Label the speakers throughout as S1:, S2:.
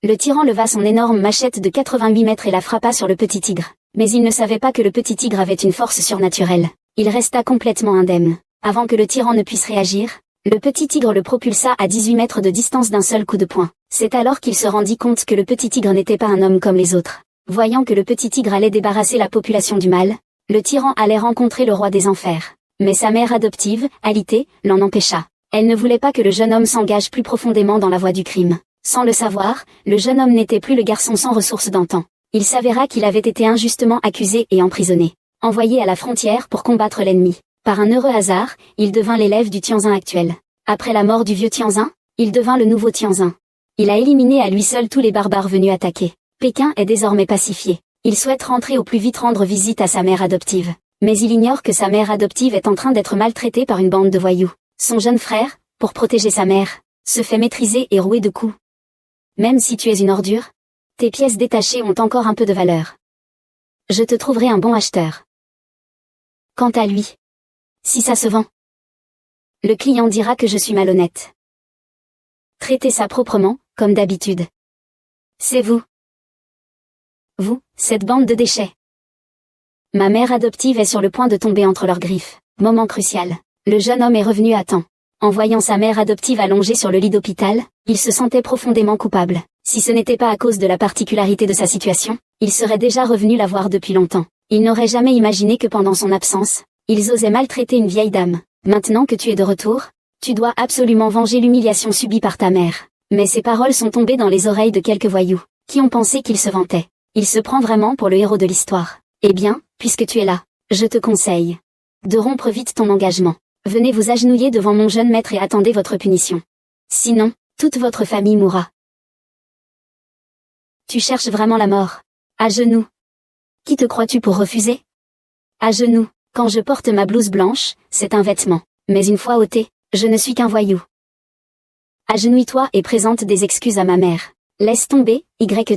S1: Le tyran leva son énorme machette de 88 mètres et la frappa sur le petit tigre. Mais il ne savait pas que le petit tigre avait une force surnaturelle. Il resta complètement indemne. Avant que le tyran ne puisse réagir, le petit tigre le propulsa à 18 mètres de distance d'un seul coup de poing. C'est alors qu'il se rendit compte que le petit tigre n'était pas un homme comme les autres. Voyant que le petit tigre allait débarrasser la population du mal, le tyran allait rencontrer le roi des enfers. Mais sa mère adoptive, Alité, l'en empêcha. Elle ne voulait pas que le jeune homme s'engage plus profondément dans la voie du crime. Sans le savoir, le jeune homme n'était plus le garçon sans ressources d'antan. Il s'avéra qu'il avait été injustement accusé et emprisonné. Envoyé à la frontière pour combattre l'ennemi. Par un heureux hasard, il devint l'élève du Tianzin actuel. Après la mort du vieux Tianzin, il devint le nouveau Tianzin. Il a éliminé à lui seul tous les barbares venus attaquer. Pékin est désormais pacifié. Il souhaite rentrer au plus vite rendre visite à sa mère adoptive. Mais il ignore que sa mère adoptive est en train d'être maltraitée par une bande de voyous. Son jeune frère, pour protéger sa mère, se fait maîtriser et rouer de coups. Même si tu es une ordure, tes pièces détachées ont encore un peu de valeur. Je te trouverai un bon acheteur. Quant à lui, si ça se vend, le client dira que je suis malhonnête. Traitez ça proprement, comme d'habitude. C'est vous. Vous, cette bande de déchets. Ma mère adoptive est sur le point de tomber entre leurs griffes. Moment crucial. Le jeune homme est revenu à temps. En voyant sa mère adoptive allongée sur le lit d'hôpital, il se sentait profondément coupable. Si ce n'était pas à cause de la particularité de sa situation, il serait déjà revenu la voir depuis longtemps. Il n'aurait jamais imaginé que pendant son absence, ils osaient maltraiter une vieille dame. Maintenant que tu es de retour, tu dois absolument venger l'humiliation subie par ta mère. Mais ces paroles sont tombées dans les oreilles de quelques voyous, qui ont pensé qu'il se vantait. Il se prend vraiment pour le héros de l'histoire. Eh bien, puisque tu es là, je te conseille de rompre vite ton engagement. Venez vous agenouiller devant mon jeune maître et attendez votre punition. Sinon, toute votre famille mourra. Tu cherches vraiment la mort. À genoux. Qui te crois-tu pour refuser? À genoux. Quand je porte ma blouse blanche, c'est un vêtement. Mais une fois ôté, je ne suis qu'un voyou. Agenouille-toi et présente des excuses à ma mère. Laisse tomber,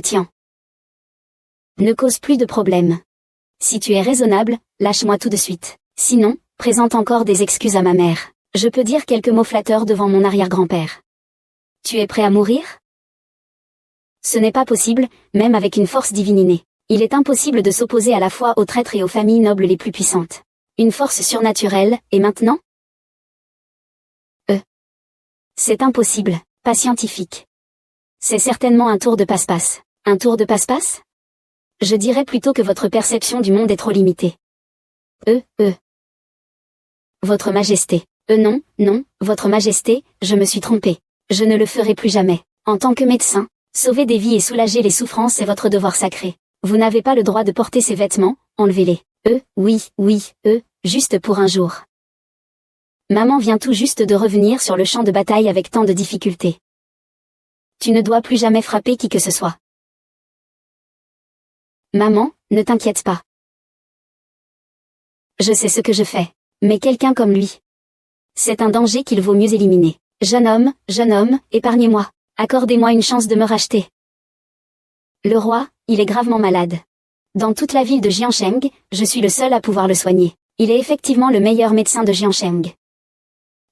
S1: Tian. Ne cause plus de problème. Si tu es raisonnable, lâche-moi tout de suite. Sinon, présente encore des excuses à ma mère. Je peux dire quelques mots flatteurs devant mon arrière-grand-père. Tu es prêt à mourir? Ce n'est pas possible, même avec une force divine innée. Il est impossible de s'opposer à la fois aux traîtres et aux familles nobles les plus puissantes. Une force surnaturelle, et maintenant? C'est impossible, pas scientifique. C'est certainement un tour de passe-passe. Un tour de passe-passe? Je dirais plutôt que votre perception du monde est trop limitée. Votre Majesté. Non, Votre Majesté, je me suis trompé. Je ne le ferai plus jamais. En tant que médecin, sauver des vies et soulager les souffrances est votre devoir sacré. Vous n'avez pas le droit de porter ces vêtements, enlevez-les. Oui, juste pour un jour. Maman vient tout juste de revenir sur le champ de bataille avec tant de difficultés. Tu ne dois plus jamais frapper qui que ce soit. Maman, ne t'inquiète pas. Je sais ce que je fais. Mais quelqu'un comme lui. C'est un danger qu'il vaut mieux éliminer. Jeune homme, épargnez-moi. Accordez-moi une chance de me racheter. Le roi, il est gravement malade. Dans toute la ville de Jiancheng, je suis le seul à pouvoir le soigner. Il est effectivement le meilleur médecin de Jiancheng.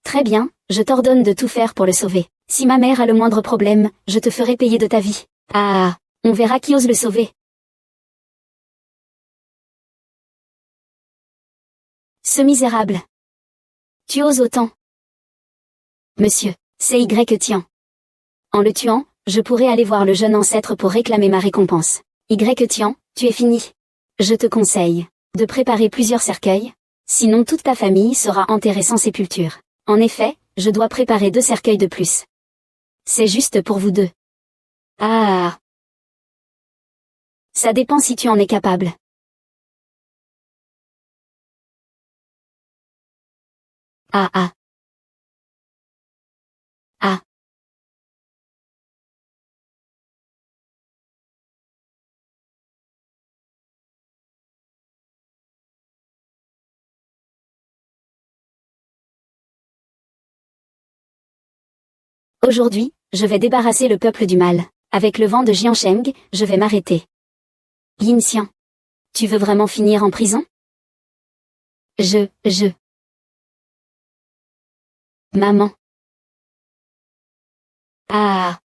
S1: Très bien, je t'ordonne de tout faire pour le sauver. Si ma mère a le moindre problème, je te ferai payer de ta vie. Ah, on verra qui ose le sauver. Ce misérable. Tu oses autant. Monsieur, c'est Tian. En le tuant, je pourrais aller voir le jeune ancêtre pour réclamer ma récompense. Tian, tu es fini. Je te conseille de préparer plusieurs cercueils, sinon toute ta famille sera enterrée sans sépulture. En effet, je dois préparer 2 cercueils de plus. C'est juste pour vous deux. Ah. Ça dépend si tu en es capable. Ah. Aujourd'hui, je vais débarrasser le peuple du mal. Avec le vent de Jiancheng, je vais m'arrêter. Yin Xian. Tu veux vraiment finir en prison? Maman. Ah.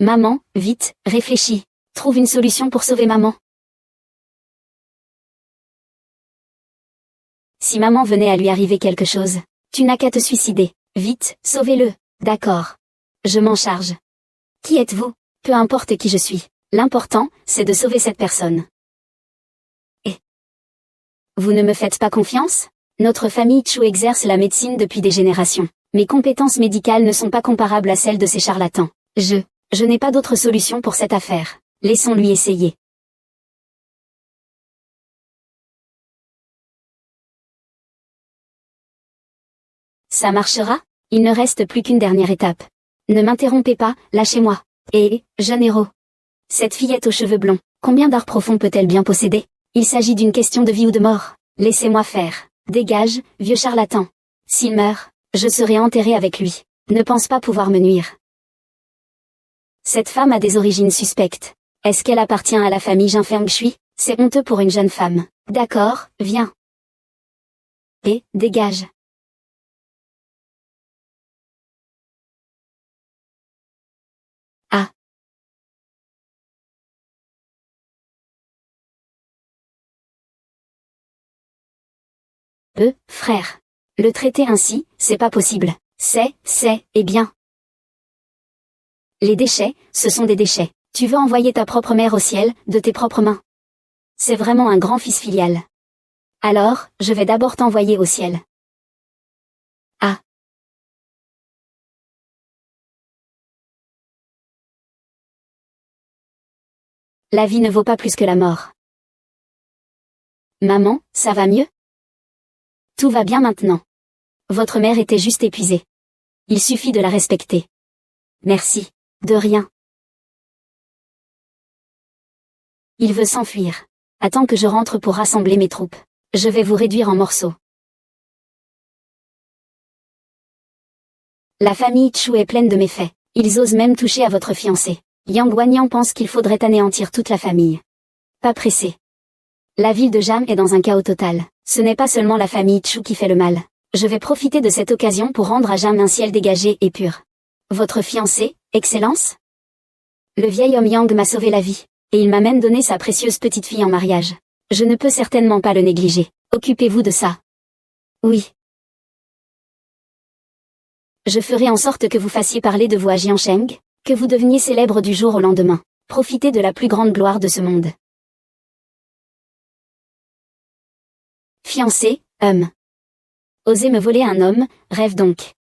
S1: Maman, vite, réfléchis. Trouve une solution pour sauver maman. Si maman venait à lui arriver quelque chose, tu n'as qu'à te suicider. Vite, sauvez-le. D'accord. Je m'en charge. Qui êtes-vous? Peu importe qui je suis. L'important, c'est de sauver cette personne. Et vous ne me faites pas confiance? Notre famille Chu exerce la médecine depuis des générations. Mes compétences médicales ne sont pas comparables à celles de ces charlatans. Je n'ai pas d'autre solution pour cette affaire. Laissons-lui essayer. Ça marchera? Il ne reste plus qu'une dernière étape. Ne m'interrompez pas, lâchez-moi. Jeune héros. Cette fillette aux cheveux blonds, combien d'arts profonds peut-elle bien posséder? Il s'agit d'une question de vie ou de mort. Laissez-moi faire. Dégage, vieux charlatan. S'il meurt, je serai enterré avec lui. Ne pense pas pouvoir me nuire. Cette femme a des origines suspectes. Est-ce qu'elle appartient à la famille Jin Fengshui? C'est honteux pour une jeune femme. D'accord, viens. Dégage. Ah. Frère. Le traiter ainsi, c'est pas possible. Bien. Les déchets, ce sont des déchets. Tu veux envoyer ta propre mère au ciel, de tes propres mains. C'est vraiment un grand fils filial. Alors, je vais d'abord t'envoyer au ciel. Ah. La vie ne vaut pas plus que la mort. Maman, ça va mieux? Tout va bien maintenant. Votre mère était juste épuisée. Il suffit de la respecter. Merci. De rien. Il veut s'enfuir. Attends que je rentre pour rassembler mes troupes. Je vais vous réduire en morceaux. La famille Chu est pleine de méfaits. Ils osent même toucher à votre fiancé. Yang Wanyan pense qu'il faudrait anéantir toute la famille. Pas pressé. La ville de Jam est dans un chaos total. Ce n'est pas seulement la famille Chu qui fait le mal. Je vais profiter de cette occasion pour rendre à Jam un ciel dégagé et pur. Votre fiancé, Excellence? Le vieil homme Yang m'a sauvé la vie, et il m'a même donné sa précieuse petite fille en mariage. Je ne peux certainement pas le négliger. Occupez-vous de ça. Oui. Je ferai en sorte que vous fassiez parler de vous à Jiansheng, que vous deveniez célèbre du jour au lendemain. Profitez de la plus grande gloire de ce monde. Fiancé, Oser me voler un homme, rêve donc.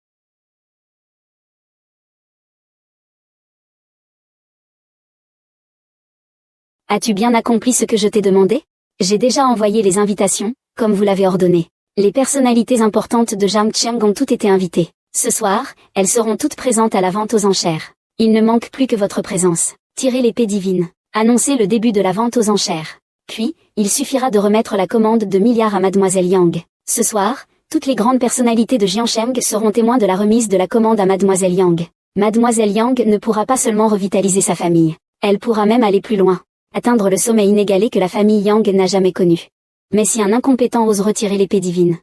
S1: As-tu bien accompli ce que je t'ai demandé? J'ai déjà envoyé les invitations, comme vous l'avez ordonné. Les personnalités importantes de Jiangcheng ont toutes été invitées. Ce soir, elles seront toutes présentes à la vente aux enchères. Il ne manque plus que votre présence. Tirez l'épée divine. Annoncez le début de la vente aux enchères. Puis, il suffira de remettre la commande de milliards à Mademoiselle Yang. Ce soir, toutes les grandes personnalités de Jiansheng seront témoins de la remise de la commande à Mademoiselle Yang. Mademoiselle Yang ne pourra pas seulement revitaliser sa famille. Elle pourra même aller plus loin. Atteindre le sommet inégalé que la famille Yang n'a jamais connu. Mais si un incompétent ose retirer l'épée divine,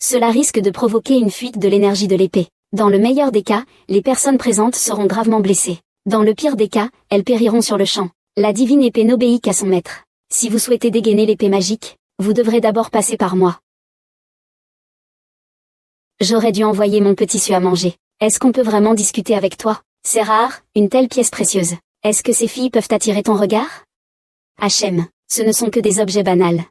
S1: cela risque de provoquer une fuite de l'énergie de l'épée. Dans le meilleur des cas, les personnes présentes seront gravement blessées. Dans le pire des cas, elles périront sur le champ. La divine épée n'obéit qu'à son maître. Si vous souhaitez dégainer l'épée magique, vous devrez d'abord passer par moi. J'aurais dû envoyer mon petit Su à manger. Est-ce qu'on peut vraiment discuter avec toi? C'est rare, une telle pièce précieuse. Est-ce que ces filles peuvent attirer ton regard? Hachem, ce ne sont que des objets banals.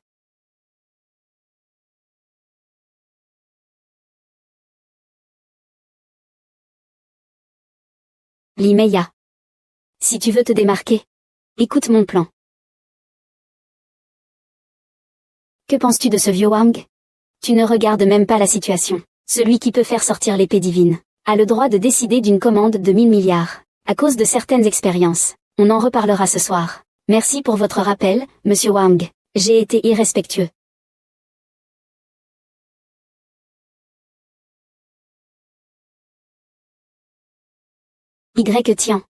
S1: Limeya. Si tu veux te démarquer, écoute mon plan. Que penses-tu de ce vieux Wang? Tu ne regardes même pas la situation. Celui qui peut faire sortir l'épée divine a le droit de décider d'une commande de 1000 milliards. À cause de certaines expériences. On en reparlera ce soir. Merci pour votre rappel, monsieur Wang. J'ai été irrespectueux. Y Tian.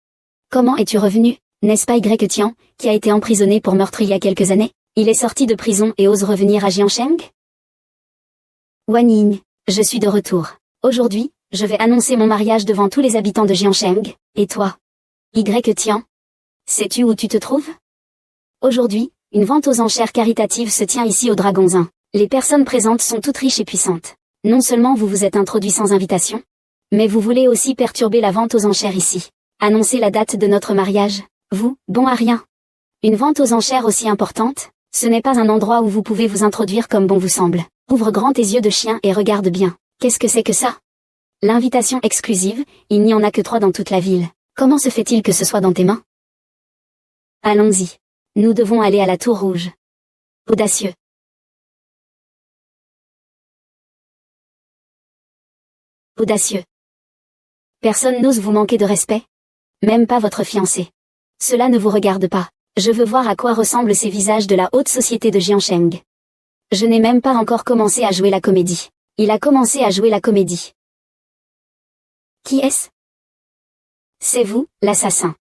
S1: Comment es-tu revenu? N'est-ce pas Y Tian, qui a été emprisonné pour meurtre il y a quelques années? Il est sorti de prison et ose revenir à Jiansheng? Wan Ying, je suis de retour. Aujourd'hui, je vais annoncer mon mariage devant tous les habitants de Jiansheng, et toi? Tiens. Sais-tu où tu te trouves? Aujourd'hui, une vente aux enchères caritatives se tient ici au Dragon's Inn. Les personnes présentes sont toutes riches et puissantes. Non seulement vous vous êtes introduit sans invitation, mais vous voulez aussi perturber la vente aux enchères ici. Annoncer la date de notre mariage, vous, bon à rien. Une vente aux enchères aussi importante, ce n'est pas un endroit où vous pouvez vous introduire comme bon vous semble. Ouvre grand tes yeux de chien et regarde bien. Qu'est-ce que c'est que ça? L'invitation exclusive, il n'y en a que 3 dans toute la ville. Comment se fait-il que ce soit dans tes mains? Allons-y. Nous devons aller à la Tour Rouge. Audacieux. Audacieux. Personne n'ose vous manquer de respect? Même pas votre fiancé. Cela ne vous regarde pas. Je veux voir à quoi ressemblent ces visages de la haute société de Jiancheng. Je n'ai même pas encore commencé à jouer la comédie. Il a commencé à jouer la comédie. Qui est-ce? C'est vous, l'assassin.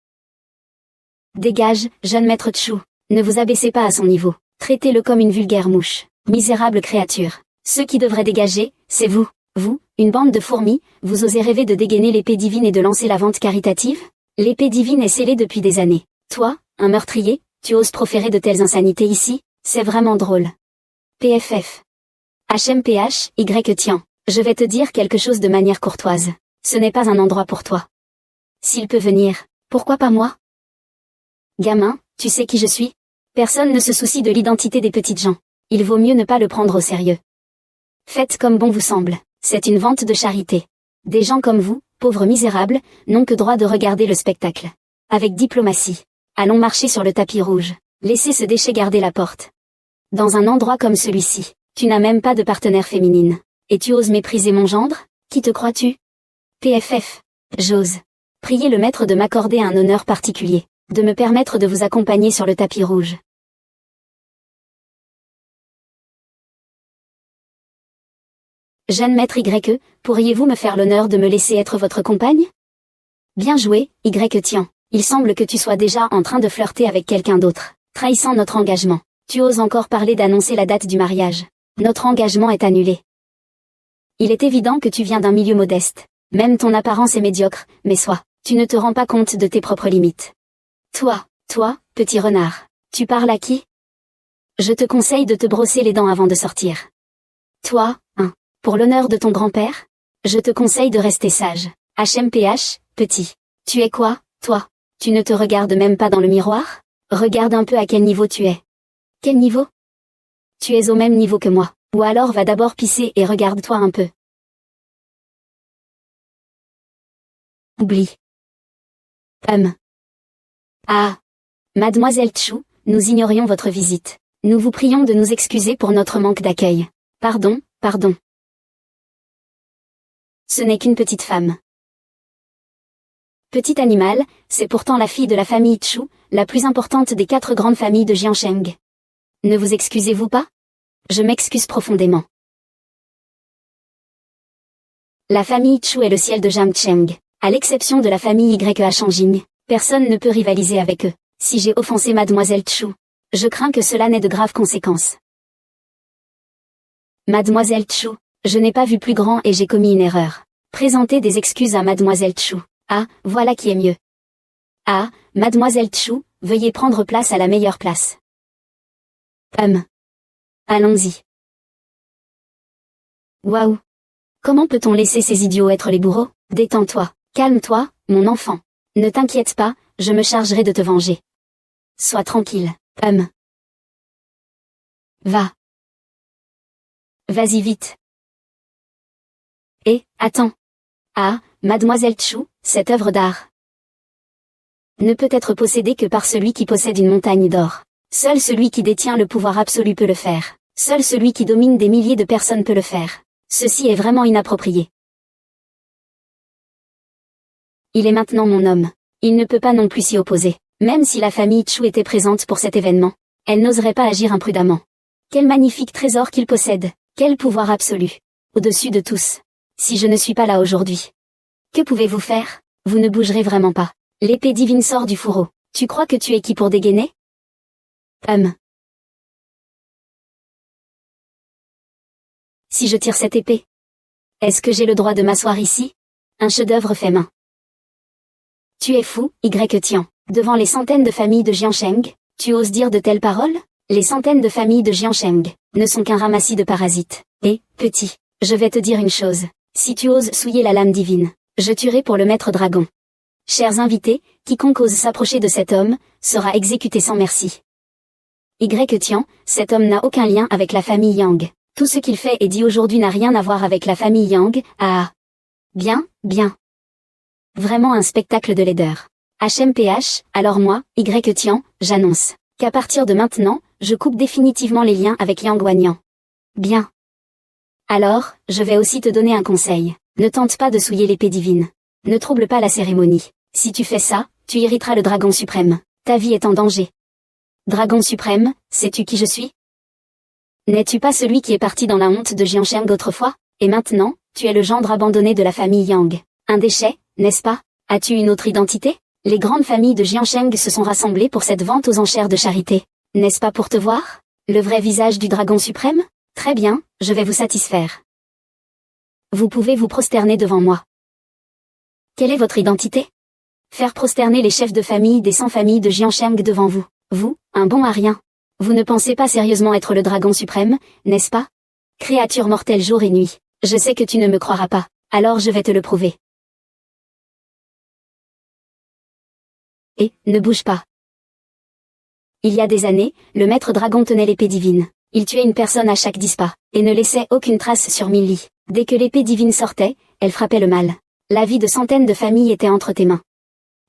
S1: Dégage, jeune maître Chu. Ne vous abaissez pas à son niveau. Traitez-le comme une vulgaire mouche. Misérable créature. Ceux qui devraient dégager, c'est vous. Vous, une bande de fourmis, vous osez rêver de dégainer l'épée divine et de lancer la vente caritative? L'épée divine est scellée depuis des années. Toi, un meurtrier, tu oses proférer de telles insanités ici? C'est vraiment drôle. PFF. HMPH, Tiens. Je vais te dire quelque chose de manière courtoise. Ce n'est pas un endroit pour toi. S'il peut venir, pourquoi pas moi? Gamin, tu sais qui je suis? Personne ne se soucie de l'identité des petites gens. Il vaut mieux ne pas le prendre au sérieux. Faites comme bon vous semble. C'est une vente de charité. Des gens comme vous, pauvres misérables, n'ont que droit de regarder le spectacle. Avec diplomatie. Allons marcher sur le tapis rouge. Laissez ce déchet garder la porte. Dans un endroit comme celui-ci, tu n'as même pas de partenaire féminine. Et tu oses mépriser mon gendre? Qui te crois-tu? PFF. J'ose. Priez le maître de m'accorder un honneur particulier. De me permettre de vous accompagner sur le tapis rouge. Jeune maître pourriez-vous me faire l'honneur de me laisser être votre compagne? Bien joué, Tiens. Il semble que tu sois déjà en train de flirter avec quelqu'un d'autre, trahissant notre engagement. Tu oses encore parler d'annoncer la date du mariage. Notre engagement est annulé. Il est évident que tu viens d'un milieu modeste. Même ton apparence est médiocre, mais sois, tu ne te rends pas compte de tes propres limites. Toi, petit renard, tu parles à qui? Je te conseille de te brosser les dents avant de sortir. Toi, pour l'honneur de ton grand-père, je te conseille de rester sage. HMPH, petit. Tu es quoi, toi? Tu ne te regardes même pas dans le miroir? Regarde un peu à quel niveau tu es. Quel niveau? Tu es au même niveau que moi. Ou alors va d'abord pisser et regarde-toi un peu. Oublie. Ah. Mademoiselle Chu, nous ignorions votre visite. Nous vous prions de nous excuser pour notre manque d'accueil. Pardon. Ce n'est qu'une petite femme. Petit animal, c'est pourtant la fille de la famille Chu, la plus importante des 4 grandes familles de Jiancheng. Ne vous excusez-vous pas? Je m'excuse profondément. La famille Chu est le ciel de Jiancheng. À l'exception de la famille Changjing, personne ne peut rivaliser avec eux. Si j'ai offensé Mademoiselle Chu, je crains que cela n'ait de graves conséquences. Mademoiselle Chu, je n'ai pas vu plus grand et j'ai commis une erreur. Présentez des excuses à Mademoiselle Chu. Ah, voilà qui est mieux. Ah, Mademoiselle Chu, veuillez prendre place à la meilleure place. Allons-y. Waouh. Comment peut-on laisser ces idiots être les bourreaux? Détends-toi, calme-toi, mon enfant. Ne t'inquiète pas, je me chargerai de te venger. Sois tranquille. Va. Vas-y vite. Attends. Ah, Mademoiselle Chu, cette œuvre d'art ne peut être possédée que par celui qui possède une montagne d'or. Seul celui qui détient le pouvoir absolu peut le faire. Seul celui qui domine des milliers de personnes peut le faire. Ceci est vraiment inapproprié. Il est maintenant mon homme. Il ne peut pas non plus s'y opposer. Même si la famille Chu était présente pour cet événement, elle n'oserait pas agir imprudemment. Quel magnifique trésor qu'il possède. Quel pouvoir absolu. Au-dessus de tous. Si je ne suis pas là aujourd'hui. Que pouvez-vous faire? Vous ne bougerez vraiment pas. L'épée divine sort du fourreau. Tu crois que tu es qui pour dégainer? Si je tire cette épée, est-ce que j'ai le droit de m'asseoir ici? Un chef-d'œuvre fait main. Tu es fou, Tian. Devant les centaines de familles de Jiansheng, tu oses dire de telles paroles? Les centaines de familles de Jiansheng ne sont qu'un ramassis de parasites. Et, petit, je vais te dire une chose. Si tu oses souiller la lame divine, je tuerai pour le maître dragon. Chers invités, quiconque ose s'approcher de cet homme, sera exécuté sans merci. Tian, cet homme n'a aucun lien avec la famille Yang. Tout ce qu'il fait et dit aujourd'hui n'a rien à voir avec la famille Yang. Ah. Bien, bien. Vraiment un spectacle de laideur. HMPH, alors moi, Tian, j'annonce qu'à partir de maintenant, je coupe définitivement les liens avec Yang Wanyan. Bien. Alors, je vais aussi te donner un conseil. Ne tente pas de souiller l'épée divine. Ne trouble pas la cérémonie. Si tu fais ça, tu irriteras le dragon suprême. Ta vie est en danger. Dragon suprême, sais-tu qui je suis? N'es-tu pas celui qui est parti dans la honte de Jiansheng autrefois? Et maintenant, tu es le gendre abandonné de la famille Yang. Un déchet, n'est-ce pas? As-tu une autre identité? Les grandes familles de Jiansheng se sont rassemblées pour cette vente aux enchères de charité. N'est-ce pas pour te voir? Le vrai visage du dragon suprême? Très bien, je vais vous satisfaire. Vous pouvez vous prosterner devant moi. Quelle est votre identité? Faire prosterner les chefs de famille des 100 familles de Jiansheng devant vous. Vous, un bon à rien. Vous ne pensez pas sérieusement être le dragon suprême, n'est-ce pas? Créature mortelle jour et nuit. Je sais que tu ne me croiras pas, alors je vais te le prouver. Et, ne bouge pas. Il y a des années, le maître dragon tenait l'épée divine. Il tuait une personne à chaque 10 pas, et ne laissait aucune trace sur 1000 lits. Dès que l'épée divine sortait, elle frappait le mal. La vie de centaines de familles était entre tes mains.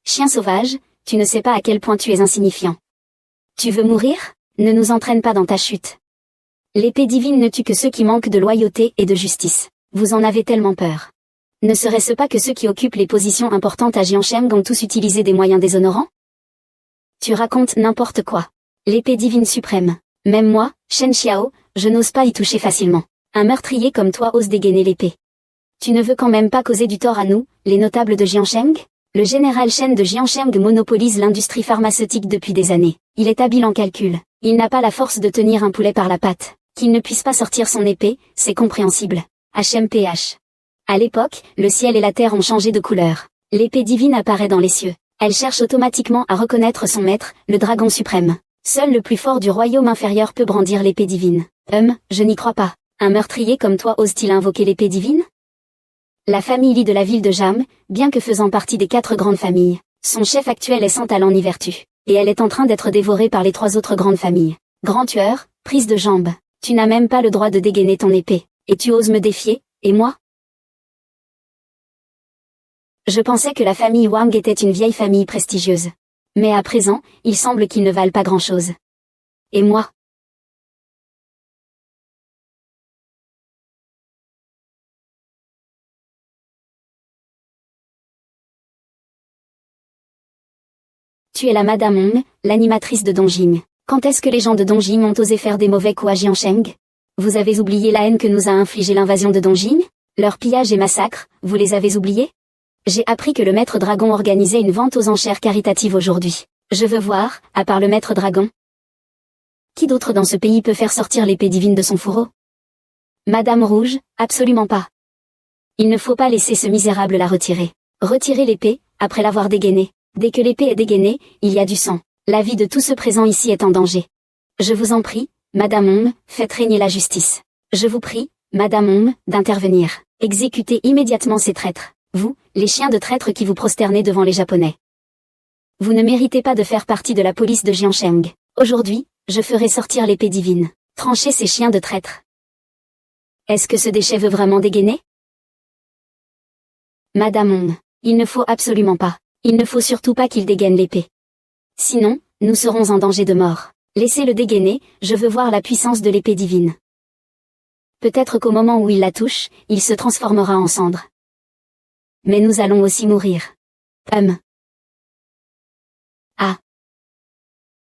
S1: Chien sauvage, tu ne sais pas à quel point tu es insignifiant. Tu veux mourir? Ne nous entraîne pas dans ta chute. L'épée divine ne tue que ceux qui manquent de loyauté et de justice. Vous en avez tellement peur. Ne serait-ce pas que ceux qui occupent les positions importantes à Jiansheng ont tous utilisé des moyens déshonorants? Tu racontes n'importe quoi. L'épée divine suprême. Même moi, Shen Xiao, je n'ose pas y toucher facilement. Un meurtrier comme toi ose dégainer l'épée. Tu ne veux quand même pas causer du tort à nous, les notables de Jiansheng? Le général Shen de Jiansheng monopolise l'industrie pharmaceutique depuis des années. Il est habile en calcul. Il n'a pas la force de tenir un poulet par la patte. Qu'il ne puisse pas sortir son épée, c'est compréhensible. HMPH. À l'époque, le ciel et la terre ont changé de couleur. L'épée divine apparaît dans les cieux. Elle cherche automatiquement à reconnaître son maître, le dragon suprême. Seul le plus fort du royaume inférieur peut brandir l'épée divine. Je n'y crois pas. Un meurtrier comme toi ose-t-il invoquer l'épée divine? La famille Li de la ville de Jam, bien que faisant partie des 4 grandes familles, son chef actuel est sans talent ni vertu. Et elle est en train d'être dévorée par les 3 autres grandes familles. Grand tueur, prise de jambe. Tu n'as même pas le droit de dégainer ton épée. Et tu oses me défier, et moi? Je pensais que la famille Wang était une vieille famille prestigieuse. Mais à présent, il semble qu'ils ne valent pas grand-chose. Et moi? Tu es la Madame Hong, l'animatrice de Dongjing. Quand est-ce que les gens de Dongjing ont osé faire des mauvais coups à Jiansheng? Vous avez oublié la haine que nous a infligée l'invasion de Dongjing? Leurs pillages et massacres, vous les avez oubliés? J'ai appris que le maître dragon organisait une vente aux enchères caritatives aujourd'hui. Je veux voir, à part le maître dragon. Qui d'autre dans ce pays peut faire sortir l'épée divine de son fourreau? Madame Rouge, absolument pas. Il ne faut pas laisser ce misérable la retirer. Retirez l'épée, après l'avoir dégainée. Dès que l'épée est dégainée, il y a du sang. La vie de tout ce présent ici est en danger. Je vous en prie, Madame Hong, faites régner la justice. Je vous prie, Madame Hong, d'intervenir. Exécutez immédiatement ces traîtres. Vous, les chiens de traîtres qui vous prosternez devant les Japonais. Vous ne méritez pas de faire partie de la police de Jiansheng. Aujourd'hui, je ferai sortir l'épée divine. Tranchez ces chiens de traîtres. Est-ce que ce déchet veut vraiment dégainer? Madame Hong, il ne faut absolument pas. Il ne faut surtout pas qu'il dégaine l'épée. Sinon, nous serons en danger de mort. Laissez-le dégainer, je veux voir la puissance de l'épée divine. Peut-être qu'au moment où il la touche, il se transformera en cendre. Mais nous allons aussi mourir. Ah.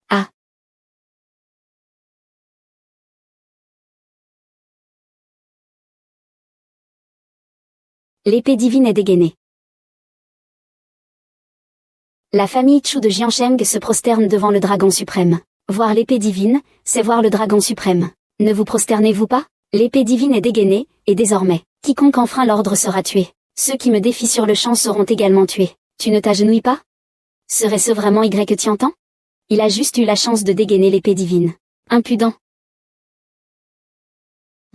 S1: Ah. L'épée divine est dégainée. La famille Chu de Jiansheng se prosterne devant le dragon suprême. Voir l'épée divine, c'est voir le dragon suprême. Ne vous prosternez-vous pas? L'épée divine est dégainée, et désormais, quiconque enfreint l'ordre sera tué. Ceux qui me défient sur le champ seront également tués. Tu ne t'agenouilles pas? Serait-ce vraiment Y que tu entends? Il a juste eu la chance de dégainer l'épée divine. Impudent.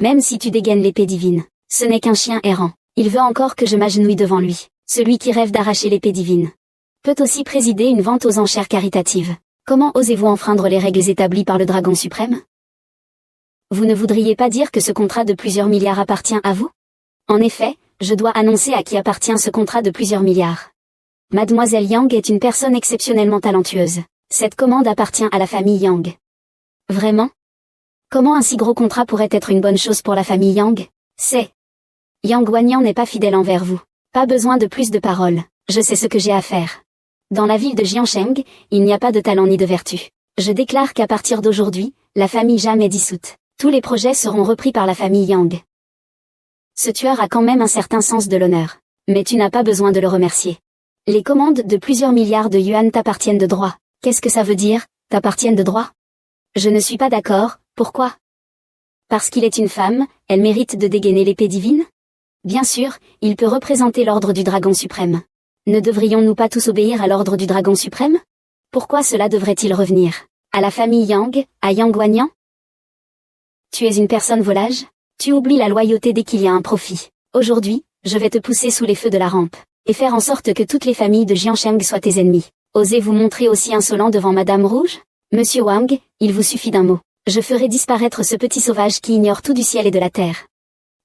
S1: Même si tu dégaines l'épée divine, ce n'est qu'un chien errant. Il veut encore que je m'agenouille devant lui. Celui qui rêve d'arracher l'épée divine peut aussi présider une vente aux enchères caritatives. Comment osez-vous enfreindre les règles établies par le dragon suprême? Vous ne voudriez pas dire que ce contrat de plusieurs milliards appartient à vous? En effet, je dois annoncer à qui appartient ce contrat de plusieurs milliards. Mademoiselle Yang est une personne exceptionnellement talentueuse. Cette commande appartient à la famille Yang. Vraiment? Comment un si gros contrat pourrait être une bonne chose pour la famille Yang? C'est... Yang Guanyan n'est pas fidèle envers vous. Pas besoin de plus de paroles. Je sais ce que j'ai à faire. Dans la ville de Jiansheng, il n'y a pas de talent ni de vertu. Je déclare qu'à partir d'aujourd'hui, la famille Jam est dissoute. Tous les projets seront repris par la famille Yang. Ce tueur a quand même un certain sens de l'honneur. Mais tu n'as pas besoin de le remercier. Les commandes de plusieurs milliards de yuan t'appartiennent de droit. Qu'est-ce que ça veut dire, t'appartiennent de droit? Je ne suis pas d'accord, pourquoi? Parce qu'il est une femme, elle mérite de dégainer l'épée divine? Bien sûr, il peut représenter l'ordre du dragon suprême. Ne devrions-nous pas tous obéir à l'ordre du dragon suprême? Pourquoi cela devrait-il revenir à la famille Yang, à Yang Guanyan? Tu es une personne volage? Tu oublies la loyauté dès qu'il y a un profit. Aujourd'hui, je vais te pousser sous les feux de la rampe, et faire en sorte que toutes les familles de Jiansheng soient tes ennemis. Osez vous montrer aussi insolent devant Madame Rouge? Monsieur Wang, il vous suffit d'un mot. Je ferai disparaître ce petit sauvage qui ignore tout du ciel et de la terre.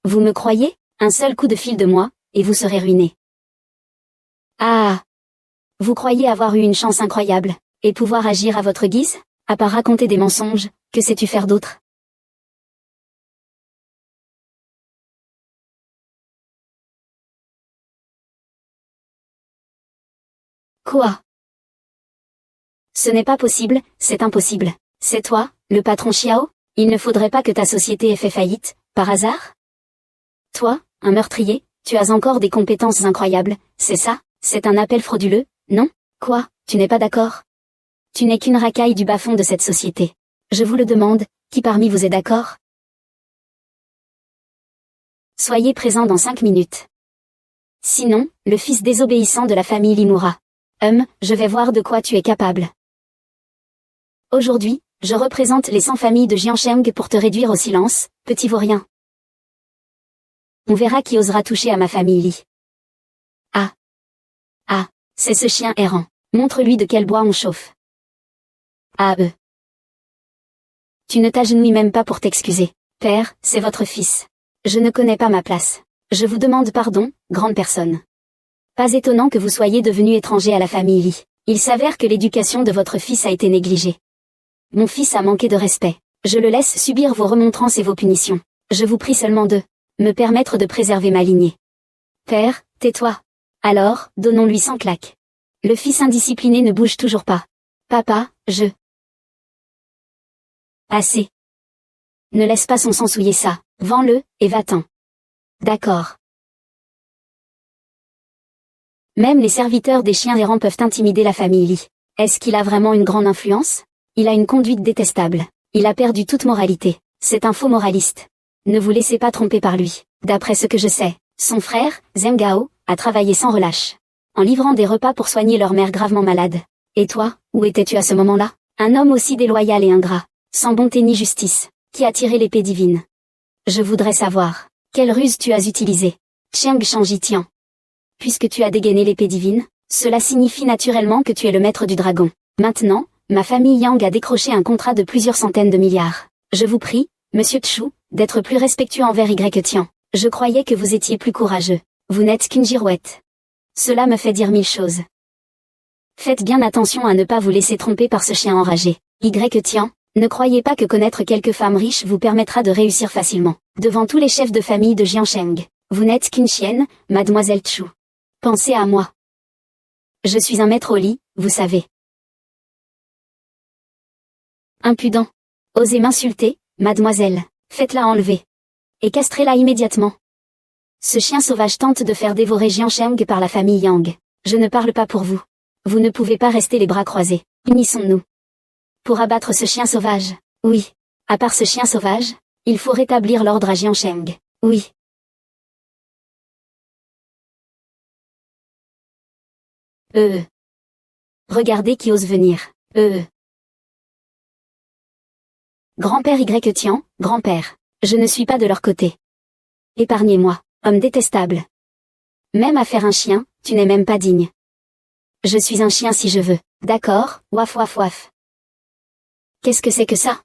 S1: Vous me croyez? Un seul coup de fil de moi, et vous serez ruiné. Ah! Vous croyez avoir eu une chance incroyable, et pouvoir agir à votre guise? À part raconter des mensonges, que sais-tu faire d'autre? Quoi? Ce n'est pas possible, c'est impossible. C'est toi, le patron Xiao? Il ne faudrait pas que ta société ait fait faillite, par hasard? Toi, un meurtrier, tu as encore des compétences incroyables, c'est ça? C'est un appel frauduleux, non? Quoi, tu n'es pas d'accord? Tu n'es qu'une racaille du bas-fond de cette société. Je vous le demande, qui parmi vous est d'accord? Soyez présent dans 5 minutes. Sinon, le fils désobéissant de la famille Limura. Je vais voir de quoi tu es capable. Aujourd'hui, je représente les 100 familles de Jiansheng pour te réduire au silence, petit vaurien. On verra qui osera toucher à ma famille Li. Ah. Ah, c'est ce chien errant. Montre-lui de quel bois on chauffe. Ah Tu ne t'agenouilles même pas pour t'excuser. Père, c'est votre fils. Je ne connais pas ma place. Je vous demande pardon, grande personne. Pas étonnant que vous soyez devenu étranger à la famille Li. Il s'avère que l'éducation de votre fils a été négligée. Mon fils a manqué de respect. Je le laisse subir vos remontrances et vos punitions. Je vous prie seulement de me permettre de préserver ma lignée. Père, tais-toi. Alors, donnons-lui 100 claques. Le fils indiscipliné ne bouge toujours pas. Papa, Assez. Ne laisse pas son sang souiller ça. Vends-le, et va-t'en. D'accord. Même les serviteurs des chiens errants peuvent intimider la famille Li. Est-ce qu'il a vraiment une grande influence? Il a une conduite détestable. Il a perdu toute moralité. C'est un faux moraliste. Ne vous laissez pas tromper par lui. D'après ce que je sais, son frère, Zheng Gao, a travaillé sans relâche, en livrant des repas pour soigner leur mère gravement malade. Et toi, où étais-tu à ce moment-là? Un homme aussi déloyal et ingrat, sans bonté ni justice, qui a tiré l'épée divine. Je voudrais savoir, quelle ruse tu as utilisée, Chiang Shangitian. Puisque tu as dégainé l'épée divine, cela signifie naturellement que tu es le maître du dragon. Maintenant, ma famille Yang a décroché un contrat de plusieurs centaines de milliards. Je vous prie, monsieur Chu, d'être plus respectueux envers Y Tian. Je croyais que vous étiez plus courageux. Vous n'êtes qu'une girouette. Cela me fait dire 1000 choses. Faites bien attention à ne pas vous laisser tromper par ce chien enragé. Y Tian, ne croyez pas que connaître quelques femmes riches vous permettra de réussir facilement. Devant tous les chefs de famille de Jiansheng, vous n'êtes qu'une chienne, mademoiselle Chu. Pensez à moi. Je suis un maître au lit, vous savez. Impudent. Osez m'insulter, mademoiselle. Faites-la enlever. Et castrez-la immédiatement. Ce chien sauvage tente de faire dévorer Jiansheng par la famille Yang. Je ne parle pas pour vous. Vous ne pouvez pas rester les bras croisés. Unissons-nous. Pour abattre ce chien sauvage. Oui. À part ce chien sauvage, il faut rétablir l'ordre à Jiansheng. Oui. Regardez qui ose venir. Grand-père Y Tian, grand-père. Je ne suis pas de leur côté. Épargnez-moi, homme détestable. Même à faire un chien, tu n'es même pas digne. Je suis un chien si je veux. D'accord, waf waf waf. Qu'est-ce que c'est que ça?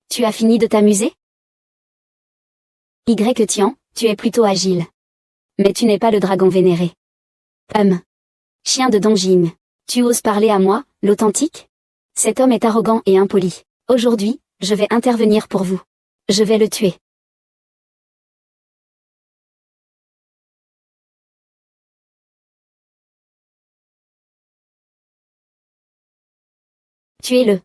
S1: Tu as fini de t'amuser? Y Tian, tu es plutôt agile. Mais tu n'es pas le dragon vénéré. Chien de Dongjing. Tu oses parler à moi, l'authentique? Cet homme est arrogant et impoli. Aujourd'hui, je vais intervenir pour vous. Je vais le tuer. Tuez-le.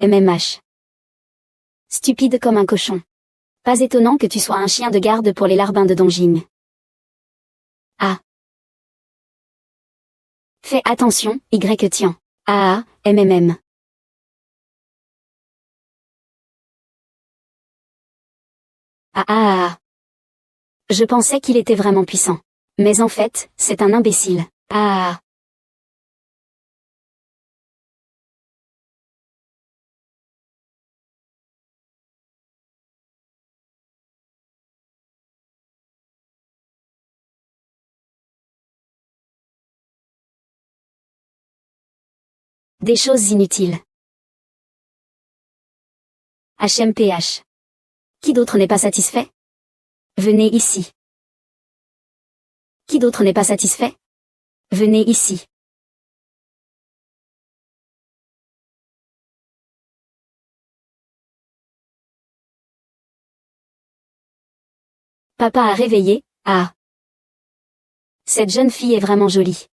S1: MMH. Stupide comme un cochon. Pas étonnant que tu sois un chien de garde pour les larbins de Dongjing. Ah. Fais attention, Y Tian. MMM. Je pensais qu'il était vraiment puissant. Mais en fait, c'est un imbécile. Des choses inutiles. HMPH. Qui d'autre n'est pas satisfait? Venez ici. Qui d'autre n'est pas satisfait? Venez ici. Papa a réveillé. Cette jeune fille est vraiment jolie.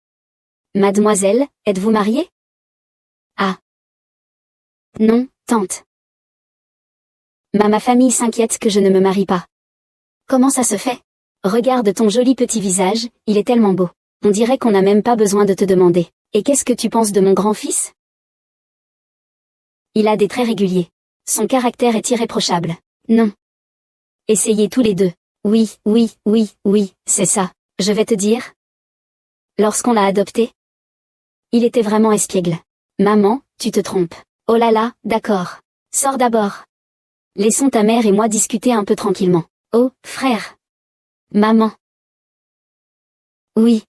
S1: Mademoiselle, êtes-vous mariée? Non, tante. Ma famille s'inquiète que je ne me marie pas. Comment ça se fait? Regarde ton joli petit visage, il est tellement beau. On dirait qu'on n'a même pas besoin de te demander. Et qu'est-ce que tu penses de mon grand-fils? Il a des traits réguliers. Son caractère est irréprochable. Non. Essayez tous les deux. Oui, c'est ça. Je vais te dire. Lorsqu'on l'a adopté, il était vraiment espiègle. Maman, tu te trompes. Oh là là, d'accord. Sors d'abord. Laissons ta mère et moi discuter un peu tranquillement. Oh, frère. Maman. Oui.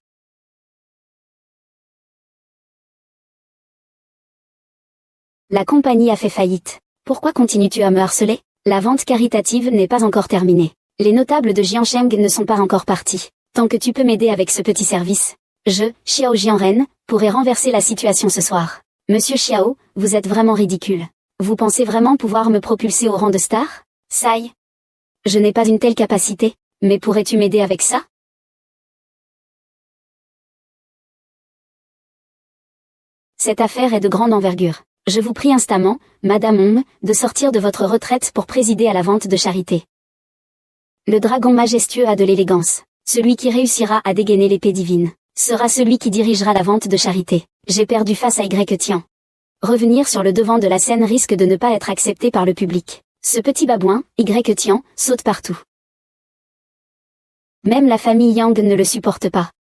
S1: La compagnie a fait faillite. Pourquoi continues-tu à me harceler? La vente caritative n'est pas encore terminée. Les notables de Jiansheng ne sont pas encore partis. Tant que tu peux m'aider avec ce petit service, Xiao Jianren, pourrai renverser la situation ce soir. Monsieur Xiao, vous êtes vraiment ridicule. Vous pensez vraiment pouvoir me propulser au rang de star? Sai. Je n'ai pas une telle capacité, mais pourrais-tu m'aider avec ça? Cette affaire est de grande envergure. Je vous prie instamment, Madame Hong, de sortir de votre retraite pour présider à la vente de charité. Le dragon majestueux a de l'élégance. Celui qui réussira à dégainer l'épée divine sera celui qui dirigera la vente de charité. J'ai perdu face à Y Tian. Revenir sur le devant de la scène risque de ne pas être accepté par le public. Ce petit babouin, Y Tian, saute partout. Même la famille Yang ne le supporte pas.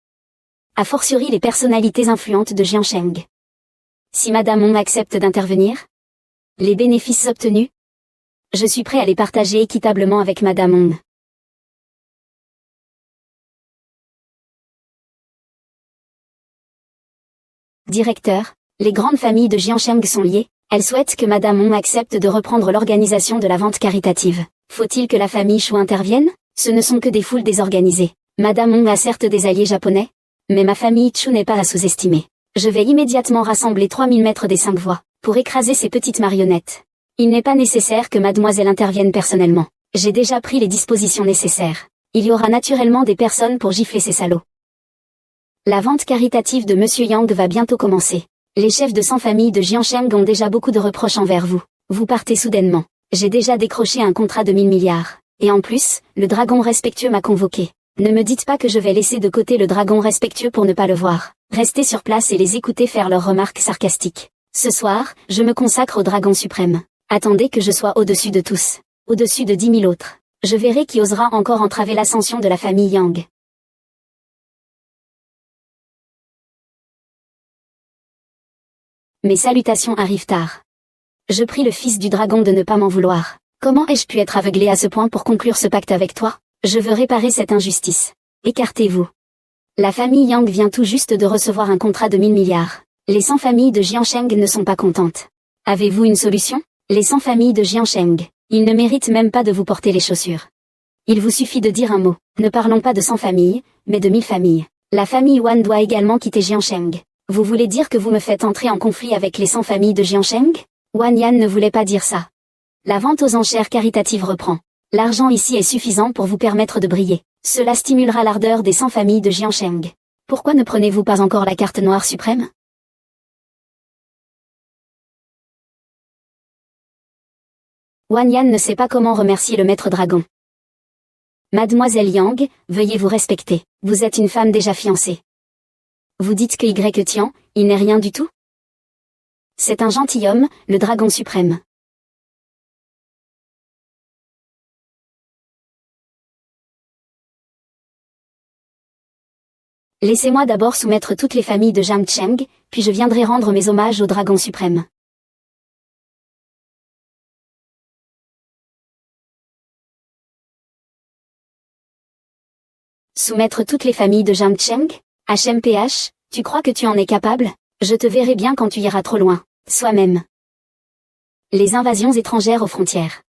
S1: A fortiori les personnalités influentes de Jiansheng. Si Madame Hong accepte d'intervenir, les bénéfices obtenus, je suis prêt à les partager équitablement avec Madame Hong. Directeur, les grandes familles de Jiansheng sont liées, elles souhaitent que Madame Hong accepte de reprendre l'organisation de la vente caritative. Faut-il que la famille Shu intervienne? Ce ne sont que des foules désorganisées. Madame Hong a certes des alliés japonais, mais ma famille Chu n'est pas à sous-estimer. Je vais immédiatement rassembler 3000 maîtres des 5 voies, pour écraser ces petites marionnettes. Il n'est pas nécessaire que mademoiselle intervienne personnellement. J'ai déjà pris les dispositions nécessaires. Il y aura naturellement des personnes pour gifler ces salauds. La vente caritative de Monsieur Yang va bientôt commencer. Les chefs de 100 familles de Jiansheng ont déjà beaucoup de reproches envers vous. Vous partez soudainement. J'ai déjà décroché un contrat de 1000 milliards. Et en plus, le dragon respectueux m'a convoqué. Ne me dites pas que je vais laisser de côté le dragon respectueux pour ne pas le voir. Restez sur place et les écouter faire leurs remarques sarcastiques. Ce soir, je me consacre au dragon suprême. Attendez que je sois au-dessus de tous. Au-dessus de 10 000 autres. Je verrai qui osera encore entraver l'ascension de la famille Yang. Mes salutations arrivent tard. Je prie le fils du dragon de ne pas m'en vouloir. Comment ai-je pu être aveuglé à ce point pour conclure ce pacte avec toi? Je veux réparer cette injustice. Écartez-vous. La famille Yang vient tout juste de recevoir un contrat de 1000 milliards. Les 100 familles de Jiansheng ne sont pas contentes. Avez-vous une solution? Les 100 familles de Jiansheng, ils ne méritent même pas de vous porter les chaussures. Il vous suffit de dire un mot. Ne parlons pas de 100 familles, mais de 1000 familles. La famille Wan doit également quitter Jiansheng. Vous voulez dire que vous me faites entrer en conflit avec les 100 familles de Jiansheng? Wan Yan ne voulait pas dire ça. La vente aux enchères caritatives reprend. L'argent ici est suffisant pour vous permettre de briller. Cela stimulera l'ardeur des 100 familles de Jiansheng. Pourquoi ne prenez-vous pas encore la carte noire suprême? Wan Yan ne sait pas comment remercier le maître dragon. Mademoiselle Yang, veuillez vous respecter. Vous êtes une femme déjà fiancée. Vous dites que Y Tian, il n'est rien du tout? C'est un gentilhomme, le dragon suprême. Laissez-moi d'abord soumettre toutes les familles de Jiansheng, puis je viendrai rendre mes hommages au dragon suprême. Soumettre toutes les familles de Jiansheng? HMPH, tu crois que tu en es capable? Je te verrai bien quand tu iras trop loin. Soi-même. Les invasions étrangères aux frontières.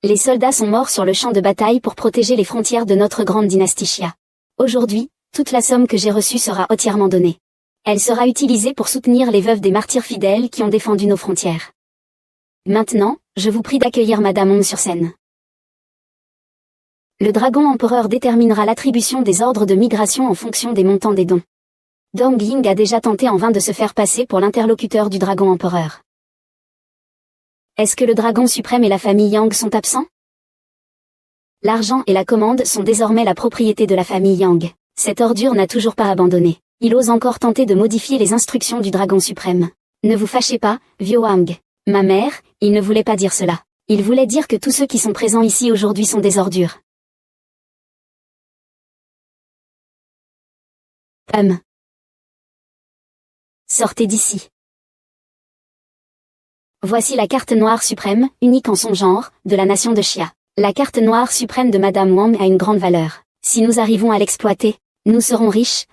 S1: Les soldats sont morts sur le champ de bataille pour protéger les frontières de notre grande dynastie Xia. Aujourd'hui, toute la somme que j'ai reçue sera entièrement donnée. Elle sera utilisée pour soutenir les veuves des martyrs fidèles qui ont défendu nos frontières. Maintenant, je vous prie d'accueillir Madame Hong sur scène. Le dragon empereur déterminera l'attribution des ordres de migration en fonction des montants des dons. Dong Ying a déjà tenté en vain de se faire passer pour l'interlocuteur du dragon empereur. Est-ce que le dragon suprême et la famille Yang sont absents? L'argent et la commande sont désormais la propriété de la famille Yang. Cette ordure n'a toujours pas abandonné. Il ose encore tenter de modifier les instructions du dragon suprême. Ne vous fâchez pas, vieux Wang. Ma mère, il ne voulait pas dire cela. Il voulait dire que tous ceux qui sont présents ici aujourd'hui sont des ordures. Sortez d'ici. Voici la carte noire suprême, unique en son genre, de la nation de Xia. La carte noire suprême de Madame Wang a une grande valeur. Si nous arrivons à l'exploiter, nous serons riches,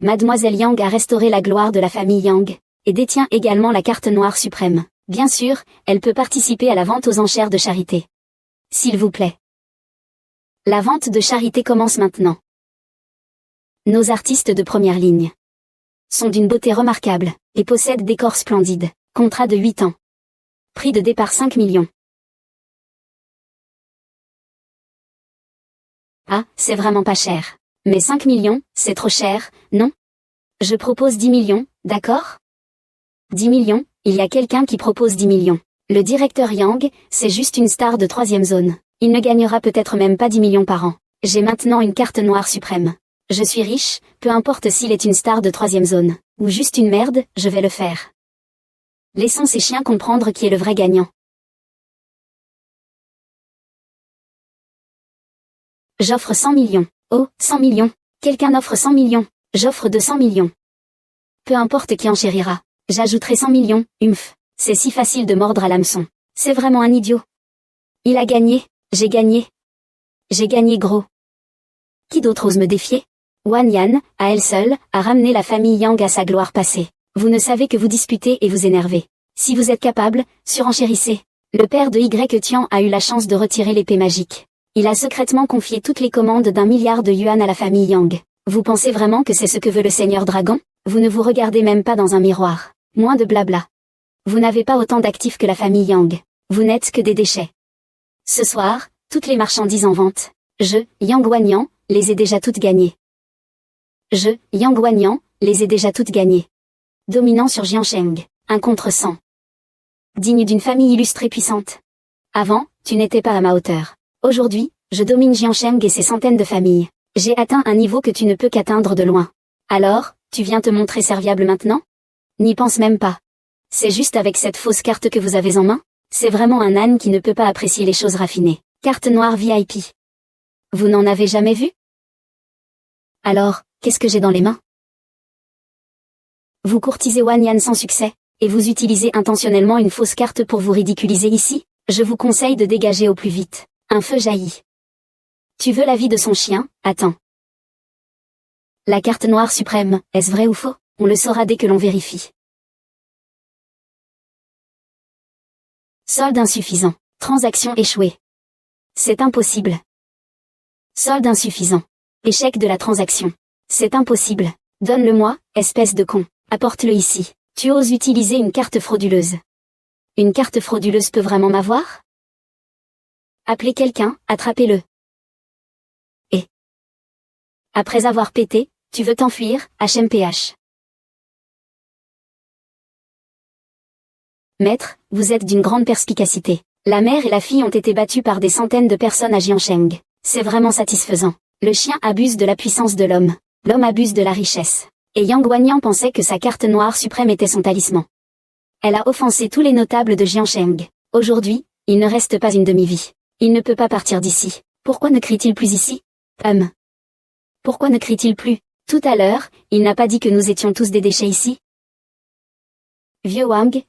S1: Mademoiselle Yang a restauré la gloire de la famille Yang, et détient également la carte noire suprême. Bien sûr, elle peut participer à la vente aux enchères de charité. S'il vous plaît. La vente de charité commence maintenant. Nos artistes de première ligne sont d'une beauté remarquable, et possèdent des corps splendides. Contrat de 8 ans. Prix de départ 5 millions. Ah, c'est vraiment pas cher. Mais 5 millions, c'est trop cher, non? Je propose 10 millions, d'accord? 10 millions, il y a quelqu'un qui propose 10 millions. Le directeur Yang, c'est juste une star de 3e zone. Il ne gagnera peut-être même pas 10 millions par an. J'ai maintenant une carte noire suprême. Je suis riche, peu importe s'il est une star de 3e zone, ou juste une merde, je vais le faire. Laissons ces chiens comprendre qui est le vrai gagnant. J'offre 100 millions. Oh, 100 millions. Quelqu'un offre 100 millions. J'offre 200 millions. Peu importe qui enchérira. J'ajouterai 100 millions, humph. C'est si facile de mordre à l'hameçon. C'est vraiment un idiot. Il a gagné. J'ai gagné. J'ai gagné gros. Qui d'autre ose me défier? Wan Yan, à elle seule, a ramené la famille Yang à sa gloire passée. Vous ne savez que vous disputez et vous énervez. Si vous êtes capable, surenchérissez. Le père de Y Tian a eu la chance de retirer l'épée magique. Il a secrètement confié toutes les commandes d'1 milliard de yuan à la famille Yang. Vous pensez vraiment que c'est ce que veut le Seigneur Dragon? Vous ne vous regardez même pas dans un miroir. Moins de blabla. Vous n'avez pas autant d'actifs que la famille Yang. Vous n'êtes que des déchets. Ce soir, toutes les marchandises en vente. Je, Yang Wanyan, les ai déjà toutes gagnées. Je, Yang Wanyan, les ai déjà toutes gagnées. Dominant sur Jiansheng, 1 contre 100. Digne d'une famille illustrée puissante. Avant, tu n'étais pas à ma hauteur. Aujourd'hui, je domine Jiansheng et ses centaines de familles. J'ai atteint un niveau que tu ne peux qu'atteindre de loin. Alors, tu viens te montrer serviable maintenant? N'y pense même pas. C'est juste avec cette fausse carte que vous avez en main? C'est vraiment un âne qui ne peut pas apprécier les choses raffinées. Carte noire VIP. Vous n'en avez jamais vu? Alors, qu'est-ce que j'ai dans les mains? Vous courtisez Wang Yan sans succès, et vous utilisez intentionnellement une fausse carte pour vous ridiculiser ici? Je vous conseille de dégager au plus vite. Un feu jaillit. Tu veux la vie de son chien? Attends. La carte noire suprême, est-ce vrai ou faux? On le saura dès que l'on vérifie. Solde insuffisant. Transaction échouée. C'est impossible. Solde insuffisant. Échec de la transaction. C'est impossible. Donne-le-moi, espèce de con. Apporte-le ici. Tu oses utiliser une carte frauduleuse. Une carte frauduleuse peut vraiment m'avoir? Appelez quelqu'un, attrapez-le. Et après avoir pété, tu veux t'enfuir, HMPH. Maître, vous êtes d'une grande perspicacité. La mère et la fille ont été battues par des centaines de personnes à Jiancheng. C'est vraiment satisfaisant. Le chien abuse de la puissance de l'homme. L'homme abuse de la richesse. Et Yang Guanyan pensait que sa carte noire suprême était son talisman. Elle a offensé tous les notables de Jiancheng. Aujourd'hui, il ne reste pas une demi-vie. Il ne peut pas partir d'ici. Pourquoi ne crie-t-il plus ici? Pourquoi ne crie-t-il plus? Tout à l'heure, il n'a pas dit que nous étions tous des déchets ici? Vieux Wang.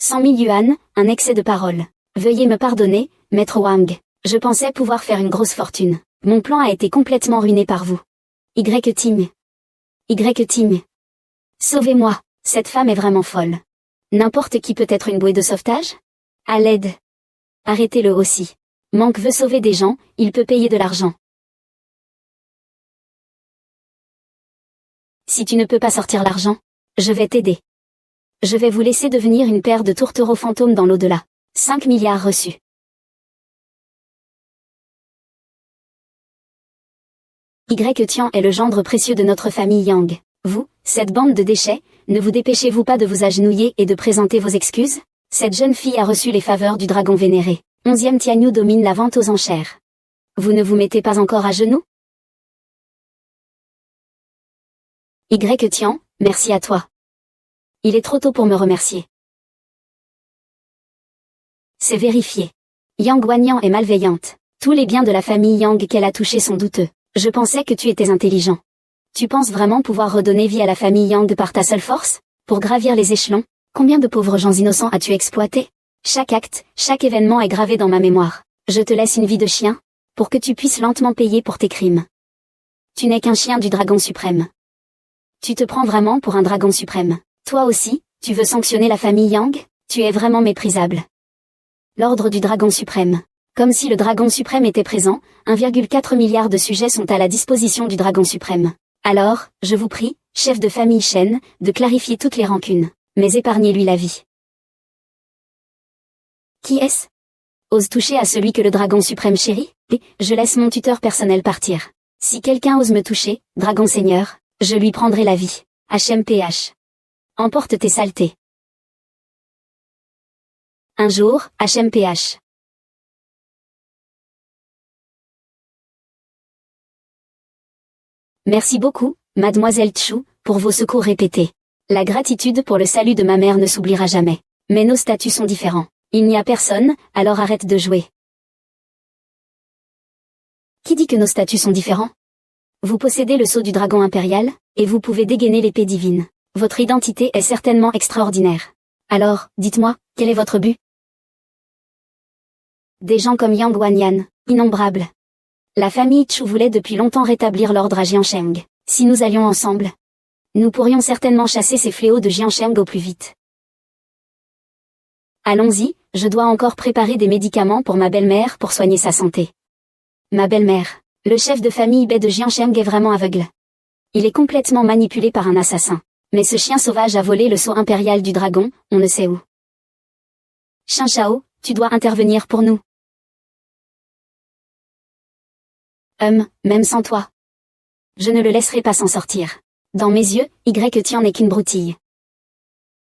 S1: 100 000 yuan, un excès de parole. Veuillez me pardonner, maître Wang. Je pensais pouvoir faire une grosse fortune. Mon plan a été complètement ruiné par vous. Y-Ting. Sauvez-moi, cette femme est vraiment folle. N'importe qui peut être une bouée de sauvetage? À l'aide. Arrêtez-le aussi. Manque veut sauver des gens, il peut payer de l'argent. Si tu ne peux pas sortir l'argent, je vais t'aider. Je vais vous laisser devenir une paire de tourtereaux fantômes dans l'au-delà. 5 milliards reçus. Y-Tian est le gendre précieux de notre famille Yang. Vous, cette bande de déchets, ne vous dépêchez-vous pas de vous agenouiller et de présenter vos excuses? Cette jeune fille a reçu les faveurs du dragon vénéré. 11e Tianyu domine la vente aux enchères. Vous ne vous mettez pas encore à genoux? Y-Tian, merci à toi. Il est trop tôt pour me remercier. C'est vérifié. Yang Guanyan est malveillante. Tous les biens de la famille Yang qu'elle a touchés sont douteux. Je pensais que tu étais intelligent. Tu penses vraiment pouvoir redonner vie à la famille Yang par ta seule force? Pour gravir les échelons, combien de pauvres gens innocents as-tu exploité? Chaque acte, chaque événement est gravé dans ma mémoire. Je te laisse une vie de chien, pour que tu puisses lentement payer pour tes crimes. Tu n'es qu'un chien du dragon suprême. Tu te prends vraiment pour un dragon suprême. Toi aussi, tu veux sanctionner la famille Yang? Tu es vraiment méprisable. L'ordre du dragon suprême. Comme si le dragon suprême était présent, 1,4 milliard de sujets sont à la disposition du dragon suprême. Alors, je vous prie, chef de famille Shen, de clarifier toutes les rancunes, mais épargnez-lui la vie. Qui est-ce? Ose toucher à celui que le dragon suprême chérit? Et je laisse mon tuteur personnel partir. Si quelqu'un ose me toucher, dragon seigneur, je lui prendrai la vie. HMPH. Emporte tes saletés. Un jour, HMPH. Merci beaucoup, mademoiselle Chu, pour vos secours répétés. La gratitude pour le salut de ma mère ne s'oubliera jamais. Mais nos statuts sont différents. Il n'y a personne, alors arrête de jouer. Qui dit que nos statuts sont différents? Vous possédez le sceau du dragon impérial, et vous pouvez dégainer l'épée divine. Votre identité est certainement extraordinaire. Alors, dites-moi, quel est votre but? Des gens comme Yang Guanyan, innombrables. La famille Chu voulait depuis longtemps rétablir l'ordre à Jiancheng. Si nous allions ensemble, nous pourrions certainement chasser ces fléaux de Jiancheng au plus vite. Allons-y, je dois encore préparer des médicaments pour ma belle-mère pour soigner sa santé. Ma belle-mère, le chef de famille Bei de Jiancheng est vraiment aveugle. Il est complètement manipulé par un assassin. Mais ce chien sauvage a volé le sceau impérial du dragon, on ne sait où. Shin Shao, tu dois intervenir pour nous. Même sans toi. Je ne le laisserai pas s'en sortir. Dans mes yeux, Y-Tian n'est qu'une broutille.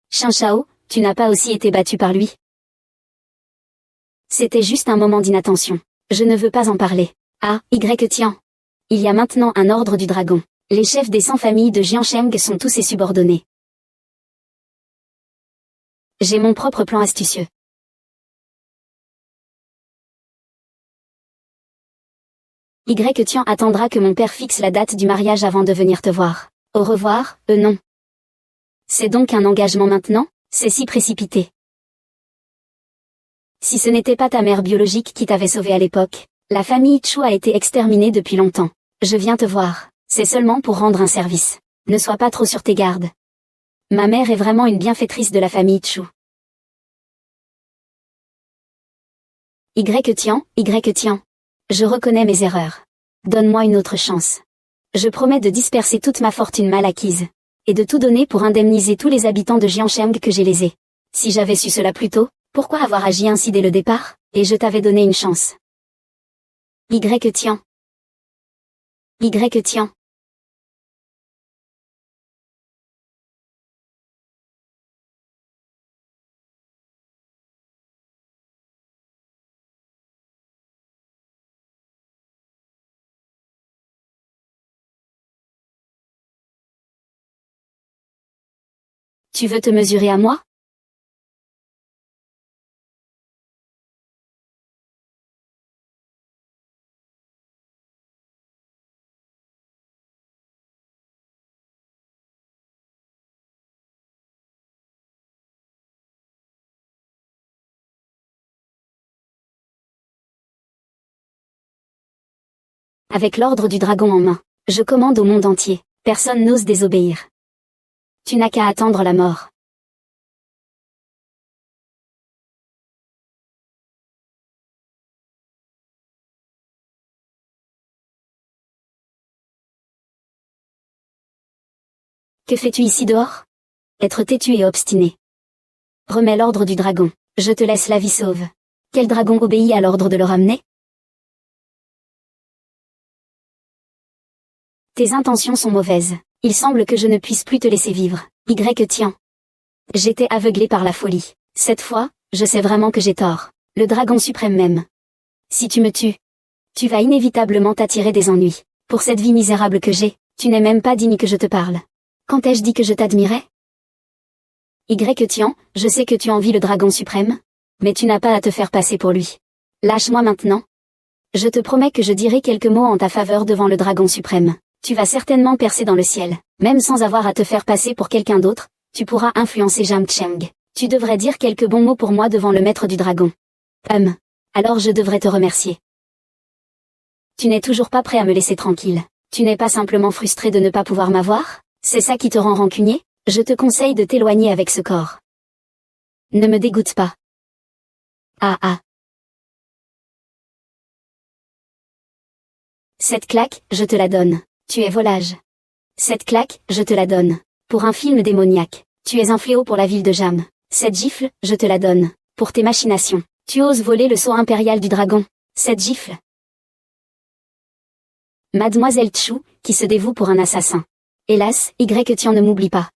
S1: Shin Shao, tu n'as pas aussi été battu par lui. C'était juste un moment d'inattention. Je ne veux pas en parler. Ah, Y-Tian. Il y a maintenant un ordre du dragon. Les chefs des 100 familles de Jiansheng sont tous ses subordonnés. J'ai mon propre plan astucieux. Tian attendra que mon père fixe la date du mariage avant de venir te voir. Au revoir, non. C'est donc un engagement maintenant? C'est si précipité. Si ce n'était pas ta mère biologique qui t'avait sauvé à l'époque, la famille Chu a été exterminée depuis longtemps. Je viens te voir, c'est seulement pour rendre un service. Ne sois pas trop sur tes gardes. Ma mère est vraiment une bienfaitrice de la famille Chu. Tian. Je reconnais mes erreurs. Donne-moi une autre chance. Je promets de disperser toute ma fortune mal acquise, et de tout donner pour indemniser tous les habitants de Jiansheng que j'ai lésés. Si j'avais su cela plus tôt, pourquoi avoir agi ainsi dès le départ, et je t'avais donné une chance. Tian. Tu veux te mesurer à moi? Avec l'ordre du dragon en main, je commande au monde entier. Personne n'ose désobéir. Tu n'as qu'à attendre la mort. Que fais-tu ici dehors? Être têtu et obstiné. Remets l'ordre du dragon, je te laisse la vie sauve. Quel dragon obéit à l'ordre de le ramener? Tes intentions sont mauvaises. Il semble que je ne puisse plus te laisser vivre. Tian. J'étais aveuglé par la folie. Cette fois, je sais vraiment que j'ai tort. Le dragon suprême même. Si tu me tues, tu vas inévitablement t'attirer des ennuis. Pour cette vie misérable que j'ai, tu n'es même pas digne que je te parle. Quand ai-je dit que je t'admirais? Tian, je sais que tu envies le dragon suprême, mais tu n'as pas à te faire passer pour lui. Lâche-moi maintenant. Je te promets que je dirai quelques mots en ta faveur devant le dragon suprême. Tu vas certainement percer dans le ciel. Même sans avoir à te faire passer pour quelqu'un d'autre, tu pourras influencer Jiang Cheng. Tu devrais dire quelques bons mots pour moi devant le maître du dragon. Alors je devrais te remercier. Tu n'es toujours pas prêt à me laisser tranquille. Tu n'es pas simplement frustré de ne pas pouvoir m'avoir? C'est ça qui te rend rancunier? Je te conseille de t'éloigner avec ce corps. Ne me dégoûte pas. Cette claque, je te la donne. Tu es volage. Cette claque, je te la donne. Pour un film démoniaque. Tu es un fléau pour la ville de Jam. Cette gifle, je te la donne. Pour tes machinations. Tu oses voler le sceau impérial du dragon. Cette gifle. Mademoiselle Chu, qui se dévoue pour un assassin. Hélas, Tian ne m'oublie pas.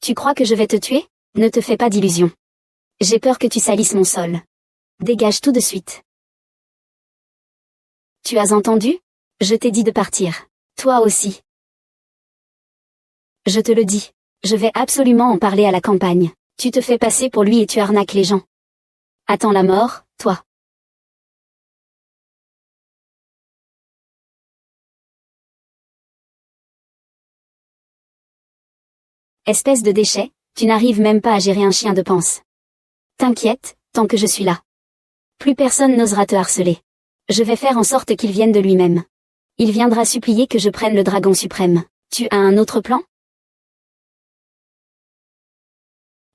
S1: Tu crois que je vais te tuer? Ne te fais pas d'illusions. J'ai peur que tu salisses mon sol. Dégage tout de suite. Tu as entendu? Je t'ai dit de partir. Toi aussi. Je te le dis. Je vais absolument en parler à la campagne. Tu te fais passer pour lui et tu arnaques les gens. Attends la mort, toi. Espèce de déchet, tu n'arrives même pas à gérer un chien de panse. T'inquiète, tant que je suis là. Plus personne n'osera te harceler. Je vais faire en sorte qu'il vienne de lui-même. Il viendra supplier que je prenne le dragon suprême. Tu as un autre plan?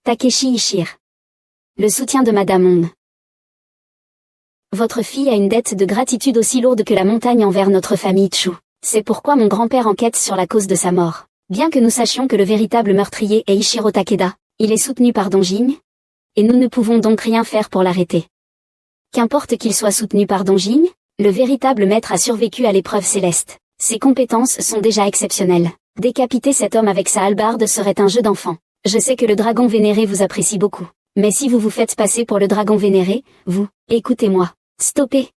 S1: Takeshi Ishir. Le soutien de Madame Hong. Votre fille a une dette de gratitude aussi lourde que la montagne envers notre famille Chu. C'est pourquoi mon grand-père enquête sur la cause de sa mort. Bien que nous sachions que le véritable meurtrier est Ichiro Takeda, il est soutenu par Dongjing, et nous ne pouvons donc rien faire pour l'arrêter. Qu'importe qu'il soit soutenu par Dongjing, le véritable maître a survécu à l'épreuve céleste. Ses compétences sont déjà exceptionnelles. Décapiter cet homme avec sa hallebarde serait un jeu d'enfant. Je sais que le dragon vénéré vous apprécie beaucoup. Mais si vous vous faites passer pour le dragon vénéré, écoutez-moi. Stoppez.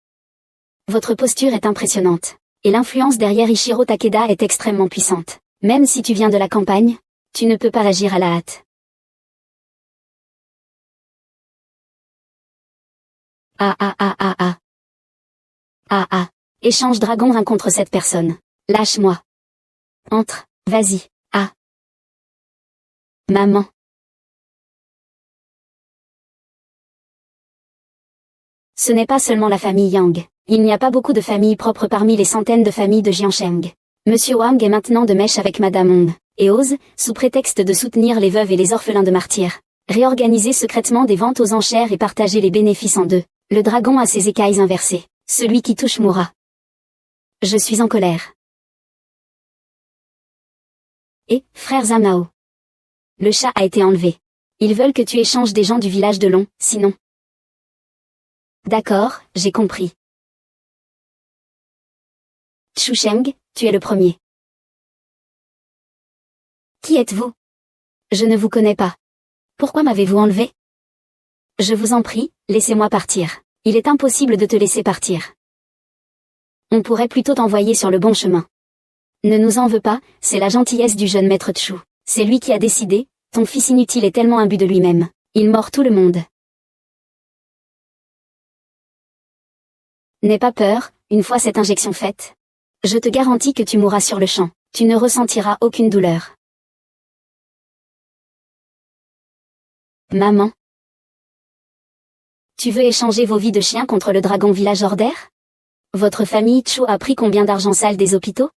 S1: Votre posture est impressionnante. Et l'influence derrière Ichiro Takeda est extrêmement puissante. Même si tu viens de la campagne, tu ne peux pas agir à la hâte. Ah ah ah ah ah. Ah ah. Échange dragon 1 contre cette personne. Lâche-moi. Entre, vas-y. Ah. Maman. Ce n'est pas seulement la famille Yang. Il n'y a pas beaucoup de familles propres parmi les centaines de familles de Jiansheng. Monsieur Wang est maintenant de mèche avec Madame Hong, et ose, sous prétexte de soutenir les veuves et les orphelins de martyrs, réorganiser secrètement des ventes aux enchères et partager les bénéfices en deux. Le dragon a ses écailles inversées. Celui qui touche mourra. Je suis en colère. Et, frère Zamao. Le chat a été enlevé. Ils veulent que tu échanges des gens du village de Long, sinon. D'accord, j'ai compris. Chu Sheng, tu es le premier. Qui êtes-vous? Je ne vous connais pas. Pourquoi m'avez-vous enlevé? Je vous en prie, laissez-moi partir. Il est impossible de te laisser partir. On pourrait plutôt t'envoyer sur le bon chemin. Ne nous en veux pas, c'est la gentillesse du jeune maître Chu. C'est lui qui a décidé, ton fils inutile est tellement imbu de lui-même. Il mord tout le monde. N'aie pas peur, une fois cette injection faite. Je te garantis que tu mourras sur le champ. Tu ne ressentiras aucune douleur. Maman. Tu veux échanger vos vies de chien contre le dragon village Order? Votre famille Chu a pris combien d'argent sale des hôpitaux?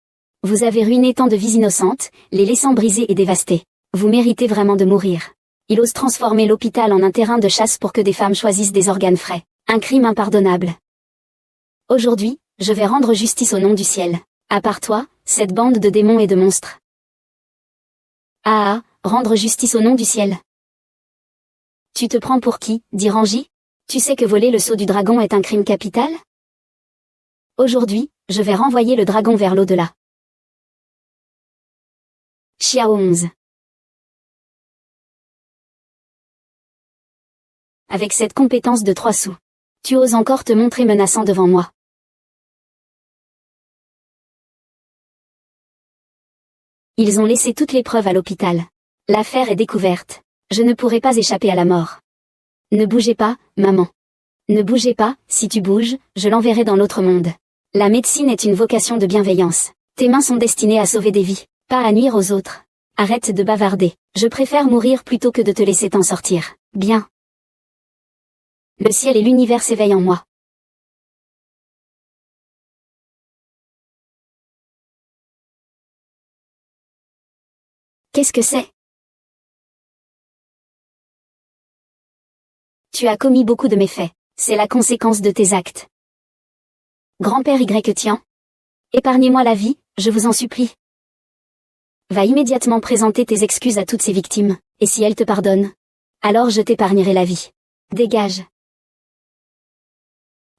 S1: Vous avez ruiné tant de vies innocentes, les laissant brisées et dévastées. Vous méritez vraiment de mourir. Il ose transformer l'hôpital en un terrain de chasse pour que des femmes choisissent des organes frais. Un crime impardonnable. Aujourd'hui, je vais rendre justice au nom du ciel. À part toi, cette bande de démons et de monstres. Ah ah, rendre justice au nom du ciel. Tu te prends pour qui, dit Ranji? Tu sais que voler le sceau du dragon est un crime capital? Aujourd'hui, je vais renvoyer le dragon vers l'au-delà. Xiao 11. Avec cette compétence de 3 sous. Tu oses encore te montrer menaçant devant moi. Ils ont laissé toutes les preuves à l'hôpital. L'affaire est découverte. Je ne pourrai pas échapper à la mort. Ne bougez pas, maman. Ne bougez pas, si tu bouges, je l'enverrai dans l'autre monde. La médecine est une vocation de bienveillance. Tes mains sont destinées à sauver des vies, pas à nuire aux autres. Arrête de bavarder. Je préfère mourir plutôt que de te laisser t'en sortir. Bien. Le ciel et l'univers s'éveillent en moi. Qu'est-ce que c'est? Tu as commis beaucoup de méfaits. C'est la conséquence de tes actes. Grand-père Y Tian. Épargnez-moi la vie, je vous en supplie. Va immédiatement présenter tes excuses à toutes ces victimes, et si elles te pardonnent, alors je t'épargnerai la vie. Dégage.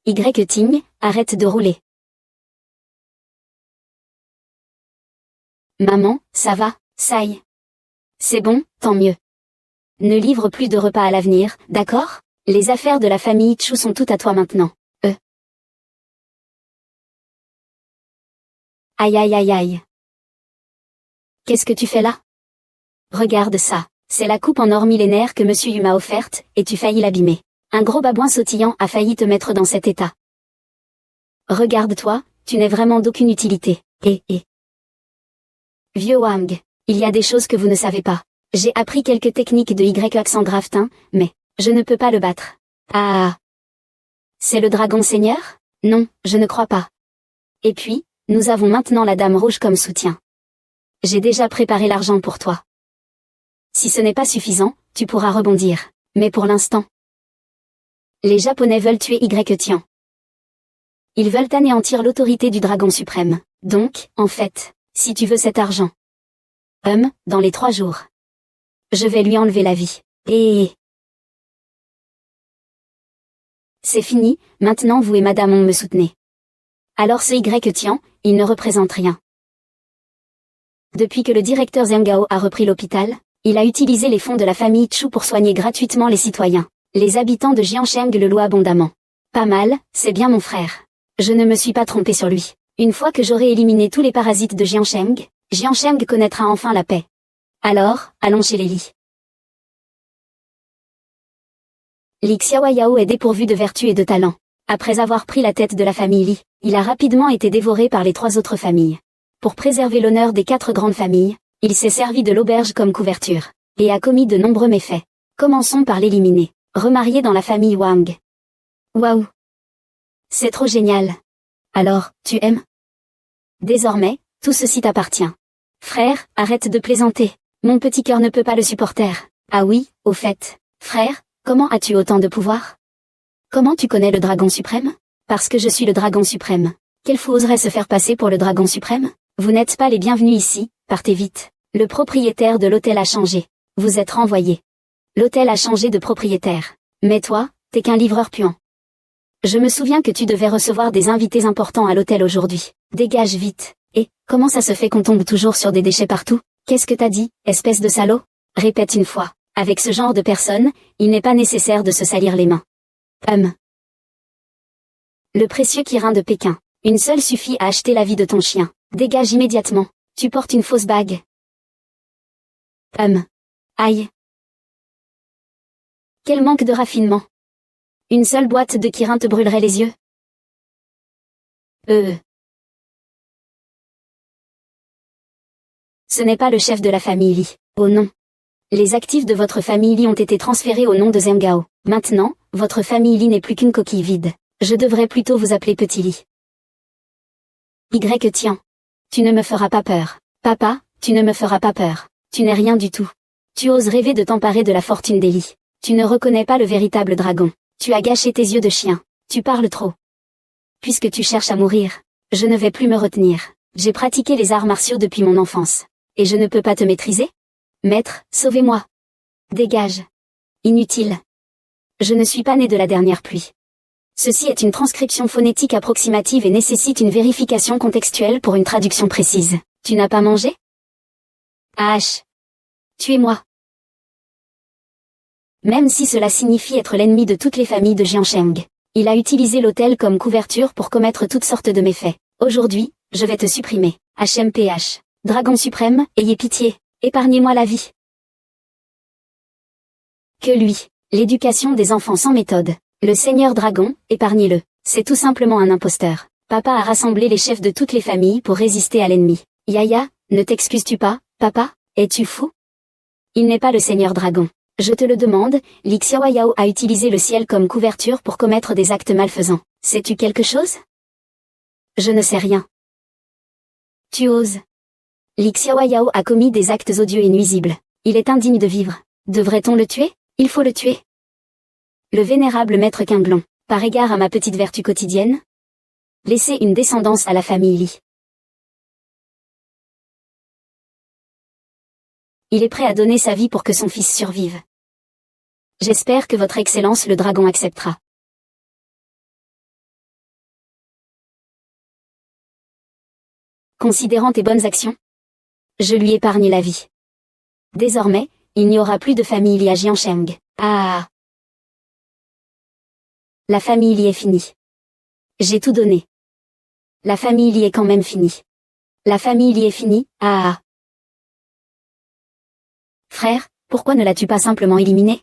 S1: Y Ting, arrête de rouler. Maman, ça va, ça y est. C'est bon, tant mieux. Ne livre plus de repas à l'avenir, d'accord? Les affaires de la famille Chu sont toutes à toi maintenant. Aïe aïe aïe aïe. Qu'est-ce que tu fais là? Regarde ça. C'est la coupe en or millénaire que Monsieur Yu m'a offerte, et tu faillis l'abîmer. Un gros babouin sautillant a failli te mettre dans cet état. Regarde-toi, tu n'es vraiment d'aucune utilité. Vieux Wang, il y a des choses que vous ne savez pas. J'ai appris quelques techniques de Y-Accent Graftin, mais je ne peux pas le battre. Ah. C'est le dragon seigneur? Non, je ne crois pas. Et puis, nous avons maintenant la Dame Rouge comme soutien. J'ai déjà préparé l'argent pour toi. Si ce n'est pas suffisant, tu pourras rebondir. Mais pour l'instant, les Japonais veulent tuer Y Tian. Ils veulent anéantir l'autorité du dragon suprême. Donc, en fait, si tu veux cet argent, dans les 3 jours, je vais lui enlever la vie. Et c'est fini, maintenant vous et Madame Hong me soutenez. Alors ce Y Tian, il ne représente rien. Depuis que le directeur Zhang Gao a repris l'hôpital, il a utilisé les fonds de la famille Chu pour soigner gratuitement les citoyens. Les habitants de Jiansheng le louent abondamment. Pas mal, c'est bien mon frère. Je ne me suis pas trompé sur lui. Une fois que j'aurai éliminé tous les parasites de Jiansheng, Jiansheng connaîtra enfin la paix. Alors, allons chez les Li. Li Xiaoyao est dépourvu de vertu et de talent. Après avoir pris la tête de la famille Li, il a rapidement été dévoré par les 3 autres familles. Pour préserver l'honneur des 4 grandes familles, il s'est servi de l'auberge comme couverture, et a commis de nombreux méfaits. Commençons par l'éliminer. Remarié dans la famille Wang. Waouh! C'est trop génial. Alors, tu aimes? Désormais, tout ceci t'appartient. Frère, arrête de plaisanter. Mon petit cœur ne peut pas le supporter. Ah oui, au fait. Frère, comment as-tu autant de pouvoir? Comment tu connais le dragon suprême? Parce que je suis le dragon suprême. Quel fou oserait se faire passer pour le dragon suprême? Vous n'êtes pas les bienvenus ici, partez vite. Le propriétaire de l'hôtel a changé. Vous êtes renvoyé. L'hôtel a changé de propriétaire. Mais toi, t'es qu'un livreur puant. Je me souviens que tu devais recevoir des invités importants à l'hôtel aujourd'hui. Dégage vite. Et, comment ça se fait qu'on tombe toujours sur des déchets partout? Qu'est-ce que t'as dit, espèce de salaud? Répète une fois. Avec ce genre de personnes, il n'est pas nécessaire de se salir les mains. Le précieux Kirin de Pékin. Une seule suffit à acheter la vie de ton chien. Dégage immédiatement. Tu portes une fausse bague. Aïe. Quel manque de raffinement. Une seule boîte de Kirin te brûlerait les yeux. Ce n'est pas le chef de la famille Li. Oh non. Les actifs de votre famille Li ont été transférés au nom de Zheng Gao. Maintenant, votre famille Li n'est plus qu'une coquille vide. Je devrais plutôt vous appeler Petit Li. Tian. Tu ne me feras pas peur. Papa, tu ne me feras pas peur. Tu n'es rien du tout. Tu oses rêver de t'emparer de la fortune des Li. Tu ne reconnais pas le véritable dragon. Tu as gâché tes yeux de chien. Tu parles trop. Puisque tu cherches à mourir, je ne vais plus me retenir. J'ai pratiqué les arts martiaux depuis mon enfance. Et je ne peux pas te maîtriser? Maître, sauvez-moi. Dégage. Inutile. Je ne suis pas né de la dernière pluie. Ceci est une transcription phonétique approximative et nécessite une vérification contextuelle pour une traduction précise. Tu n'as pas mangé? H. Tuez-moi. Même si cela signifie être l'ennemi de toutes les familles de Jiansheng, il a utilisé l'hôtel comme couverture pour commettre toutes sortes de méfaits. Aujourd'hui, je vais te supprimer. HMPH. Dragon suprême, ayez pitié. Épargnez-moi la vie. Que lui. L'éducation des enfants sans méthode. Le Seigneur Dragon, épargnez-le. C'est tout simplement un imposteur. Papa a rassemblé les chefs de toutes les familles pour résister à l'ennemi. Yaya, ne t'excuses-tu pas, papa? Es-tu fou? Il n'est pas le Seigneur Dragon. Je te le demande, Li Xiaoyao a utilisé le ciel comme couverture pour commettre des actes malfaisants. Sais-tu quelque chose? Je ne sais rien. Tu oses. Li Xiaoyao a commis des actes odieux et nuisibles. Il est indigne de vivre. Devrait-on le tuer? Il faut le tuer. Le vénérable maître Quinglon, par égard à ma petite vertu quotidienne, laissez une descendance à la famille Li. Il est prêt à donner sa vie pour que son fils survive. J'espère que votre Excellence le dragon acceptera. Considérant tes bonnes actions, je lui épargne la vie. Désormais, il n'y aura plus de famille Li à Jiansheng. Ah! La famille Li est finie. J'ai tout donné. La famille Li est quand même finie. La famille Li est finie, ah! Frère, pourquoi ne l'as-tu pas simplement éliminé?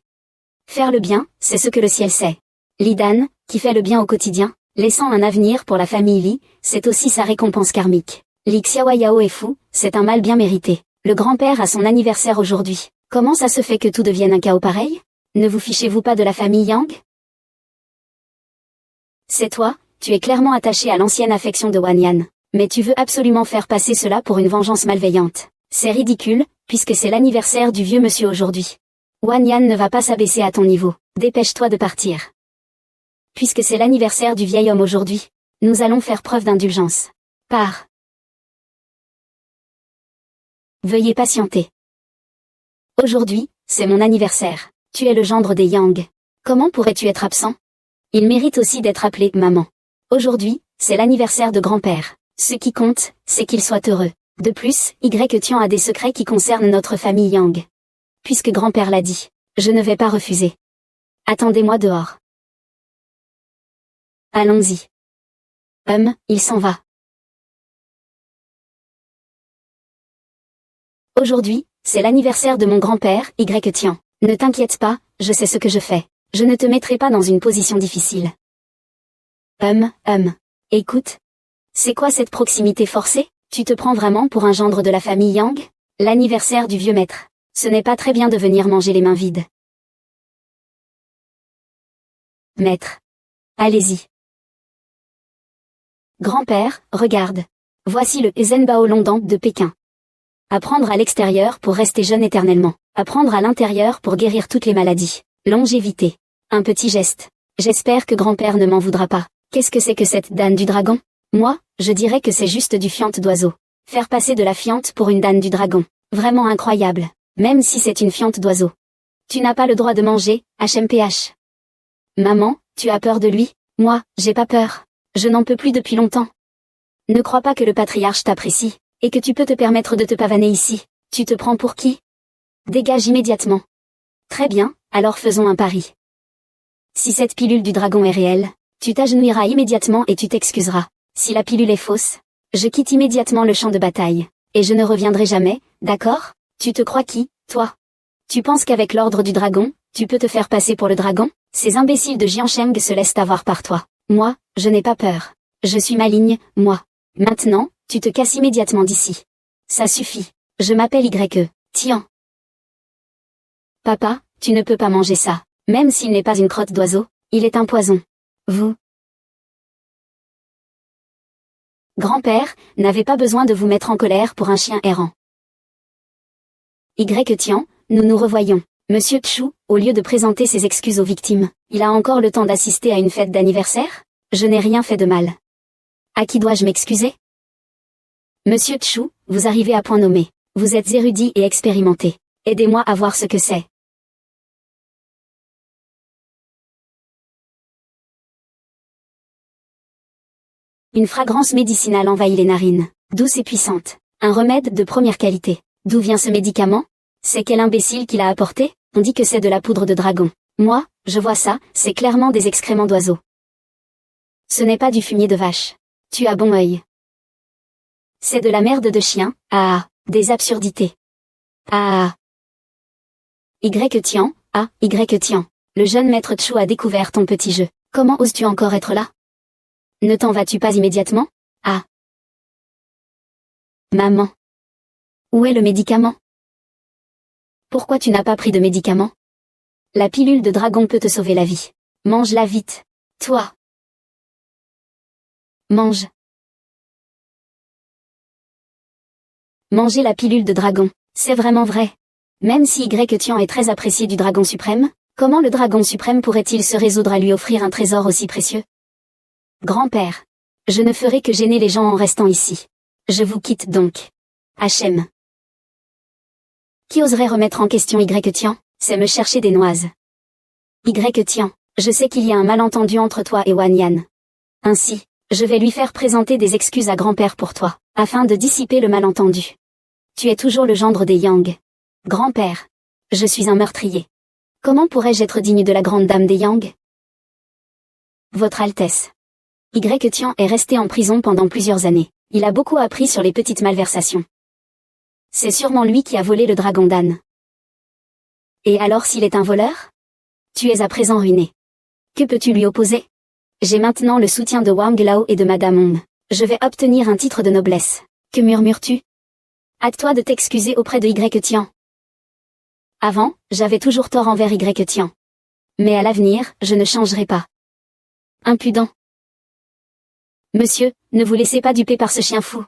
S1: Faire le bien, c'est ce que le ciel sait. Li Dan, qui fait le bien au quotidien, laissant un avenir pour la famille Li, c'est aussi sa récompense karmique. Li Xiaoyao est fou, c'est un mal bien mérité. Le grand-père a son anniversaire aujourd'hui. Comment ça se fait que tout devienne un chaos pareil? Ne vous fichez-vous pas de la famille Yang? C'est toi, tu es clairement attaché à l'ancienne affection de Wanyan. Mais tu veux absolument faire passer cela pour une vengeance malveillante. C'est ridicule, puisque c'est l'anniversaire du vieux monsieur aujourd'hui. Wanyan ne va pas s'abaisser à ton niveau. Dépêche-toi de partir. Puisque c'est l'anniversaire du vieil homme aujourd'hui, nous allons faire preuve d'indulgence. Pars. Veuillez patienter. Aujourd'hui, c'est mon anniversaire. Tu es le gendre des Yang. Comment pourrais-tu être absent? Il mérite aussi d'être appelé maman. Aujourd'hui, c'est l'anniversaire de grand-père. Ce qui compte, c'est qu'il soit heureux. De plus, Tian a des secrets qui concernent notre famille Yang. Puisque grand-père l'a dit, je ne vais pas refuser. Attendez-moi dehors. Allons-y. Il s'en va. Aujourd'hui, c'est l'anniversaire de mon grand-père, Y Tian. Ne t'inquiète pas, je sais ce que je fais. Je ne te mettrai pas dans une position difficile. Écoute. C'est quoi cette proximité forcée? Tu te prends vraiment pour un gendre de la famille Yang? L'anniversaire du vieux maître. Ce n'est pas très bien de venir manger les mains vides. Maître. Allez-y. Grand-père, regarde. Voici le Zhenbao Longdang de Pékin. Apprendre à l'extérieur pour rester jeune éternellement. Apprendre à l'intérieur pour guérir toutes les maladies. Longévité. Un petit geste. J'espère que grand-père ne m'en voudra pas. Qu'est-ce que c'est que cette dane du dragon? Moi, je dirais que c'est juste du fiente d'oiseau. Faire passer de la fiente pour une dane du dragon. Vraiment incroyable. Même si c'est une fiente d'oiseau. Tu n'as pas le droit de manger, HMPH. Maman, tu as peur de lui? Moi, j'ai pas peur. Je n'en peux plus depuis longtemps. Ne crois pas que le patriarche t'apprécie, et que tu peux te permettre de te pavaner ici. Tu te prends pour qui? Dégage immédiatement. Très bien, alors faisons un pari. Si cette pilule du dragon est réelle, tu t'agenouilleras immédiatement et tu t'excuseras. Si la pilule est fausse, je quitte immédiatement le champ de bataille, et je ne reviendrai jamais, d'accord? Tu te crois qui, toi? Tu penses qu'avec l'ordre du dragon, tu peux te faire passer pour le dragon? Ces imbéciles de Jiansheng se laissent avoir par toi. Moi, je n'ai pas peur. Je suis maligne, moi. Maintenant, tu te casses immédiatement d'ici. Ça suffit. Je m'appelle Y. Tian. Papa, tu ne peux pas manger ça. Même s'il n'est pas une crotte d'oiseau, il est un poison. Vous. Grand-père, n'avez pas besoin de vous mettre en colère pour un chien errant. Y Tian, nous nous revoyons. Monsieur Chu, au lieu de présenter ses excuses aux victimes, il a encore le temps d'assister à une fête d'anniversaire? Je n'ai rien fait de mal. À qui dois-je m'excuser? Monsieur Chu, vous arrivez à point nommé. Vous êtes érudit et expérimenté. Aidez-moi à voir ce que c'est. Une fragrance médicinale envahit les narines, douce et puissante. Un remède de première qualité. D'où vient ce médicament? C'est quel imbécile qui l'a apporté? On dit que c'est de la poudre de dragon. Moi, je vois ça, c'est clairement des excréments d'oiseaux. Ce n'est pas du fumier de vache. Tu as bon œil. C'est de la merde de chien, des absurdités. Y Tian, Y Tian. Le jeune maître Chu a découvert ton petit jeu. Comment oses-tu encore être là? Ne t'en vas-tu pas immédiatement? Maman. Où est le médicament? Pourquoi tu n'as pas pris de médicament? La pilule de dragon peut te sauver la vie. Mange-la vite. Toi. Mange. Manger la pilule de dragon, c'est vraiment vrai. Même si Y Tian est très apprécié du dragon suprême, comment le dragon suprême pourrait-il se résoudre à lui offrir un trésor aussi précieux? Grand-père. Je ne ferai que gêner les gens en restant ici. Je vous quitte donc. Hachem. Qui oserait remettre en question Y Tian? C'est me chercher des noises. Y Tian, je sais qu'il y a un malentendu entre toi et Wan Yan. Ainsi, je vais lui faire présenter des excuses à grand-père pour toi, afin de dissiper le malentendu. Tu es toujours le gendre des Yang. Grand-père. Je suis un meurtrier. Comment pourrais-je être digne de la grande dame des Yang? Votre Altesse. Y Tian est resté en prison pendant plusieurs années. Il a beaucoup appris sur les petites malversations. C'est sûrement lui qui a volé le dragon d'âne. Et alors s'il est un voleur? Tu es à présent ruiné. Que peux-tu lui opposer? J'ai maintenant le soutien de Wang Lao et de Madame Hong. Je vais obtenir un titre de noblesse. Que murmures-tu? Hâte-toi de t'excuser auprès de Y Tian. Avant, j'avais toujours tort envers Y Tian. Mais à l'avenir, je ne changerai pas. Impudent. Monsieur, ne vous laissez pas duper par ce chien fou.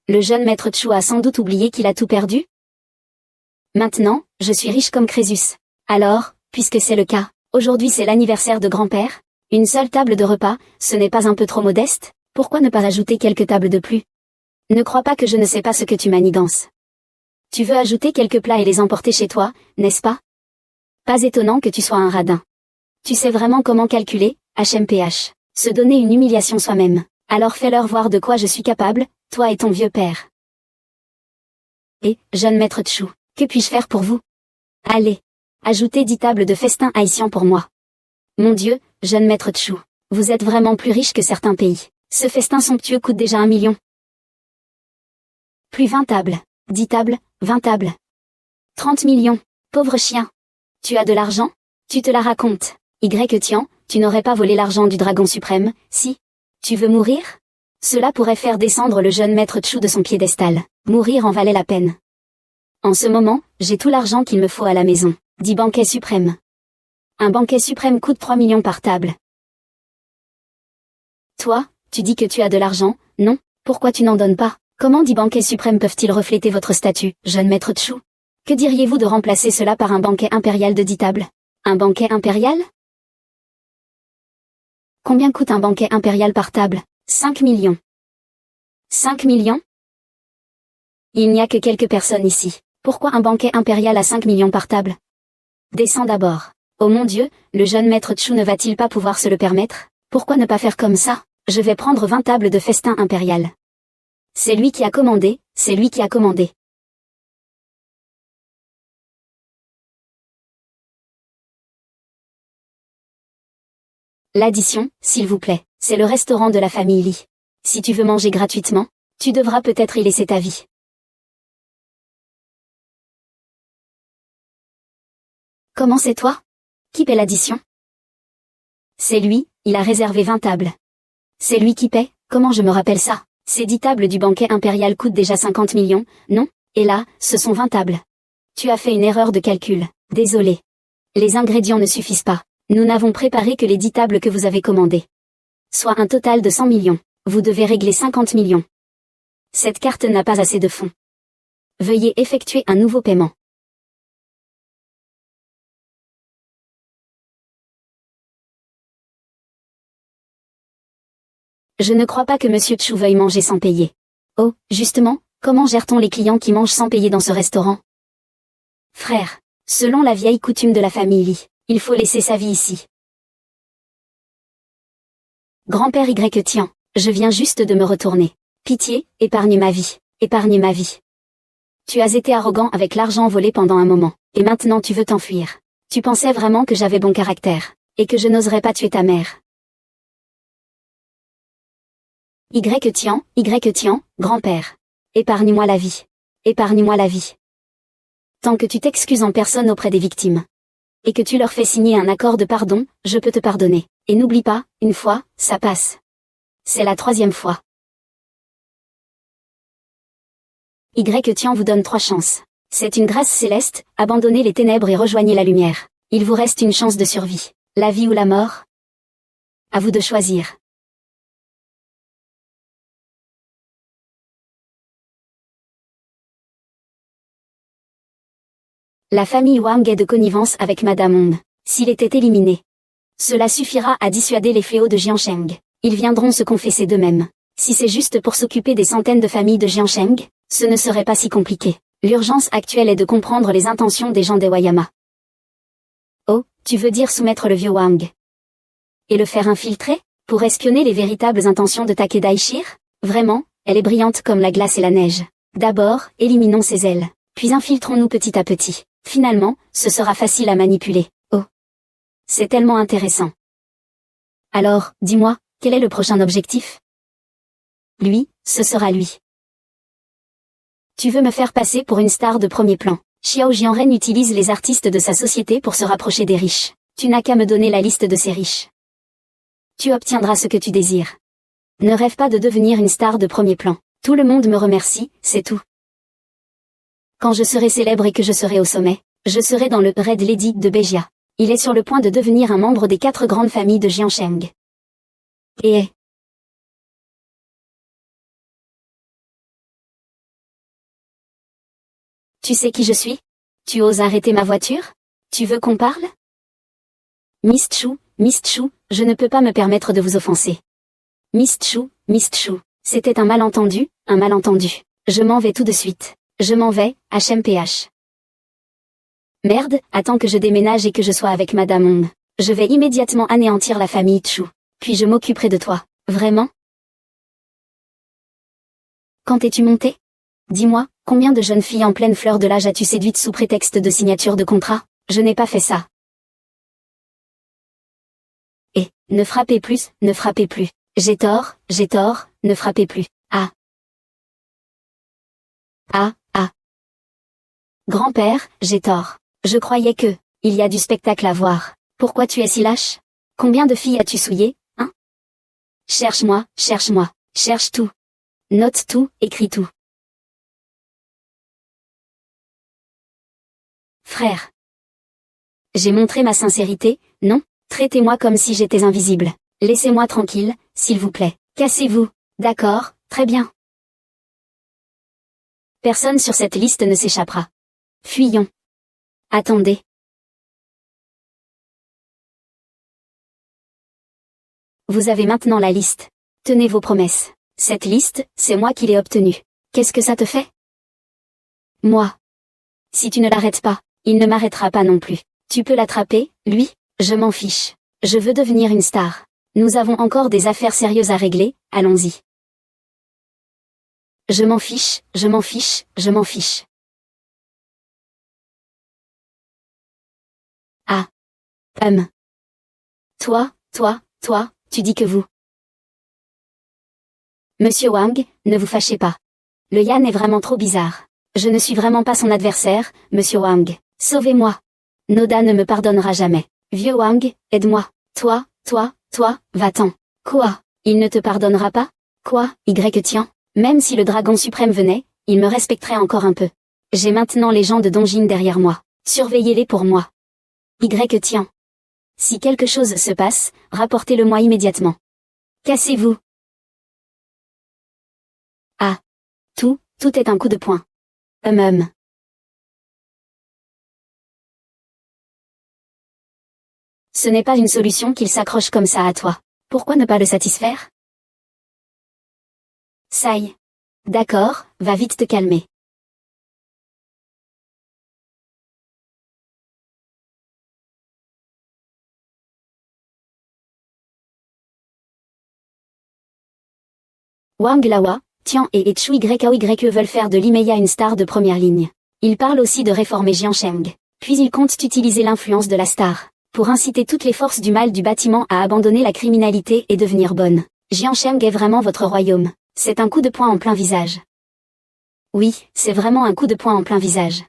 S1: Le jeune maître Chu a sans doute oublié qu'il a tout perdu? Maintenant, je suis riche comme Crésus. Alors, puisque c'est le cas, aujourd'hui c'est l'anniversaire de grand-père, une seule table de repas, ce n'est pas un peu trop modeste? Pourquoi ne pas ajouter quelques tables de plus? Ne crois pas que je ne sais pas ce que tu manigances. Tu veux ajouter quelques plats et les emporter chez toi, n'est-ce pas? Pas étonnant que tu sois un radin. Tu sais vraiment comment calculer, HMPH, se donner une humiliation soi-même. Alors fais-leur voir de quoi je suis capable, toi et ton vieux père. Et, jeune maître Chu, que puis-je faire pour vous? Allez, ajoutez 10 tables de festin haïtien pour moi. Mon Dieu, jeune maître Chu, vous êtes vraiment plus riche que certains pays. Ce festin somptueux coûte déjà 1 million. Plus 20 tables. 10 tables, 20 tables. 30 millions. Pauvre chien. Tu as de l'argent? Tu te la racontes. Tian, tu n'aurais pas volé l'argent du dragon suprême, si? Tu veux mourir? Cela pourrait faire descendre le jeune maître Chu de son piédestal. Mourir en valait la peine. En ce moment, j'ai tout l'argent qu'il me faut à la maison, dit Banquet suprême. Un banquet suprême coûte 3 millions par table. Toi, tu dis que tu as de l'argent, non? Pourquoi tu n'en donnes pas? Comment 10 banquets suprêmes peuvent-ils refléter votre statut, jeune maître Chu? Que diriez-vous de remplacer cela par un banquet impérial de 10 tables? Un banquet impérial? Combien coûte un banquet impérial par table? 5 millions. 5 millions? Il n'y a que quelques personnes ici. Pourquoi un banquet impérial à 5 millions par table? Descends d'abord. Oh mon Dieu, le jeune maître Chu ne va-t-il pas pouvoir se le permettre? Pourquoi ne pas faire comme ça? Je vais prendre 20 tables de festin impérial. C'est lui qui a commandé, c'est lui qui a commandé. L'addition, s'il vous plaît, c'est le restaurant de la famille Li. Si tu veux manger gratuitement, tu devras peut-être y laisser ta vie. Comment c'est toi? Qui paie l'addition? C'est lui, il a réservé 20 tables. C'est lui qui paie, comment je me rappelle ça? Ces 10 tables du banquet impérial coûtent déjà 50 millions, non? Et là, ce sont 20 tables. Tu as fait une erreur de calcul, désolé. Les ingrédients ne suffisent pas. Nous n'avons préparé que les 10 tables que vous avez commandées. Soit un total de 100 millions. Vous devez régler 50 millions. Cette carte n'a pas assez de fonds. Veuillez effectuer un nouveau paiement. Je ne crois pas que Monsieur Chu veuille manger sans payer. Oh, justement, comment gère-t-on les clients qui mangent sans payer dans ce restaurant? Frère, selon la vieille coutume de la famille Li, il faut laisser sa vie ici. Grand-père Tian, je viens juste de me retourner. Pitié, épargne ma vie, épargne ma vie. Tu as été arrogant avec l'argent volé pendant un moment, et maintenant tu veux t'enfuir. Tu pensais vraiment que j'avais bon caractère, et que je n'oserais pas tuer ta mère. Tian, grand-père. Épargne-moi la vie. Épargne-moi la vie. Tant que tu t'excuses en personne auprès des victimes, et que tu leur fais signer un accord de pardon, je peux te pardonner. Et n'oublie pas, une fois, ça passe. C'est la 3e fois. Tian vous donne 3 chances. C'est une grâce céleste, abandonnez les ténèbres et rejoignez la lumière. Il vous reste une chance de survie. La vie ou la mort? À vous de choisir. La famille Wang est de connivence avec Madame Hong. S'il était éliminé, cela suffira à dissuader les fléaux de Jiansheng. Ils viendront se confesser d'eux-mêmes. Si c'est juste pour s'occuper des centaines de familles de Jiansheng, ce ne serait pas si compliqué. L'urgence actuelle est de comprendre les intentions des gens des Wayama. Oh, tu veux dire soumettre le vieux Wang? Et le faire infiltrer? Pour espionner les véritables intentions de Takeda Ishir? Vraiment, elle est brillante comme la glace et la neige. D'abord, éliminons ses ailes. Puis infiltrons-nous petit à petit. Finalement, ce sera facile à manipuler. Oh. C'est tellement intéressant. Alors, dis-moi, quel est le prochain objectif? Lui, ce sera lui. Tu veux me faire passer pour une star de premier plan. Xiao Jianren utilise les artistes de sa société pour se rapprocher des riches. Tu n'as qu'à me donner la liste de ces riches. Tu obtiendras ce que tu désires. Ne rêve pas de devenir une star de premier plan. Tout le monde me remercie, c'est tout. Quand je serai célèbre et que je serai au sommet, je serai dans le Red Lady de Beijia. Il est sur le point de devenir un membre des 4 grandes familles de Jiansheng. Et tu sais qui je suis? Tu oses arrêter ma voiture? Tu veux qu'on parle? Miss Chu, je ne peux pas me permettre de vous offenser. Miss Chu, c'était un malentendu, un malentendu. Je m'en vais tout de suite. Je m'en vais, HMPH. Merde, attends que je déménage et que je sois avec Madame Hong. Je vais immédiatement anéantir la famille Chu. Puis je m'occuperai de toi. Vraiment? Quand es-tu montée? Dis-moi, combien de jeunes filles en pleine fleur de l'âge as-tu séduites sous prétexte de signature de contrat? Je n'ai pas fait ça. Et, ne frappez plus, ne frappez plus. J'ai tort, ne frappez plus. Ah. Ah, Grand-père, j'ai tort. Je croyais que, il y a du spectacle à voir. Pourquoi tu es si lâche? Combien de filles as-tu souillé, hein? Cherche-moi, cherche-moi, cherche tout. Note tout, écris tout. Frère. J'ai montré ma sincérité, non? Traitez-moi comme si j'étais invisible. Laissez-moi tranquille, s'il vous plaît. Cassez-vous. D'accord, très bien. Personne sur cette liste ne s'échappera. Fuyons. Attendez. Vous avez maintenant la liste. Tenez vos promesses. Cette liste, c'est moi qui l'ai obtenue. Qu'est-ce que ça te fait? Moi. Si tu ne l'arrêtes pas, il ne m'arrêtera pas non plus. Tu peux l'attraper, lui? Je m'en fiche. Je veux devenir une star. Nous avons encore des affaires sérieuses à régler, allons-y. Je m'en fiche, je m'en fiche, je m'en fiche. Ah. Toi, tu dis que vous. Monsieur Wang, ne vous fâchez pas. Le Yan est vraiment trop bizarre. Je ne suis vraiment pas son adversaire, Monsieur Wang. Sauvez-moi. Noda ne me pardonnera jamais. Vieux Wang, aide-moi. Toi, va-t'en. Quoi? Il ne te pardonnera pas? Quoi, Y-Tian? Même si le dragon suprême venait, il me respecterait encore un peu. J'ai maintenant les gens de Dongjin derrière moi. Surveillez-les pour moi. Y-Tian. Si quelque chose se passe, rapportez-le-moi immédiatement. Cassez-vous. Ah. Tout est un coup de poing. Ce n'est pas une solution qu'il s'accroche comme ça à toi. Pourquoi ne pas le satisfaire? Sai. D'accord, va vite te calmer. Wang Lawa, Tian et Chu YKYE veulent faire de l'Imeya une star de première ligne. Ils parlent aussi de réformer Jiansheng. Puis ils comptent utiliser l'influence de la star pour inciter toutes les forces du mal du bâtiment à abandonner la criminalité et devenir bonnes. Jiansheng est vraiment votre royaume. C'est un coup de poing en plein visage. Oui, c'est vraiment un coup de poing en plein visage.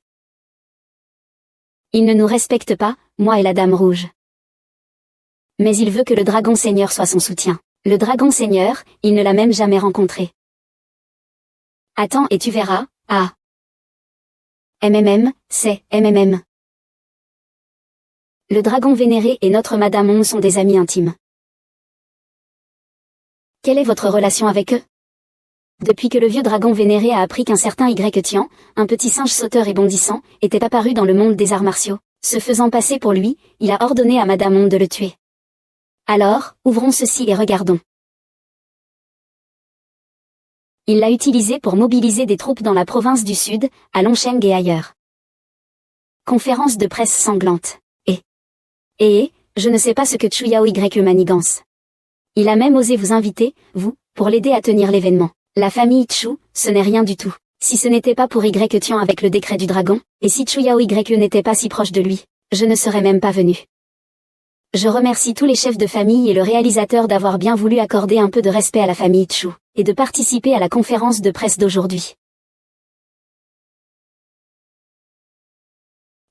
S1: Il ne nous respecte pas, moi et la Dame Rouge. Mais il veut que le Dragon Seigneur soit son soutien. Le Dragon Seigneur, il ne l'a même jamais rencontré. Attends et tu verras, ah. C'est MMM. Le Dragon Vénéré et notre Madame Hong sont des amis intimes. Quelle est votre relation avec eux? Depuis que le vieux Dragon Vénéré a appris qu'un certain Y-Tian, un petit singe sauteur et bondissant, était apparu dans le monde des arts martiaux, se faisant passer pour lui, il a ordonné à Madame Hong de le tuer. Alors, ouvrons ceci et regardons. Il l'a utilisé pour mobiliser des troupes dans la province du Sud, à Longsheng et ailleurs. Conférence de presse sanglante. Et, je ne sais pas ce que Chu Yao Y manigance. Il a même osé vous inviter, vous, pour l'aider à tenir l'événement. La famille Chu, ce n'est rien du tout. Si ce n'était pas pour Y-Tian avec le décret du dragon, et si Chu Yao Y n'était pas si proche de lui, je ne serais même pas venu. Je remercie tous les chefs de famille et le réalisateur d'avoir bien voulu accorder un peu de respect à la famille Chu, et de participer à la conférence de presse d'aujourd'hui.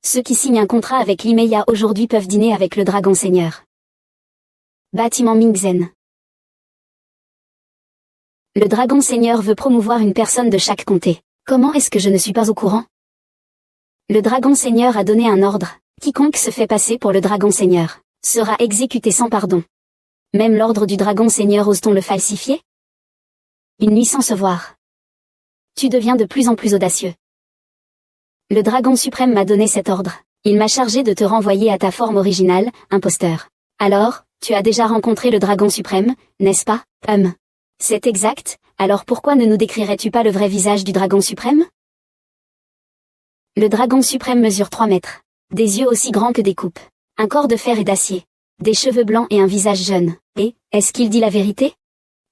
S1: Ceux qui signent un contrat avec l'Imeya aujourd'hui peuvent dîner avec le Dragon Seigneur. Bâtiment Mingzen. Le Dragon Seigneur veut promouvoir une personne de chaque comté. Comment est-ce que je ne suis pas au courant? Le Dragon Seigneur a donné un ordre. Quiconque se fait passer pour le Dragon Seigneur sera exécuté sans pardon. Même l'ordre du Dragon Seigneur ose-t-on le falsifier? Une nuit sans se voir. Tu deviens de plus en plus audacieux. Le Dragon Suprême m'a donné cet ordre. Il m'a chargé de te renvoyer à ta forme originale, imposteur. Alors, tu as déjà rencontré le Dragon Suprême, n'est-ce pas? C'est exact, alors pourquoi ne nous décrirais-tu pas le vrai visage du Dragon Suprême? Le Dragon Suprême mesure 3 mètres. Des yeux aussi grands que des coupes. Un corps de fer et d'acier. Des cheveux blancs et un visage jeune. Et, est-ce qu'il dit la vérité?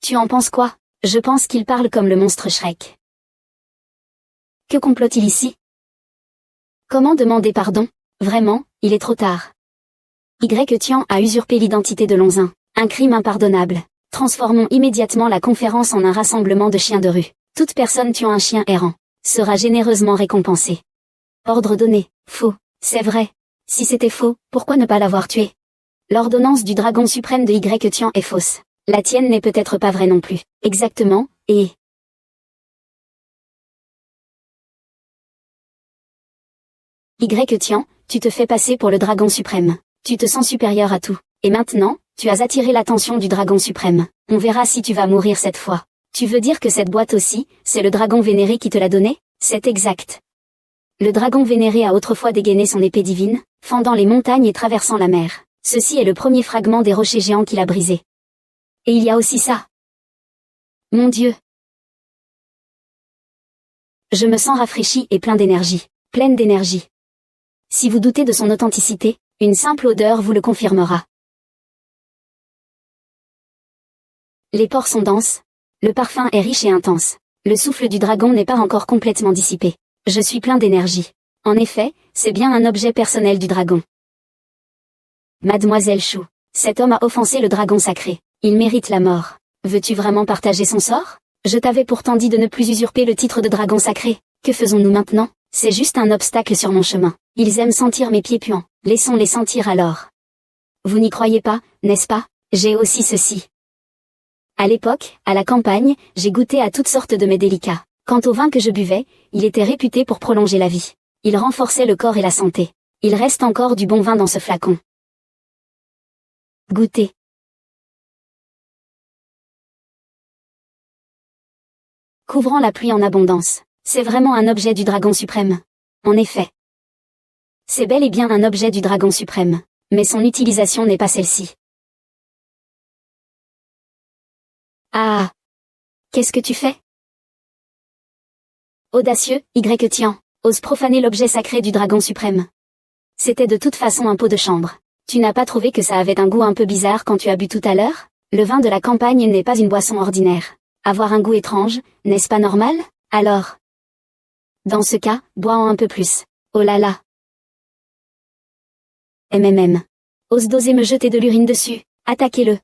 S1: Tu en penses quoi? Je pense qu'il parle comme le monstre Shrek. Que complote-t-il ici? Comment demander pardon? Vraiment, il est trop tard. Y-Tian a usurpé l'identité de Lonzin. Un crime impardonnable. Transformons immédiatement la conférence en un rassemblement de chiens de rue. Toute personne tuant un chien errant sera généreusement récompensée. Ordre donné. Faux. C'est vrai. Si c'était faux, pourquoi ne pas l'avoir tué? L'ordonnance du dragon suprême de Y-Tian est fausse. La tienne n'est peut-être pas vraie non plus. Exactement, et... Y-Tian, tu te fais passer pour le dragon suprême. Tu te sens supérieur à tout. Et maintenant, tu as attiré l'attention du dragon suprême. On verra si tu vas mourir cette fois. Tu veux dire que cette boîte aussi, c'est le dragon vénéré qui te l'a donnée? C'est exact. Le dragon vénéré a autrefois dégainé son épée divine, fendant les montagnes et traversant la mer. Ceci est le premier fragment des rochers géants qu'il a brisé. Et il y a aussi ça. Mon Dieu. Je me sens rafraîchi et plein d'énergie. Pleine d'énergie. Si vous doutez de son authenticité, une simple odeur vous le confirmera. Les pores sont denses. Le parfum est riche et intense. Le souffle du dragon n'est pas encore complètement dissipé. Je suis plein d'énergie. En effet, c'est bien un objet personnel du dragon. Mademoiselle Chou, cet homme a offensé le dragon sacré. Il mérite la mort. Veux-tu vraiment partager son sort? Je t'avais pourtant dit de ne plus usurper le titre de dragon sacré. Que faisons-nous maintenant? C'est juste un obstacle sur mon chemin. Ils aiment sentir mes pieds puants. Laissons-les sentir alors. Vous n'y croyez pas, n'est-ce pas? J'ai aussi ceci. À l'époque, à la campagne, j'ai goûté à toutes sortes de mets délicats. Quant au vin que je buvais, il était réputé pour prolonger la vie. Il renforçait le corps et la santé. Il reste encore du bon vin dans ce flacon. Goûtez. Couvrant la pluie en abondance. C'est vraiment un objet du dragon suprême. En effet. C'est bel et bien un objet du dragon suprême. Mais son utilisation n'est pas celle-ci. Ah! Qu'est-ce que tu fais? Audacieux, Y-Tian, ose profaner l'objet sacré du dragon suprême. C'était de toute façon un pot de chambre. Tu n'as pas trouvé que ça avait un goût un peu bizarre quand tu as bu tout à l'heure? Le vin de la campagne n'est pas une boisson ordinaire. Avoir un goût étrange, n'est-ce pas normal? Alors. Dans ce cas, bois-en un peu plus. Oh là là. Ose d'oser me jeter de l'urine dessus. Attaquez-le.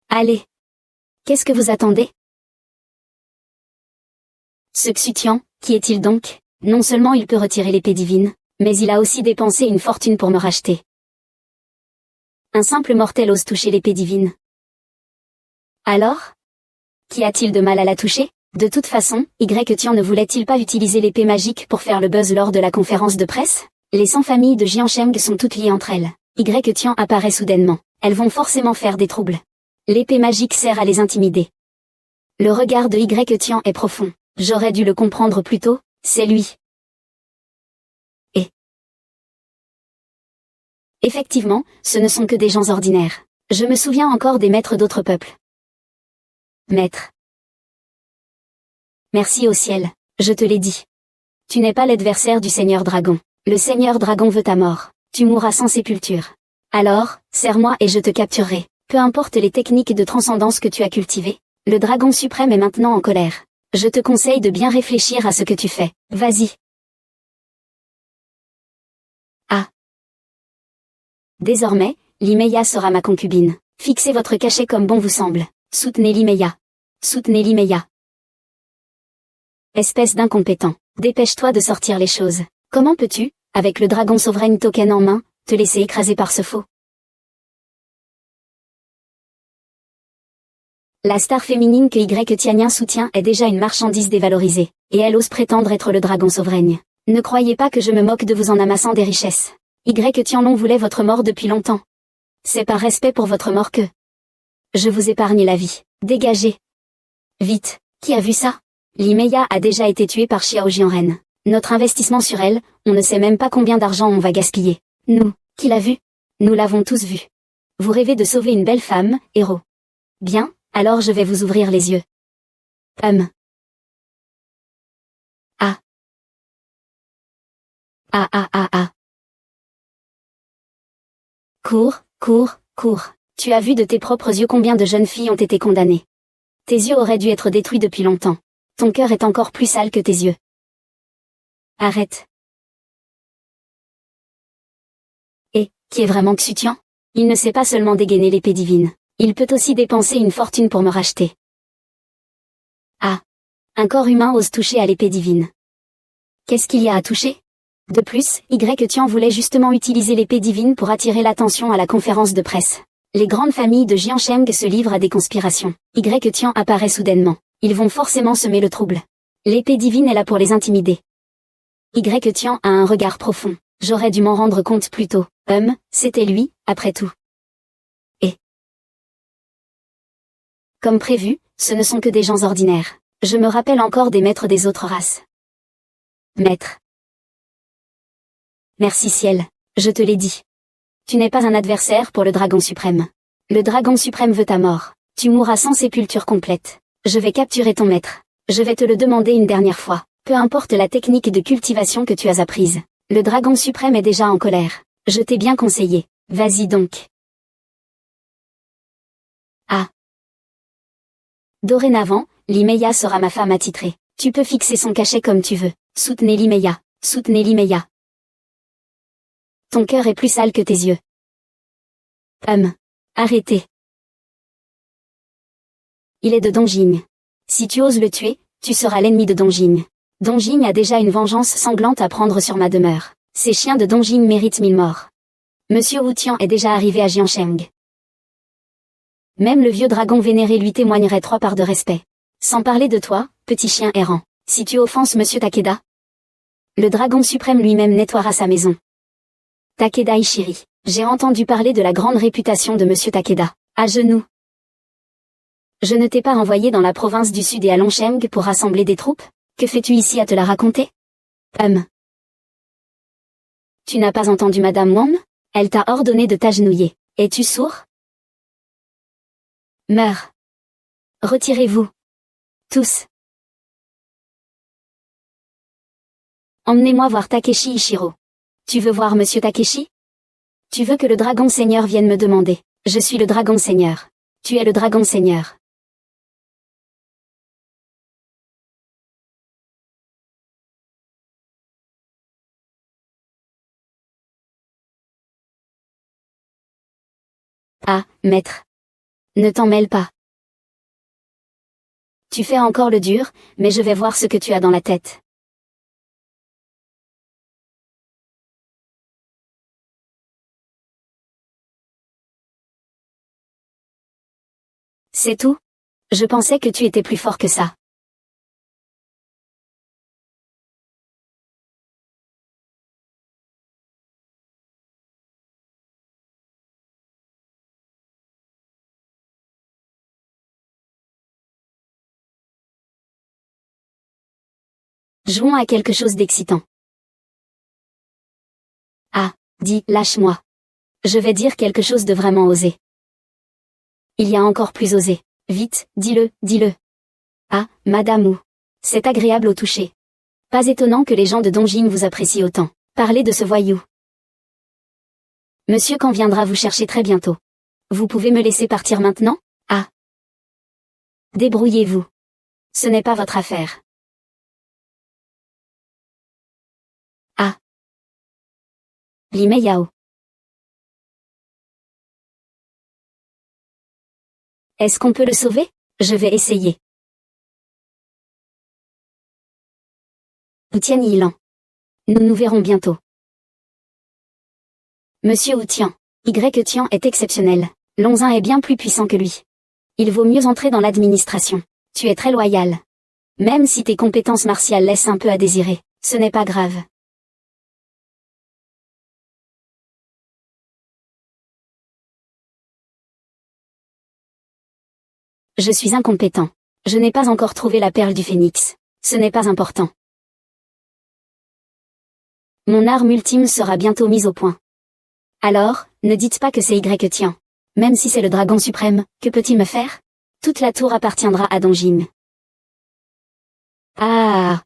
S1: Allez. Qu'est-ce que vous attendez? Ce Xutian, qui est-il donc? Non seulement il peut retirer l'épée divine, mais il a aussi dépensé une fortune pour me racheter. Un simple mortel ose toucher l'épée divine. Alors? Qu'y a-t-il de mal à la toucher? De toute façon, Y-Tian ne voulait-il pas utiliser l'épée magique pour faire le buzz lors de la conférence de presse? Les 100 familles de Jiansheng sont toutes liées entre elles. Y-Tian apparaît soudainement. Elles vont forcément faire des troubles. L'épée magique sert à les intimider. Le regard de Y-Tian est profond. J'aurais dû le comprendre plus tôt, c'est lui. Et effectivement, ce ne sont que des gens ordinaires. Je me souviens encore des maîtres d'autres peuples. Maître. Merci au ciel, je te l'ai dit. Tu n'es pas l'adversaire du Seigneur Dragon. Le Seigneur Dragon veut ta mort. Tu mourras sans sépulture. Alors, serre-moi et je te capturerai. Peu importe les techniques de transcendance que tu as cultivées, le Dragon suprême est maintenant en colère. Je te conseille de bien réfléchir à ce que tu fais. Vas-y. Ah. Désormais, Limeya sera ma concubine. Fixez votre cachet comme bon vous semble. Soutenez Limeya. Soutenez Limeya. Espèce d'incompétent. Dépêche-toi de sortir les choses. Comment peux-tu, avec le dragon souverain token en main, te laisser écraser par ce faux? La star féminine que Y-Tianien soutient est déjà une marchandise dévalorisée, et elle ose prétendre être le dragon souverain. Ne croyez pas que je me moque de vous en amassant des richesses. Y-Tianlong voulait votre mort depuis longtemps. C'est par respect pour votre mort que je vous épargne la vie. Dégagez. Vite. Qui a vu ça? Limeya a déjà été tuée par Xiao Jianren. Notre investissement sur elle, on ne sait même pas combien d'argent on va gaspiller. Nous, qui l'a vu? Nous l'avons tous vu. Vous rêvez de sauver une belle femme, héros. Bien, alors je vais vous ouvrir les yeux. Ah. Ah ah ah ah. Cours, cours, cours. Tu as vu de tes propres yeux combien de jeunes filles ont été condamnées. Tes yeux auraient dû être détruits depuis longtemps. Ton cœur est encore plus sale que tes yeux. Arrête. Et, qui est vraiment Xutian? Il ne sait pas seulement dégainer l'épée divine. Il peut aussi dépenser une fortune pour me racheter. Ah. Un corps humain ose toucher à l'épée divine. Qu'est-ce qu'il y a à toucher? De plus, Tian voulait justement utiliser l'épée divine pour attirer l'attention à la conférence de presse. Les grandes familles de Jiansheng se livrent à des conspirations. Tian apparaît soudainement. Ils vont forcément semer le trouble. L'épée divine est là pour les intimider. Tian a un regard profond. J'aurais dû m'en rendre compte plus tôt. C'était lui, après tout. Et comme prévu, ce ne sont que des gens ordinaires. Je me rappelle encore des maîtres des autres races. Maître. Merci ciel, je te l'ai dit. Tu n'es pas un adversaire pour le dragon suprême. Le dragon suprême veut ta mort. Tu mourras sans sépulture complète. Je vais capturer ton maître. Je vais te le demander une dernière fois. Peu importe la technique de cultivation que tu as apprise. Le dragon suprême est déjà en colère. Je t'ai bien conseillé. Vas-y donc. Ah. Dorénavant, Limeya sera ma femme attitrée. Tu peux fixer son cachet comme tu veux. Soutenez Limeya. Soutenez Limeya. Ton cœur est plus sale que tes yeux. Arrêtez. Il est de Dongjing. Si tu oses le tuer, tu seras l'ennemi de Dongjing. Dongjing a déjà une vengeance sanglante à prendre sur ma demeure. Ces chiens de Dongjing méritent 1000 morts. Monsieur Wu Tian est déjà arrivé à Jiansheng. Même le vieux dragon vénéré lui témoignerait 3 parts de respect. Sans parler de toi, petit chien errant. Si tu offenses Monsieur Takeda, le dragon suprême lui-même nettoiera sa maison. Takeda Ishiri. J'ai entendu parler de la grande réputation de Monsieur Takeda. À genoux. Je ne t'ai pas envoyé dans la province du Sud et à Longsheng pour rassembler des troupes? Que fais-tu ici à te la raconter? Tu n'as pas entendu Madame Wang? Elle t'a ordonné de t'agenouiller. Es-tu sourd? Meurs. Retirez-vous. Tous. Emmenez-moi voir Takeshi Ishiro. Tu veux voir Monsieur Takeshi? Tu veux que le dragon seigneur vienne me demander. Je suis le dragon seigneur. Tu es le dragon seigneur. Ah, maître. Ne t'en mêle pas. Tu fais encore le dur, mais je vais voir ce que tu as dans la tête. C'est tout? Je pensais que tu étais plus fort que ça. Jouons à quelque chose d'excitant. Ah, dis, lâche-moi. Je vais dire quelque chose de vraiment osé. Il y a encore plus osé. Vite, dis-le, dis-le. Ah, Madame Wu. C'est agréable au toucher. Pas étonnant que les gens de Dongjing vous apprécient autant. Parlez de ce voyou. Monsieur Kang viendra vous chercher très bientôt. Vous pouvez me laisser partir maintenant? Ah. Débrouillez-vous. Ce n'est pas votre affaire. Ah. Li Meiyao. Est-ce qu'on peut le sauver? Je vais essayer. Wu Tian Yilan. Nous nous verrons bientôt. Monsieur Wu Tian. Tian est exceptionnel. Longzin est bien plus puissant que lui. Il vaut mieux entrer dans l'administration. Tu es très loyal. Même si tes compétences martiales laissent un peu à désirer, ce n'est pas grave. Je suis incompétent. Je n'ai pas encore trouvé la perle du phénix. Ce n'est pas important. Mon arme ultime sera bientôt mise au point. Alors, ne dites pas que c'est Tian. Même si c'est le dragon suprême, que peut-il me faire? Toute la tour appartiendra à Dongjing. Ah.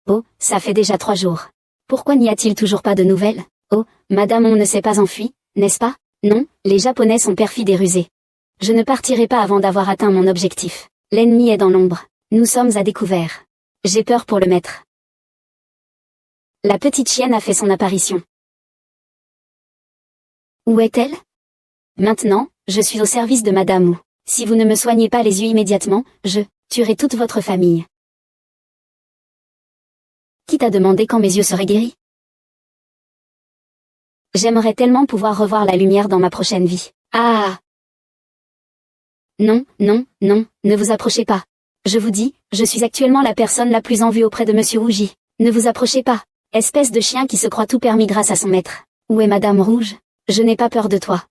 S1: Oh, ça fait déjà 3 jours. Pourquoi n'y a-t-il toujours pas de nouvelles? Oh, Madame on ne s'est pas enfui, n'est-ce pas? Non, les Japonais sont perfides et rusés. Je ne partirai pas avant d'avoir atteint mon objectif. L'ennemi est dans l'ombre. Nous sommes à découvert. J'ai peur pour le maître. La petite chienne a fait son apparition. Où est-elle? Maintenant, je suis au service de Madame Wu. Si vous ne me soignez pas les yeux immédiatement, tuerai toute votre famille. Qui t'a demandé quand mes yeux seraient guéris? J'aimerais tellement pouvoir revoir la lumière dans ma prochaine vie. Ah! Non, non, non, ne vous approchez pas. Je vous dis, je suis actuellement la personne la plus en vue auprès de Monsieur Rougi. Ne vous approchez pas. Espèce de chien qui se croit tout permis grâce à son maître. Où est Madame Rouge? Je n'ai pas peur de toi.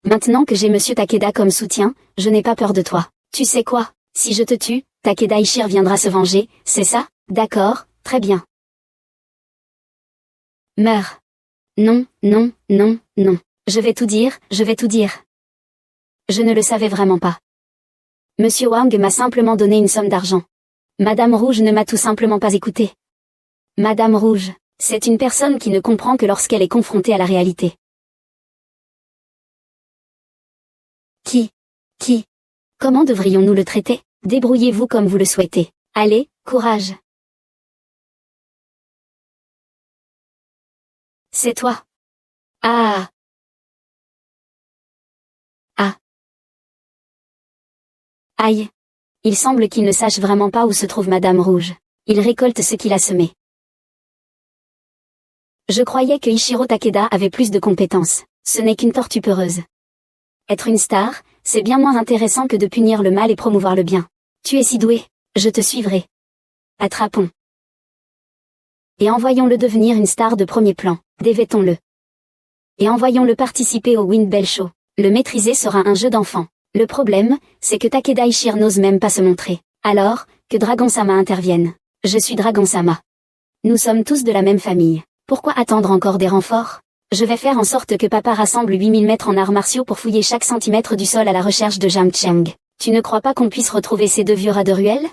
S1: Maintenant que j'ai Monsieur Takeda comme soutien, je n'ai pas peur de toi. Tu sais quoi? Si je te tue, Takeda Ishir viendra se venger, c'est ça? D'accord, très bien. Meurs. Non, non, non, non. Je vais tout dire, je vais tout dire. Je ne le savais vraiment pas. Monsieur Wang m'a simplement donné une somme d'argent. Madame Rouge ne m'a tout simplement pas écouté. Madame Rouge, c'est une personne qui ne comprend que lorsqu'elle est confrontée à la réalité. Qui? Comment devrions-nous le traiter? Débrouillez-vous comme vous le souhaitez. Allez, courage. C'est toi. Ah. Ah. Aïe. Il semble qu'il ne sache vraiment pas où se trouve Madame Rouge. Il récolte ce qu'il a semé. Je croyais que Ichiro Takeda avait plus de compétences. Ce n'est qu'une tortue peureuse. Être une star, c'est bien moins intéressant que de punir le mal et promouvoir le bien. Tu es si doué, je te suivrai. Attrapons. Et envoyons-le devenir une star de premier plan, dévêtons-le. Et envoyons-le participer au Wind Bell Show. Le maîtriser sera un jeu d'enfant. Le problème, c'est que Takeda Ishir n'ose même pas se montrer. Alors, que Dragon-sama intervienne. Je suis Dragon-sama. Nous sommes tous de la même famille. Pourquoi attendre encore des renforts? Je vais faire en sorte que papa rassemble 8000 maîtres en arts martiaux pour fouiller chaque centimètre du sol à la recherche de Jam Cheng. Tu ne crois pas qu'on puisse retrouver ces deux vieux rats de ruelle?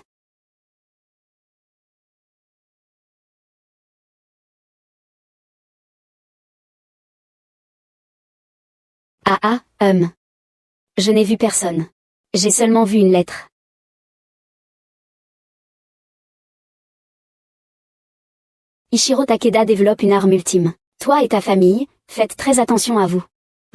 S1: Je n'ai vu personne. J'ai seulement vu une lettre. Ichiro Takeda développe une arme ultime. Toi et ta famille, faites très attention à vous.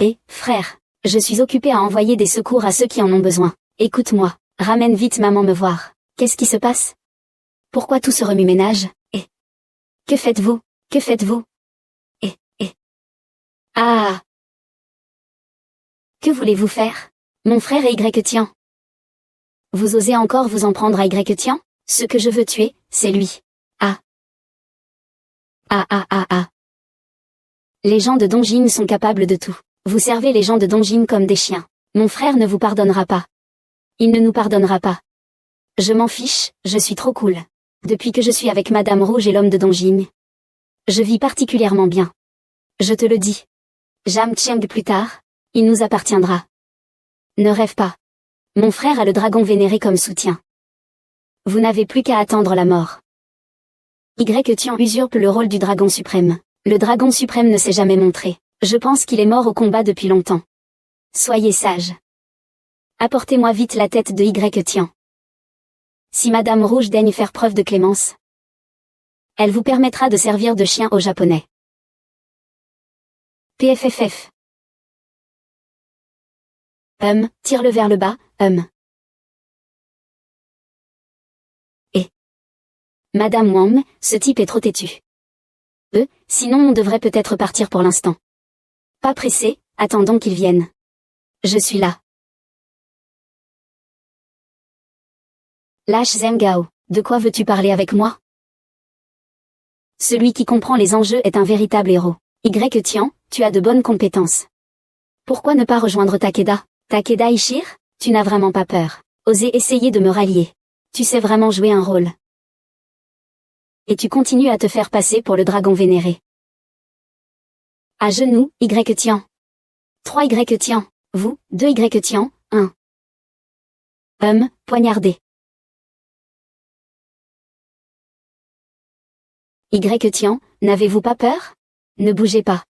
S1: Et, frère, je suis occupé à envoyer des secours à ceux qui en ont besoin. Écoute-moi, ramène vite maman me voir. Qu'est-ce qui se passe? Pourquoi tout ce remue-ménage? Et que faites-vous? Que faites-vous? Et ah! Que voulez-vous faire? Mon frère est Y-Tian. Vous osez encore vous en prendre à Y-Tian? Ce que je veux tuer, c'est lui. Les gens de Dongjin sont capables de tout. Vous servez les gens de Dongjin comme des chiens. Mon frère ne vous pardonnera pas. Il ne nous pardonnera pas. Je m'en fiche, je suis trop cool. Depuis que je suis avec Madame Rouge et l'homme de Dongjin, je vis particulièrement bien. Je te le dis. Jam Cheng plus tard, il nous appartiendra. Ne rêve pas. Mon frère a le dragon vénéré comme soutien. Vous n'avez plus qu'à attendre la mort. Y-Tian usurpe le rôle du dragon suprême. Le dragon suprême ne s'est jamais montré. Je pense qu'il est mort au combat depuis longtemps. Soyez sage. Apportez-moi vite la tête de Y-Tian. Si Madame Rouge daigne faire preuve de clémence, elle vous permettra de servir de chien aux Japonais. PFFF. Tire-le vers le bas, Et Madame Wang, ce type est trop têtu. Sinon on devrait peut-être partir pour l'instant. Pas pressé, attendons qu'il vienne. Je suis là. Lâche Zengao, de quoi veux-tu parler avec moi? Celui qui comprend les enjeux est un véritable héros. Y-Tian, tu as de bonnes compétences. Pourquoi ne pas rejoindre Takeda? Takeda Ishir, tu n'as vraiment pas peur. Osez essayer de me rallier. Tu sais vraiment jouer un rôle. Et tu continues à te faire passer pour le dragon vénéré. À genoux, Y-Tian. 3 Y-Tian. Vous, 2 Y-Tian, 1. Poignardé. Y-Tian, n'avez-vous pas peur? Ne bougez pas.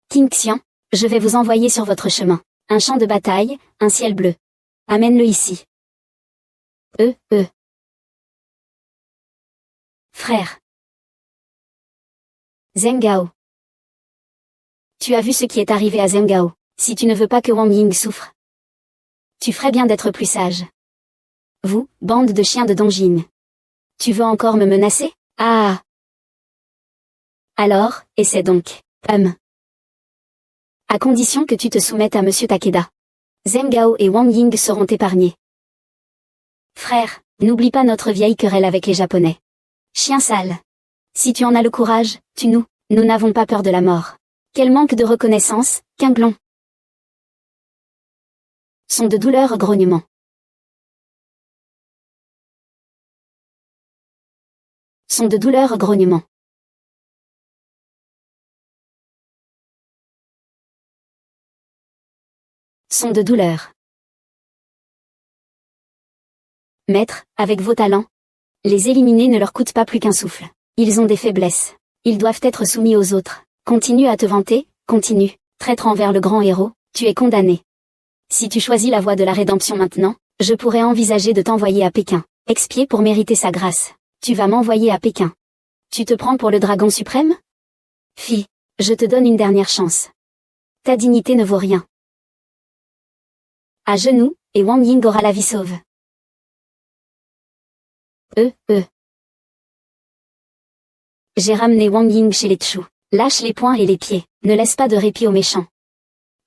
S1: King Xian, je vais vous envoyer sur votre chemin. Un champ de bataille, un ciel bleu. Amène-le ici. Frère. Zengao. Tu as vu ce qui est arrivé à Zengao. Si tu ne veux pas que Wang Ying souffre, tu ferais bien d'être plus sage. Vous, bande de chiens de Dongjing. Tu veux encore me menacer? Ah! Alors, essaie donc. À condition que tu te soumettes à Monsieur Takeda. Zheng Gao et Wang Ying seront épargnés. Frère, n'oublie pas notre vieille querelle avec les Japonais. Chien sale. Si tu en as le courage, tue-nous, nous n'avons pas peur de la mort. Quel manque de reconnaissance, Quinglon. Son de douleur grognement. Son de douleur grognement. Son de douleur. Maître, avec vos talents, les éliminer ne leur coûte pas plus qu'un souffle. Ils ont des faiblesses. Ils doivent être soumis aux autres. Continue à te vanter, continue. Traître envers le grand héros, tu es condamné. Si tu choisis la voie de la rédemption maintenant, je pourrais envisager de t'envoyer à Pékin, expier pour mériter sa grâce. Tu vas m'envoyer à Pékin. Tu te prends pour le dragon suprême? Fille, je te donne une dernière chance. Ta dignité ne vaut rien. À genoux, et Wang Ying aura la vie sauve. J'ai ramené Wang Ying chez les Chu. Lâche les poings et les pieds, ne laisse pas de répit aux méchants.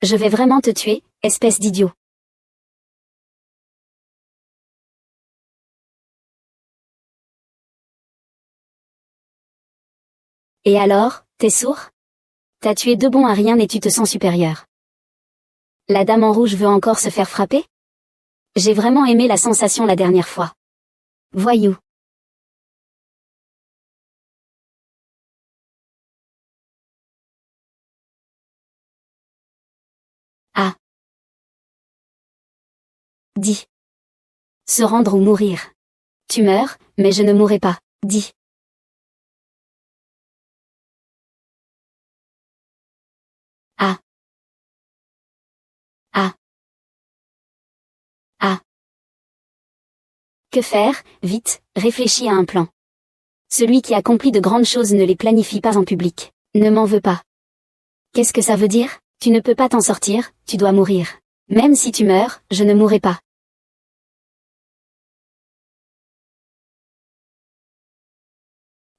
S1: Je vais vraiment te tuer, espèce d'idiot. Et alors, t'es sourd? T'as tué deux bons à rien et tu te sens supérieur. La dame en rouge veut encore se faire frapper? J'ai vraiment aimé la sensation la dernière fois. Voyou. Ah. Dis. Se rendre ou mourir. Tu meurs, mais je ne mourrai pas, dis. Ah. Ah. Ah. Que faire? Vite, réfléchis à un plan. Celui qui accomplit de grandes choses ne les planifie pas en public. Ne m'en veux pas. Qu'est-ce que ça veut dire? Tu ne peux pas t'en sortir, tu dois mourir. Même si tu meurs, je ne mourrai pas.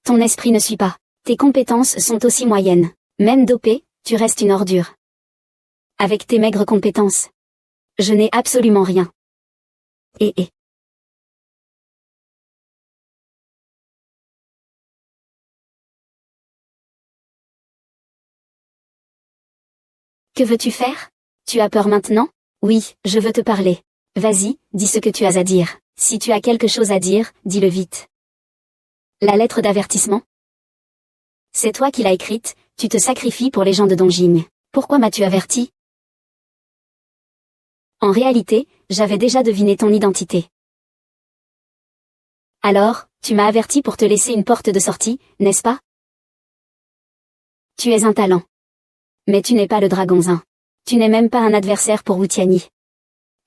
S1: Ton esprit ne suit pas. Tes compétences sont aussi moyennes. Même dopé, tu restes une ordure. Avec tes maigres compétences. Je n'ai absolument rien. Et. Que veux-tu faire? Tu as peur maintenant? Oui, je veux te parler. Vas-y, dis ce que tu as à dire. Si tu as quelque chose à dire, dis-le vite. La lettre d'avertissement? C'est toi qui l'as écrite, tu te sacrifies pour les gens de Dongjing. Pourquoi m'as-tu averti? En réalité, j'avais déjà deviné ton identité. Alors, tu m'as averti pour te laisser une porte de sortie, n'est-ce pas? Tu es un talent. Mais tu n'es pas le dragon Zin. Tu n'es même pas un adversaire pour Wu Tianyi.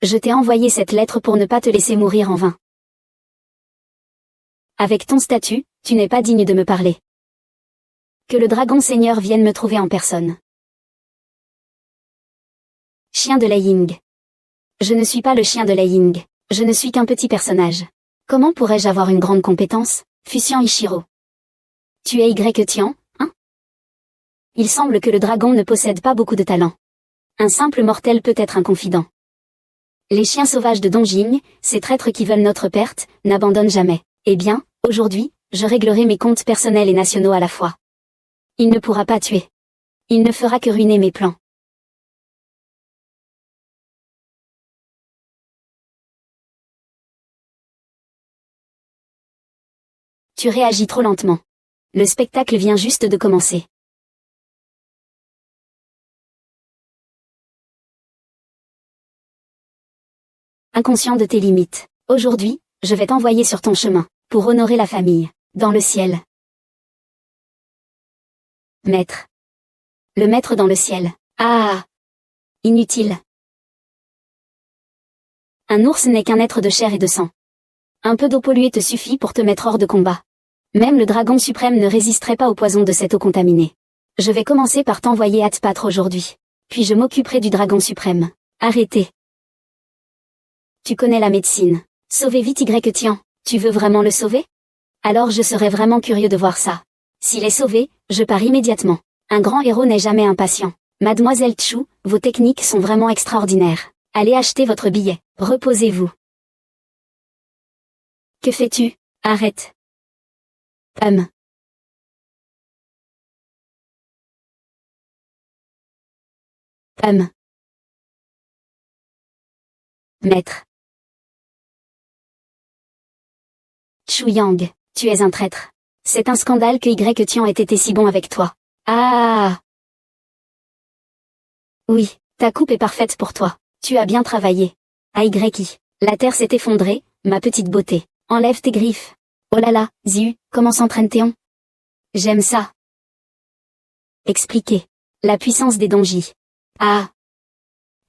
S1: Je t'ai envoyé cette lettre pour ne pas te laisser mourir en vain. Avec ton statut, tu n'es pas digne de me parler. Que le dragon seigneur vienne me trouver en personne. Chien de Lei Ying. Je ne suis pas le chien de Lei Ying. Je ne suis qu'un petit personnage. Comment pourrais-je avoir une grande compétence, Fusian Ichiro? Tu es Y-Tian, hein? Il semble que le dragon ne possède pas beaucoup de talent. Un simple mortel peut être un confident. Les chiens sauvages de Dongjing, ces traîtres qui veulent notre perte, n'abandonnent jamais. Eh bien, aujourd'hui, je réglerai mes comptes personnels et nationaux à la fois. Il ne pourra pas tuer. Il ne fera que ruiner mes plans. Tu réagis trop lentement. Le spectacle vient juste de commencer. Inconscient de tes limites. Aujourd'hui, je vais t'envoyer sur ton chemin, pour honorer la famille, dans le ciel. Maître. Le maître dans le ciel. Ah! Inutile. Un ours n'est qu'un être de chair et de sang. Un peu d'eau polluée te suffit pour te mettre hors de combat. Même le dragon suprême ne résisterait pas au poison de cette eau contaminée. Je vais commencer par t'envoyer à te battre aujourd'hui. Puis je m'occuperai du dragon suprême. Arrêtez. Tu connais la médecine. Sauvez vite Y Tian, tu veux vraiment le sauver? Alors je serais vraiment curieux de voir ça. S'il est sauvé, je pars immédiatement. Un grand héros n'est jamais impatient. Mademoiselle Chou, vos techniques sont vraiment extraordinaires. Allez acheter votre billet. Reposez-vous. Que fais-tu? Arrête. Maître. Chu Yang, tu es un traître. C'est un scandale que Y Tian ait été si bon avec toi. Ah! Oui, ta coupe est parfaite pour toi. Tu as bien travaillé. Ah Y. La terre s'est effondrée, ma petite beauté. Enlève tes griffes. Oh là là, Ziu, comment s'entraîne Théon? J'aime ça. Expliquez. La puissance des donjis. Ah!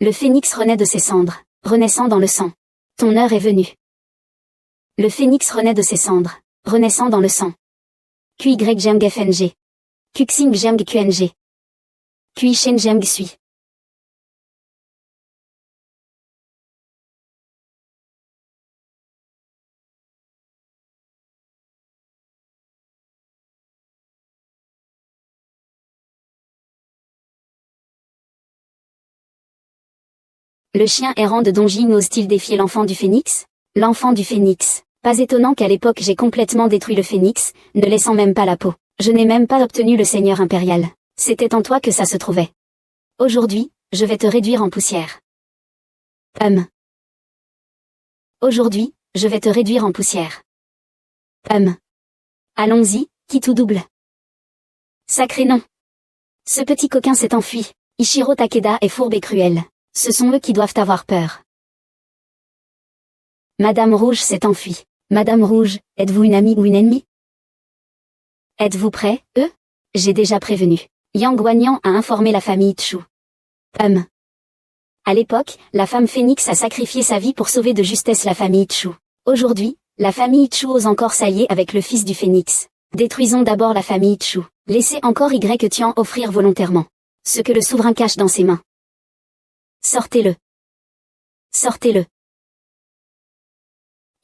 S1: Le phénix renaît de ses cendres, renaissant dans le sang. Ton heure est venue. Le phénix renaît de ses cendres, renaissant dans le sang. QY Jeng FNG. Kuxing Jeng QNG. Kui Shen Jeng Sui. Le chien errant de Donjing ose-t-il défier l'enfant du phénix? L'enfant du phénix. Pas étonnant qu'à l'époque j'ai complètement détruit le phénix, ne laissant même pas la peau. Je n'ai même pas obtenu le seigneur impérial. C'était en toi que ça se trouvait. Aujourd'hui, je vais te réduire en poussière. Aujourd'hui, je vais te réduire en poussière. Allons-y, qui tout double. Sacré nom. Ce petit coquin s'est enfui. Ichiro Takeda est fourbe et cruel. Ce sont eux qui doivent avoir peur. Madame Rouge s'est enfuie. Madame Rouge, êtes-vous une amie ou une ennemie? Êtes-vous prêts, eux? J'ai déjà prévenu. Yang Guanyan a informé la famille Chu. À l'époque, la femme phénix a sacrifié sa vie pour sauver de justesse la famille Chu. Aujourd'hui, la famille Chu ose encore s'allier avec le fils du phénix. Détruisons d'abord la famille Chu. Laissez encore Y Tian offrir volontairement ce que le souverain cache dans ses mains. Sortez-le. Sortez-le.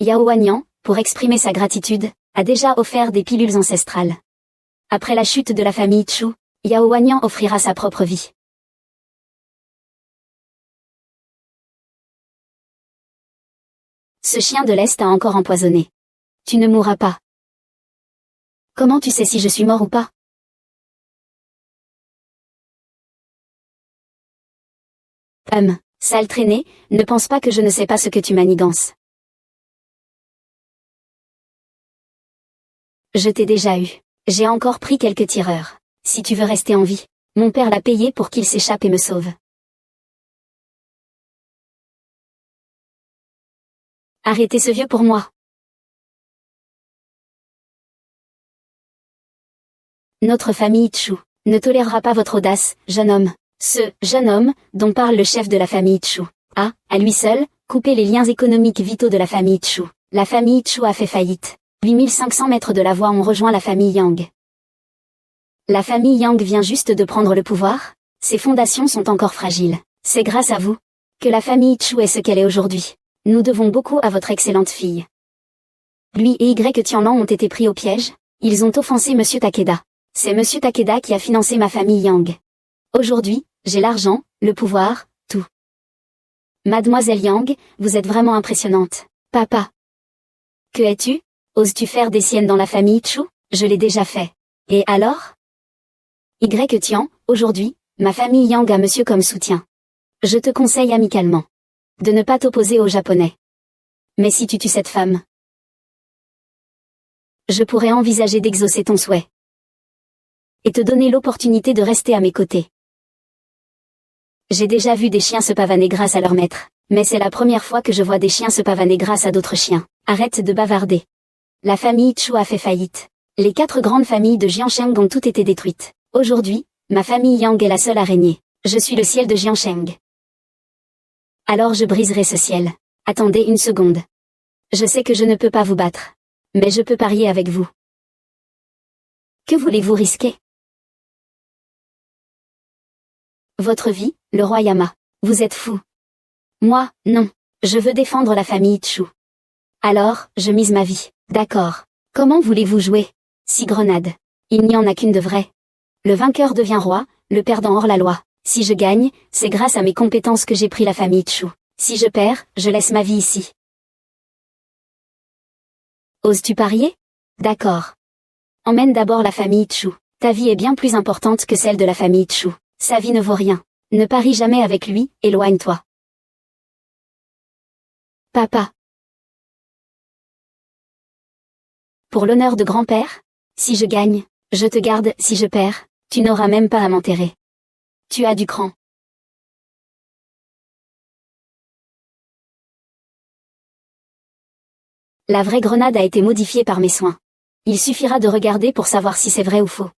S1: Yao Wanyan, pour exprimer sa gratitude, a déjà offert des pilules ancestrales. Après la chute de la famille Chu, Yao Wanyan offrira sa propre vie. Ce chien de l'Est a encore empoisonné. Tu ne mourras pas. Comment tu sais si je suis mort ou pas? Sale traînée, ne pense pas que je ne sais pas ce que tu manigances. Je t'ai déjà eu. J'ai encore pris quelques tireurs. Si tu veux rester en vie, mon père l'a payé pour qu'il s'échappe et me sauve. Arrêtez ce vieux pour moi. Notre famille Chu ne tolérera pas votre audace, jeune homme. Ce jeune homme, dont parle le chef de la famille Chu, a, à lui seul, coupé les liens économiques vitaux de la famille Chu. La famille Chu a fait faillite. 8500 mètres de la voie ont rejoint la famille Yang. La famille Yang vient juste de prendre le pouvoir, ses fondations sont encore fragiles. C'est grâce à vous que la famille Chu est ce qu'elle est aujourd'hui. Nous devons beaucoup à votre excellente fille. Lui et Y Tianlan ont été pris au piège, ils ont offensé Monsieur Takeda. C'est Monsieur Takeda qui a financé ma famille Yang. Aujourd'hui, j'ai l'argent, le pouvoir, tout. Mademoiselle Yang, vous êtes vraiment impressionnante. Papa. Que es-tu? Oses-tu faire des siennes dans la famille Chu? Je l'ai déjà fait. Et alors? Y Tian, aujourd'hui, ma famille Yang a monsieur comme soutien. Je te conseille amicalement de ne pas t'opposer aux Japonais. Mais si tu tues cette femme, je pourrais envisager d'exaucer ton souhait. Et te donner l'opportunité de rester à mes côtés. J'ai déjà vu des chiens se pavaner grâce à leur maître, mais c'est la première fois que je vois des chiens se pavaner grâce à d'autres chiens. Arrête de bavarder. La famille Chu a fait faillite. Les 4 grandes familles de Jiansheng ont toutes été détruites. Aujourd'hui, ma famille Yang est la seule à régner. Je suis le ciel de Jiansheng. Alors je briserai ce ciel. Attendez une seconde. Je sais que je ne peux pas vous battre. Mais je peux parier avec vous. Que voulez-vous risquer? Votre vie, le roi Yama. Vous êtes fou. Moi, non. Je veux défendre la famille Chu. Alors, je mise ma vie. D'accord. Comment voulez-vous jouer? 6 grenades. Il n'y en a qu'une de vraie. Le vainqueur devient roi, le perdant hors la loi. Si je gagne, c'est grâce à mes compétences que j'ai pris la famille Chu. Si je perds, je laisse ma vie ici. Oses-tu parier? D'accord. Emmène d'abord la famille Chu. Ta vie est bien plus importante que celle de la famille Chu. Sa vie ne vaut rien. Ne parie jamais avec lui, éloigne-toi. Papa. Pour l'honneur de grand-père? Si je gagne, je te garde, si je perds, tu n'auras même pas à m'enterrer. Tu as du cran. La vraie grenade a été modifiée par mes soins. Il suffira de regarder pour savoir si c'est vrai ou faux.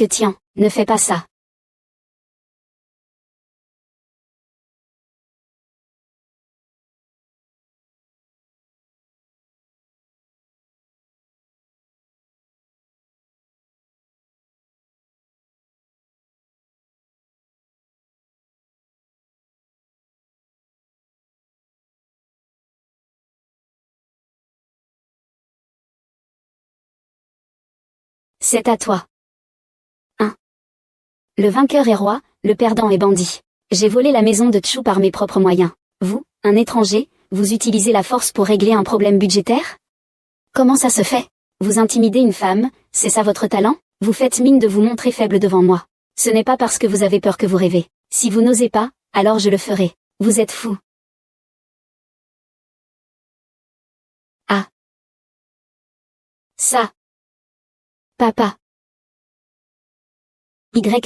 S1: Tiens, ne fais pas ça. C'est à toi. 1. Le vainqueur est roi, le perdant est bandit. J'ai volé la maison de Chu par mes propres moyens. Vous, un étranger, vous utilisez la force pour régler un problème budgétaire? Comment ça se fait? Vous intimidez une femme, c'est ça votre talent? Vous faites mine de vous montrer faible devant moi. Ce n'est pas parce que vous avez peur que vous rêvez. Si vous n'osez pas, alors je le ferai. Vous êtes fou. Ah. Ça. Papa.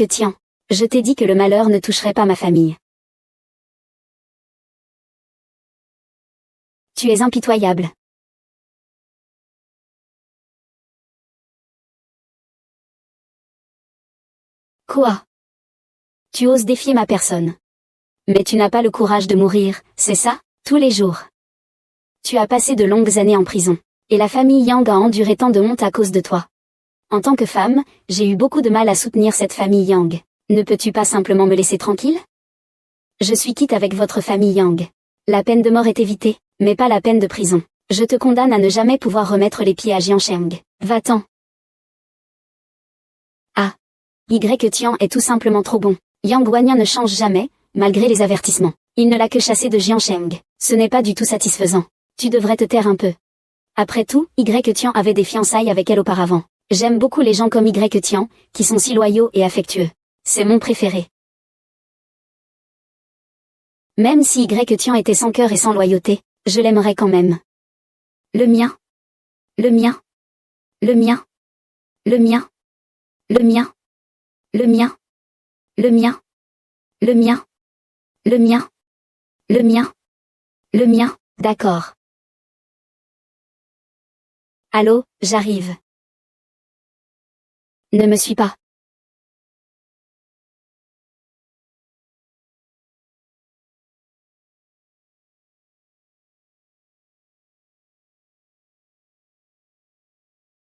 S1: Tiens. Je t'ai dit que le malheur ne toucherait pas ma famille. Tu es impitoyable. Quoi? Tu oses défier ma personne. Mais tu n'as pas le courage de mourir, c'est ça, tous les jours. Tu as passé de longues années en prison. Et la famille Yang a enduré tant de honte à cause de toi. En tant que femme, j'ai eu beaucoup de mal à soutenir cette famille Yang. Ne peux-tu pas simplement me laisser tranquille? Je suis quitte avec votre famille Yang. La peine de mort est évitée, mais pas la peine de prison. Je te condamne à ne jamais pouvoir remettre les pieds à Jiansheng. Va-t'en. Ah. Tian est tout simplement trop bon. Yang Guanyin ne change jamais, malgré les avertissements. Il ne l'a que chassé de Jiansheng. Ce n'est pas du tout satisfaisant. Tu devrais te taire un peu. Après tout, Tian avait des fiançailles avec elle auparavant. J'aime beaucoup les gens comme Tian, qui sont si loyaux et affectueux. C'est mon préféré. Même si Tian était sans cœur et sans loyauté, je l'aimerais quand même. Le mien. Le mien. Le mien. Le mien. Le mien. Le mien. Le mien. Le mien. Le mien. Le mien. Le mien. D'accord. Allô, j'arrive. Ne me suis pas.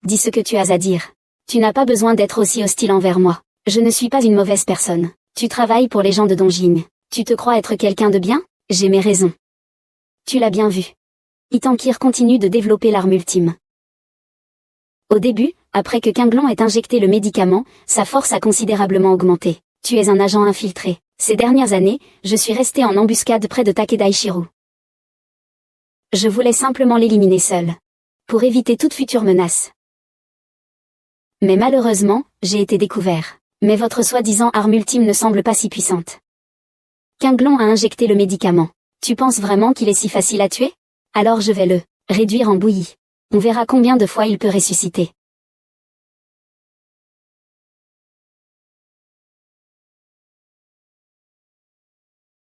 S1: Dis ce que tu as à dire. Tu n'as pas besoin d'être aussi hostile envers moi. Je ne suis pas une mauvaise personne. Tu travailles pour les gens de Dongjing. Tu te crois être quelqu'un de bien? J'ai mes raisons. Tu l'as bien vu. Itankir continue de développer l'arme ultime. Au début, après que Qinglong ait injecté le médicament, sa force a considérablement augmenté. Tu es un agent infiltré. Ces dernières années, je suis resté en embuscade près de Takeda Ishiru. Je voulais simplement l'éliminer seul. Pour éviter toute future menace. Mais malheureusement, j'ai été découvert. Mais votre soi-disant arme ultime ne semble pas si puissante. Qinglong a injecté le médicament. Tu penses vraiment qu'il est si facile à tuer? Alors je vais le réduire en bouillie. On verra combien de fois il peut ressusciter.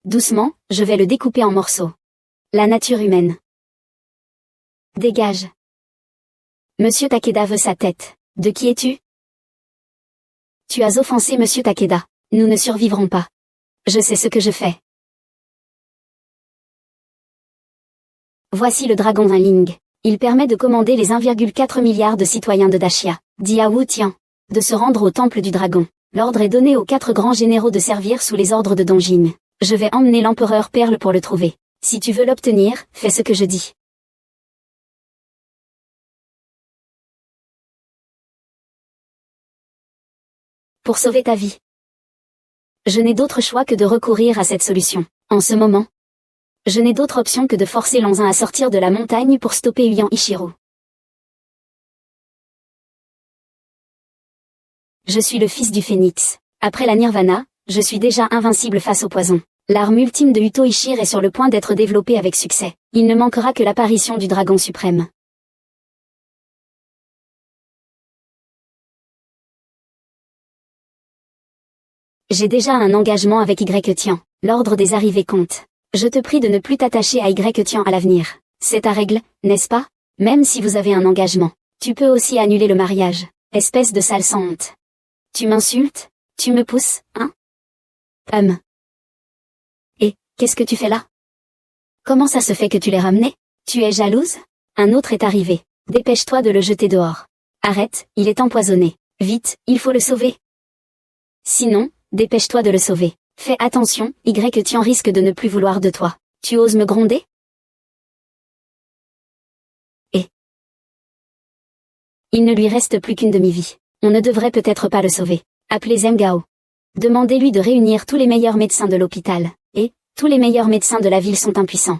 S1: Doucement, je vais le découper en morceaux. La nature humaine. Dégage. Monsieur Takeda veut sa tête. De qui es-tu? Tu as offensé Monsieur Takeda. Nous ne survivrons pas. Je sais ce que je fais. Voici le dragon Ling. Il permet de commander les 1,4 milliard de citoyens de Dashia, dit à Wu Tian, de se rendre au temple du dragon. L'ordre est donné aux 4 grands généraux de servir sous les ordres de Dongjin. Je vais emmener l'empereur Perle pour le trouver. Si tu veux l'obtenir, fais ce que je dis. Pour sauver ta vie. Je n'ai d'autre choix que de recourir à cette solution. En ce moment, je n'ai d'autre option que de forcer Lanzin à sortir de la montagne pour stopper Huyan Ichiro. Je suis le fils du phénix. Après la nirvana, je suis déjà invincible face au poison. L'arme ultime de Uto Ishir est sur le point d'être développée avec succès. Il ne manquera que l'apparition du dragon suprême. J'ai déjà un engagement avec Y Tian. L'ordre des arrivées compte. Je te prie de ne plus t'attacher à Y Tian à l'avenir. C'est ta règle, n'est-ce pas? Même si vous avez un engagement. Tu peux aussi annuler le mariage. Espèce de sale sans honte. Tu m'insultes? Tu me pousses, hein? Et, qu'est-ce que tu fais là? Comment ça se fait que tu l'aies ramené? Tu es jalouse? Un autre est arrivé. Dépêche-toi de le jeter dehors. Arrête, il est empoisonné. Vite, il faut le sauver. Sinon, dépêche-toi de le sauver. Fais attention, Y Tian risque de ne plus vouloir de toi. Tu oses me gronder? Et il ne lui reste plus qu'une demi-vie. On ne devrait peut-être pas le sauver. Appelez Zengao. Demandez-lui de réunir tous les meilleurs médecins de l'hôpital. Et, tous les meilleurs médecins de la ville sont impuissants.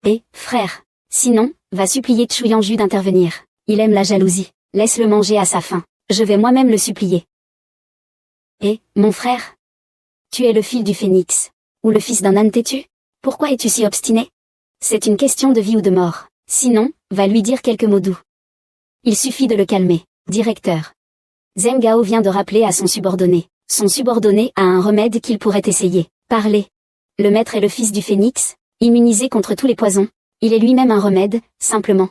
S1: Et, frère. Sinon, va supplier Chu Yangju d'intervenir. Il aime la jalousie. Laisse-le manger à sa faim. Je vais moi-même le supplier. Et, mon frère? Tu es le fils du phénix. Ou le fils d'un âne têtu? Pourquoi es-tu si obstiné? C'est une question de vie ou de mort. Sinon, va lui dire quelques mots doux. Il suffit de le calmer. Directeur. Zengao vient de rappeler à son subordonné. Son subordonné a un remède qu'il pourrait essayer. Parler. Le maître est le fils du phénix, immunisé contre tous les poisons. Il est lui-même un remède, simplement.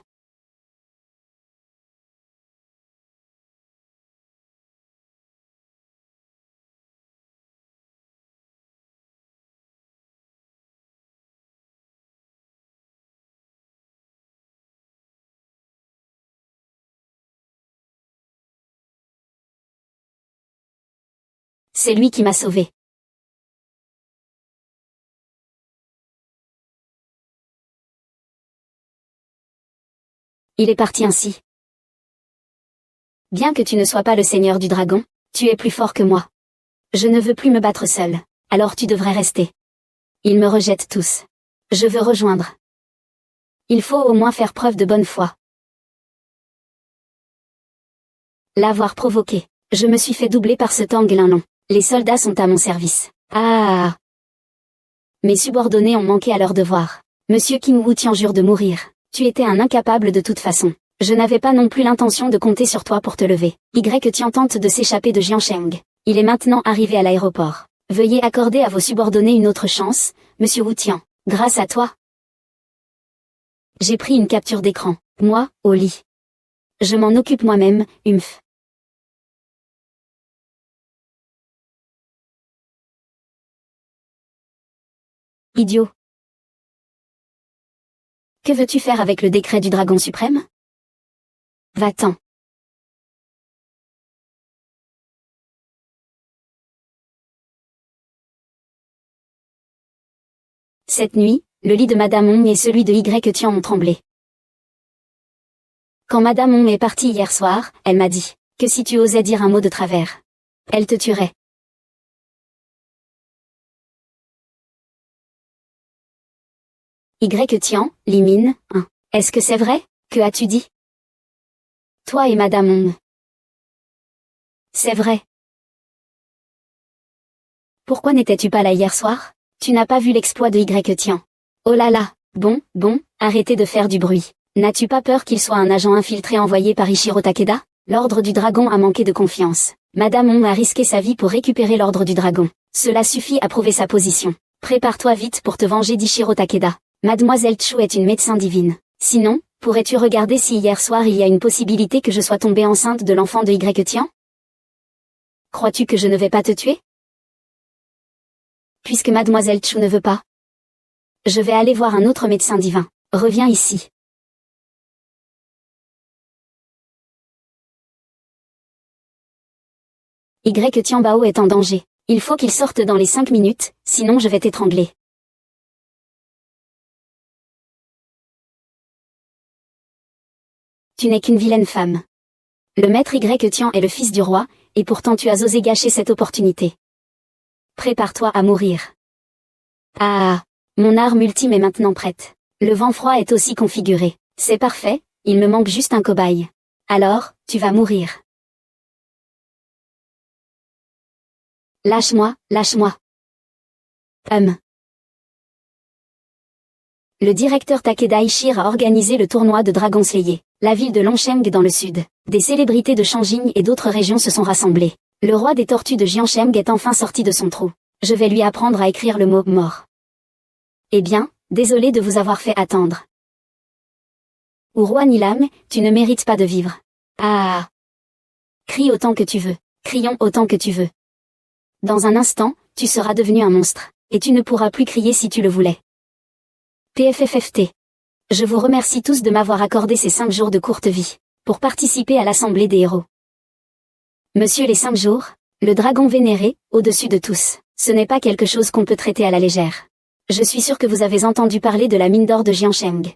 S1: C'est lui qui m'a sauvé. Il est parti ainsi. Bien que tu ne sois pas le seigneur du dragon, tu es plus fort que moi. Je ne veux plus me battre seul, alors tu devrais rester. Ils me rejettent tous. Je veux rejoindre. Il faut au moins faire preuve de bonne foi. L'avoir provoqué. Je me suis fait doubler par ce Tang Linlong. Les soldats sont à mon service. Ah! Mes subordonnés ont manqué à leur devoir. Monsieur King Wu Tian jure de mourir. Tu étais un incapable de toute façon. Je n'avais pas non plus l'intention de compter sur toi pour te lever. Y Tian tente de s'échapper de Jiansheng. Il est maintenant arrivé à l'aéroport. Veuillez accorder à vos subordonnés une autre chance, monsieur Wu Tian. Grâce à toi. J'ai pris une capture d'écran. Moi, au lit. Je m'en occupe moi-même, humph. Idiot. Que veux-tu faire avec le décret du dragon suprême? Va-t'en. Cette nuit, le lit de Madame Hong et celui de Y Tian ont tremblé. Quand Madame Hong est partie hier soir, elle m'a dit que si tu osais dire un mot de travers, elle te tuerait. Y Tian, Limin, hein. Est-ce que c'est vrai? Que as-tu dit? Toi et Madame Hong. C'est vrai. Pourquoi n'étais-tu pas là hier soir? Tu n'as pas vu l'exploit de Y Tian. Oh là là, bon, arrêtez de faire du bruit. N'as-tu pas peur qu'il soit un agent infiltré envoyé par Ichiro Takeda? L'ordre du dragon a manqué de confiance. Madame Hong a risqué sa vie pour récupérer l'ordre du dragon. Cela suffit à prouver sa position. Prépare-toi vite pour te venger d'Ichiro Takeda. Mademoiselle Chu est une médecin divine. Sinon, pourrais-tu regarder si hier soir il y a une possibilité que je sois tombée enceinte de l'enfant de Y Tian? Crois-tu que je ne vais pas te tuer? Puisque Mademoiselle Chu ne veut pas. Je vais aller voir un autre médecin divin. Reviens ici. Y Tianbao est en danger. Il faut qu'il sorte dans les 5 minutes, sinon je vais t'étrangler. Tu n'es qu'une vilaine femme. Le maître Y Tian est le fils du roi, et pourtant tu as osé gâcher cette opportunité. Prépare-toi à mourir. Ah, mon arme ultime est maintenant prête. Le vent froid est aussi configuré. C'est parfait, il me manque juste un cobaye. Alors, tu vas mourir. Lâche-moi, lâche-moi. Le directeur Takeda Ishir a organisé le tournoi de Dragon Slayer. La ville de Longsheng dans le sud. Des célébrités de Shanjing et d'autres régions se sont rassemblées. Le roi des tortues de Jiansheng est enfin sorti de son trou. Je vais lui apprendre à écrire le mot « mort ». Eh bien, désolé de vous avoir fait attendre. Ou roi Nilam, tu ne mérites pas de vivre. Ah. Crie autant que tu veux. Crions autant que tu veux. Dans un instant, tu seras devenu un monstre, et tu ne pourras plus crier si tu le voulais. PFFFT. Je vous remercie tous de m'avoir accordé ces 5 jours de courte vie, pour participer à l'Assemblée des héros. Monsieur les 5 jours, le dragon vénéré, au-dessus de tous, ce n'est pas quelque chose qu'on peut traiter à la légère. Je suis sûr que vous avez entendu parler de la mine d'or de Jiansheng.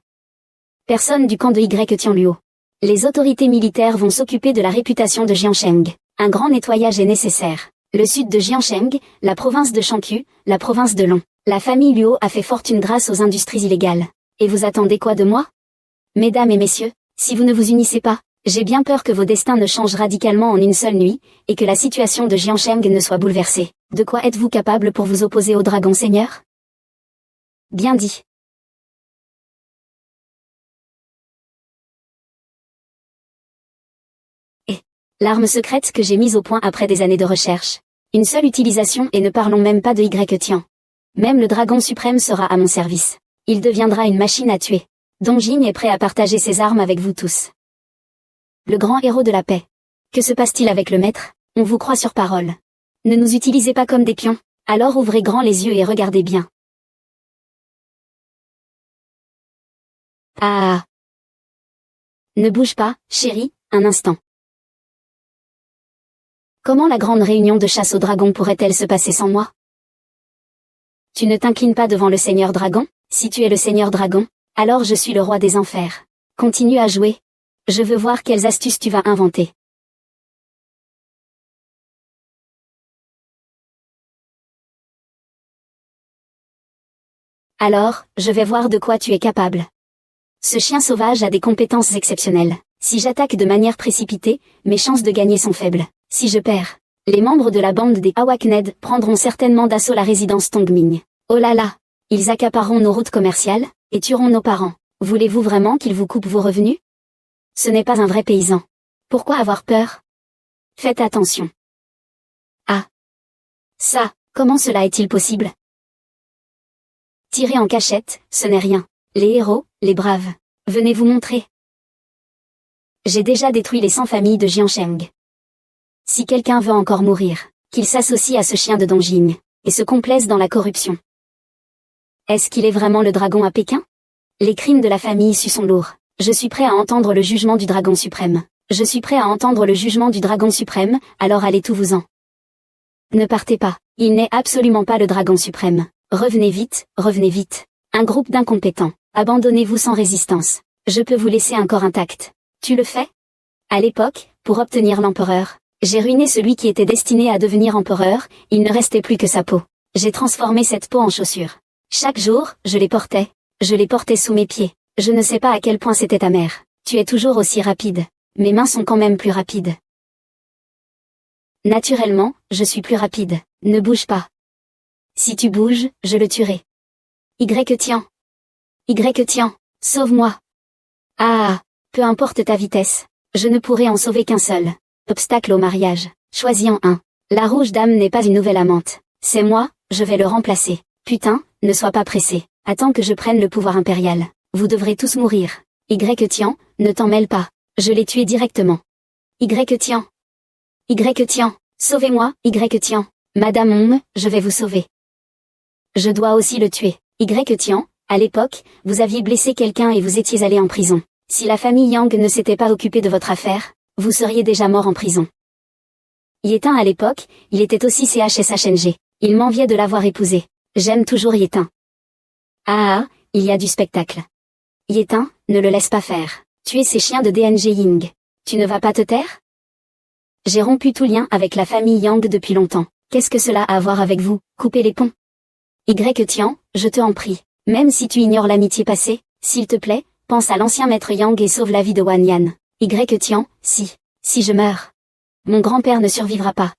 S1: Personne du camp de Y Tianluo. Les autorités militaires vont s'occuper de la réputation de Jiansheng. Un grand nettoyage est nécessaire. Le sud de Jiansheng, la province de Shangqiu, la province de Long. La famille Luo a fait fortune grâce aux industries illégales. Et vous attendez quoi de moi? Mesdames et messieurs, si vous ne vous unissez pas, j'ai bien peur que vos destins ne changent radicalement en une seule nuit, et que la situation de Jiansheng ne soit bouleversée. De quoi êtes-vous capable pour vous opposer au dragon seigneur? Bien dit. Et l'arme secrète que j'ai mise au point après des années de recherche. Une seule utilisation et ne parlons même pas de Y Tian. Même le dragon suprême sera à mon service. Il deviendra une machine à tuer. Dongjin est prêt à partager ses armes avec vous tous. Le grand héros de la paix. Que se passe-t-il avec le maître? On vous croit sur parole. Ne nous utilisez pas comme des pions, alors ouvrez grand les yeux et regardez bien. Ah. Ne bouge pas, chérie, un instant. Comment la grande réunion de chasse au dragon pourrait-elle se passer sans moi? Tu ne t'inclines pas devant le Seigneur Dragon? Si tu es le Seigneur Dragon, alors je suis le roi des enfers. Continue à jouer. Je veux voir quelles astuces tu vas inventer. Alors, je vais voir de quoi tu es capable. Ce chien sauvage a des compétences exceptionnelles. Si j'attaque de manière précipitée, mes chances de gagner sont faibles. Si je perds, les membres de la bande des Awakned prendront certainement d'assaut la résidence Tongming. Oh là là! Ils accapareront nos routes commerciales, et tueront nos parents. Voulez-vous vraiment qu'ils vous coupent vos revenus? Ce n'est pas un vrai paysan. Pourquoi avoir peur? Faites attention. Ah! Ça, comment cela est-il possible? Tirer en cachette, ce n'est rien. Les héros, les braves. Venez vous montrer. J'ai déjà détruit les 100 familles de Jiansheng. Si quelqu'un veut encore mourir, qu'il s'associe à ce chien de Dongjin, et se complaise dans la corruption. Est-ce qu'il est vraiment le dragon à Pékin? Les crimes de la famille Su sont lourds. Je suis prêt à entendre le jugement du dragon suprême. Je suis prêt à entendre le jugement du dragon suprême, alors allez tout-vous-en. Ne partez pas, il n'est absolument pas le dragon suprême. Revenez vite, revenez vite. Un groupe d'incompétents, abandonnez-vous sans résistance. Je peux vous laisser un corps intact. Tu le fais? À l'époque, pour obtenir l'empereur, j'ai ruiné celui qui était destiné à devenir empereur, il ne restait plus que sa peau. J'ai transformé cette peau en chaussure. Chaque jour, je les portais sous mes pieds. Je ne sais pas à quel point c'était amer. Tu es toujours aussi rapide. Mes mains sont quand même plus rapides. Naturellement, je suis plus rapide. Ne bouge pas. Si tu bouges, je le tuerai. Y Tian, sauve-moi. Ah, peu importe ta vitesse. Je ne pourrai en sauver qu'un seul. Obstacle au mariage. Choisis en un. La rouge dame n'est pas une nouvelle amante. C'est moi, je vais le remplacer. Putain, ne sois pas pressé. Attends que je prenne le pouvoir impérial. Vous devrez tous mourir. Y-Tian, ne t'en mêle pas. Je l'ai tué directement. Y-Tian, sauvez-moi, Y-Tian. Madame Hong, je vais vous sauver. Je dois aussi le tuer. Y-Tian, à l'époque, vous aviez blessé quelqu'un et vous étiez allé en prison. Si la famille Yang ne s'était pas occupée de votre affaire, vous seriez déjà mort en prison. Yetin à l'époque, il était aussi CHSHNG. Il m'enviait de l'avoir épousé. J'aime toujours Yetin. Ah, il y a du spectacle. Yetin, ne le laisse pas faire. Tu es ces chiens de DNG Ying. Tu ne vas pas te taire? J'ai rompu tout lien avec la famille Yang depuis longtemps. Qu'est-ce que cela a à voir avec vous? Coupez les ponts. Tian, je te en prie. Même si tu ignores l'amitié passée, s'il te plaît, pense à l'ancien maître Yang et sauve la vie de Wan Yan. Tian, si je meurs, mon grand-père ne survivra pas.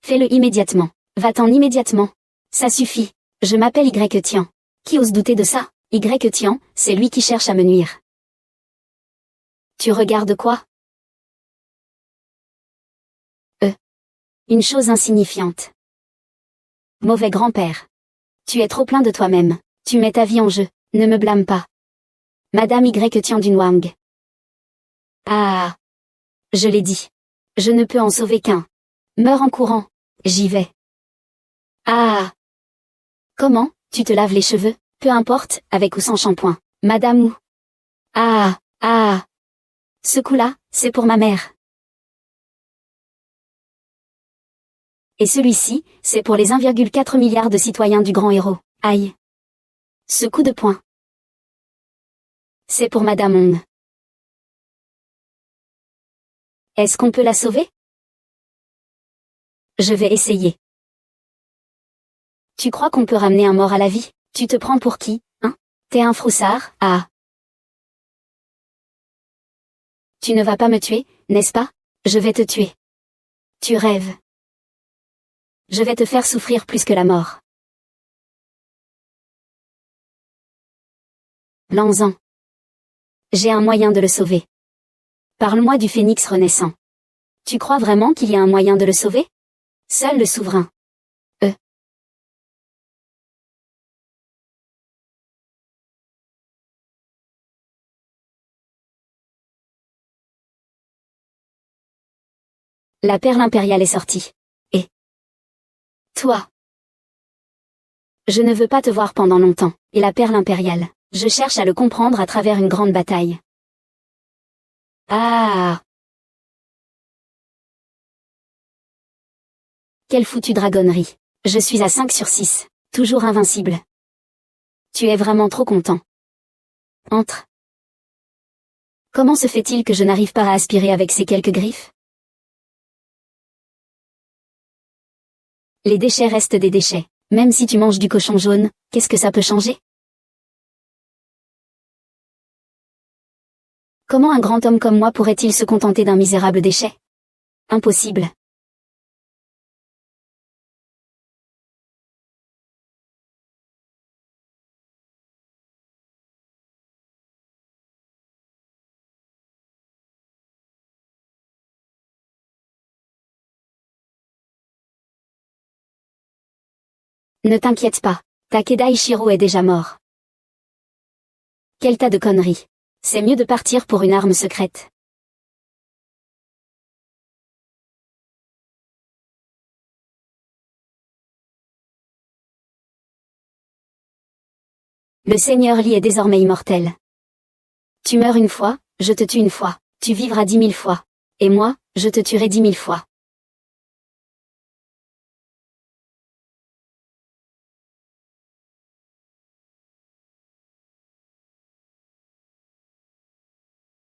S1: Fais-le immédiatement. Va-t'en immédiatement. Ça suffit. Je m'appelle Tian. Qui ose douter de ça? Tian, c'est lui qui cherche à me nuire. Tu regardes quoi? Une chose insignifiante. Mauvais grand-père. Tu es trop plein de toi-même. Tu mets ta vie en jeu. Ne me blâme pas. Madame Tian Dunwang. Ah. Je l'ai dit. Je ne peux en sauver qu'un. Meurs en courant. J'y vais. Ah. Comment? Tu te laves les cheveux? Peu importe, avec ou sans shampoing. Madame ou. Ah. Ce coup-là, c'est pour ma mère. Et celui-ci, c'est pour les 1,4 milliard de citoyens du grand héros. Aïe. Ce coup de poing. C'est pour Madame Hong. Est-ce qu'on peut la sauver? Je vais essayer. Tu crois qu'on peut ramener un mort à la vie? Tu te prends pour qui, hein? T'es un froussard? Ah. Tu ne vas pas me tuer, n'est-ce pas? Je vais te tuer. Tu rêves. Je vais te faire souffrir plus que la mort. Lanzan. J'ai un moyen de le sauver. Parle-moi du phénix renaissant. Tu crois vraiment qu'il y a un moyen de le sauver? Seul le souverain. La perle impériale est sortie. Et toi? Je ne veux pas te voir pendant longtemps. Et la perle impériale, je cherche à le comprendre à travers une grande bataille. Ah! Quelle foutue dragonnerie. Je suis à 5 sur 6, toujours invincible. Tu es vraiment trop content. Entre. Comment se fait-il que je n'arrive pas à aspirer avec ces quelques griffes? Les déchets restent des déchets. Même si tu manges du cochon jaune, qu'est-ce que ça peut changer? Comment un grand homme comme moi pourrait-il se contenter d'un misérable déchet? Impossible. Ne t'inquiète pas. Takeda Ichiro est déjà mort. Quel tas de conneries. C'est mieux de partir pour une arme secrète. Le Seigneur Li est désormais immortel. Tu meurs une fois, je te tue une fois. Tu vivras 10 000 fois. Et moi, je te tuerai 10 000 fois.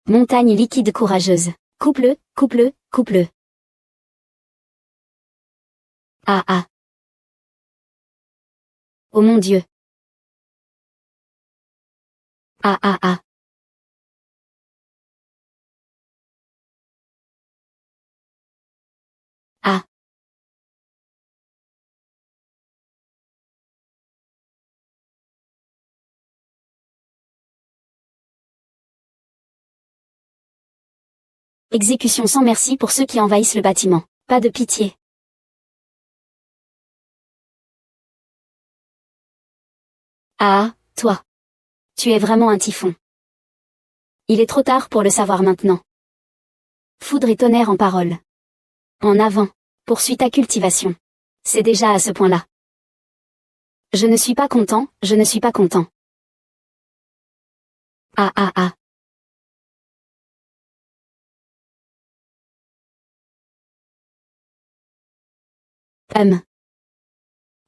S1: Montagne liquide courageuse. Coupe-le, coupe-le, coupe-le. Ah. Oh mon Dieu. Ah. Ah. Exécution sans merci pour ceux qui envahissent le bâtiment. Pas de pitié. Ah, toi. Tu es vraiment un typhon. Il est trop tard pour le savoir maintenant. Foudre et tonnerre en parole. En avant. Poursuis ta cultivation. C'est déjà à ce point-là. Je ne suis pas content, je ne suis pas content. Ah.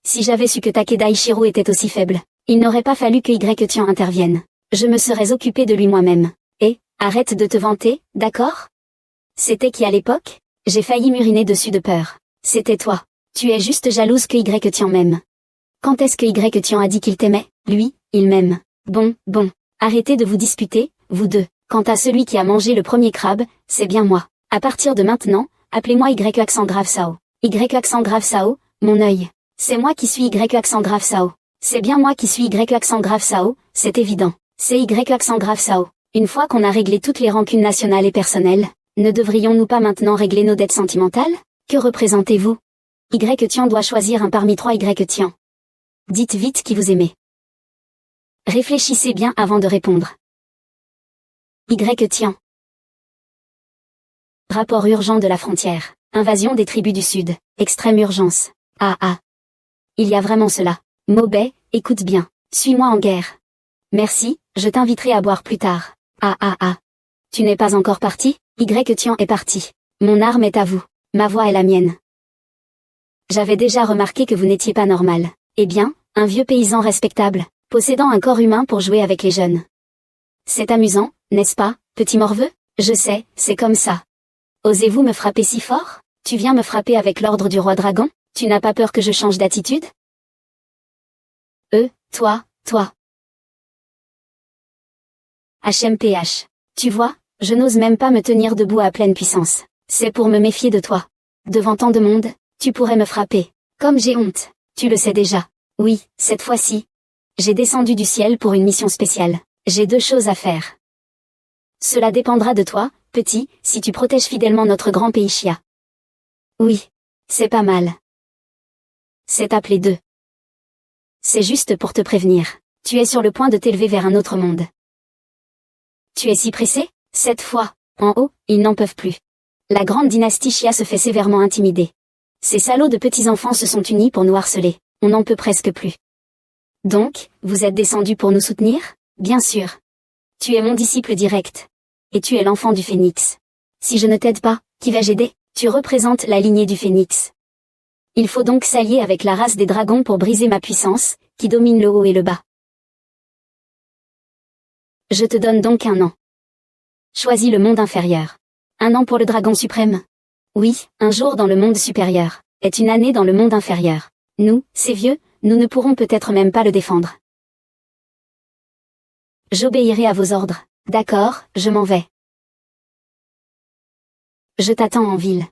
S1: Si j'avais su que Takeda Ichiro était aussi faible, il n'aurait pas fallu que Y-Tian intervienne. Je me serais occupé de lui moi-même. Et, arrête de te vanter, d'accord? C'était qui à l'époque? J'ai failli m'uriner dessus de peur. C'était toi. Tu es juste jalouse que Y-Tian m'aime. Quand est-ce que Y-Tian a dit qu'il t'aimait? Lui, il m'aime. Bon, arrêtez de vous disputer, vous deux. Quant à celui qui a mangé le premier crabe, c'est bien moi. À partir de maintenant, appelez-moi Y accent grave Sao. Y accent grave Sao, mon œil. C'est moi qui suis Y accent grave Sao. C'est bien moi qui suis Y accent grave Sao, c'est évident. C'est Y accent grave Sao. Une fois qu'on a réglé toutes les rancunes nationales et personnelles, ne devrions-nous pas maintenant régler nos dettes sentimentales? Que représentez-vous? Y-Tian doit choisir un parmi 3 Y-Tian. Dites vite qui vous aimez. Réfléchissez bien avant de répondre. Y-Tian. Rapport urgent de la frontière. Invasion des tribus du Sud. Extrême urgence. Ah. Il y a vraiment cela. Mobay, écoute bien. Suis-moi en guerre. Merci, je t'inviterai à boire plus tard. Ah. Tu n'es pas encore parti? Y-Tian est parti. Mon arme est à vous. Ma voix est la mienne. J'avais déjà remarqué que vous n'étiez pas normal. Eh bien, un vieux paysan respectable, possédant un corps humain pour jouer avec les jeunes. C'est amusant, n'est-ce pas, petit morveux? Je sais, c'est comme ça. Osez-vous me frapper si fort? Tu viens me frapper avec l'ordre du roi dragon? Tu n'as pas peur que je change d'attitude? Toi. HMPH. Tu vois, je n'ose même pas me tenir debout à pleine puissance. C'est pour me méfier de toi. Devant tant de monde, tu pourrais me frapper. Comme j'ai honte. Tu le sais déjà. Oui, cette fois-ci. J'ai descendu du ciel pour une mission spéciale. J'ai 2 choses à faire. Cela dépendra de toi, petit, si tu protèges fidèlement notre grand pays Chia. Oui. C'est pas mal. C'est appelé 2. C'est juste pour te prévenir. Tu es sur le point de t'élever vers un autre monde. Tu es si pressé? Cette fois, en haut, ils n'en peuvent plus. La grande dynastie Chia se fait sévèrement intimider. Ces salauds de petits-enfants se sont unis pour nous harceler. On n'en peut presque plus. Donc, vous êtes descendu pour nous soutenir? Bien sûr. Tu es mon disciple direct. Et tu es l'enfant du phénix. Si je ne t'aide pas, qui vais-je aider? Tu représentes la lignée du phénix. Il faut donc s'allier avec la race des dragons pour briser ma puissance, qui domine le haut et le bas. Je te donne donc 1 an. Choisis le monde inférieur. 1 an pour le dragon suprême. Oui, un jour dans le monde supérieur, est une année dans le monde inférieur. Nous, ces vieux, nous ne pourrons peut-être même pas le défendre. J'obéirai à vos ordres. D'accord, je m'en vais. Je t'attends en ville.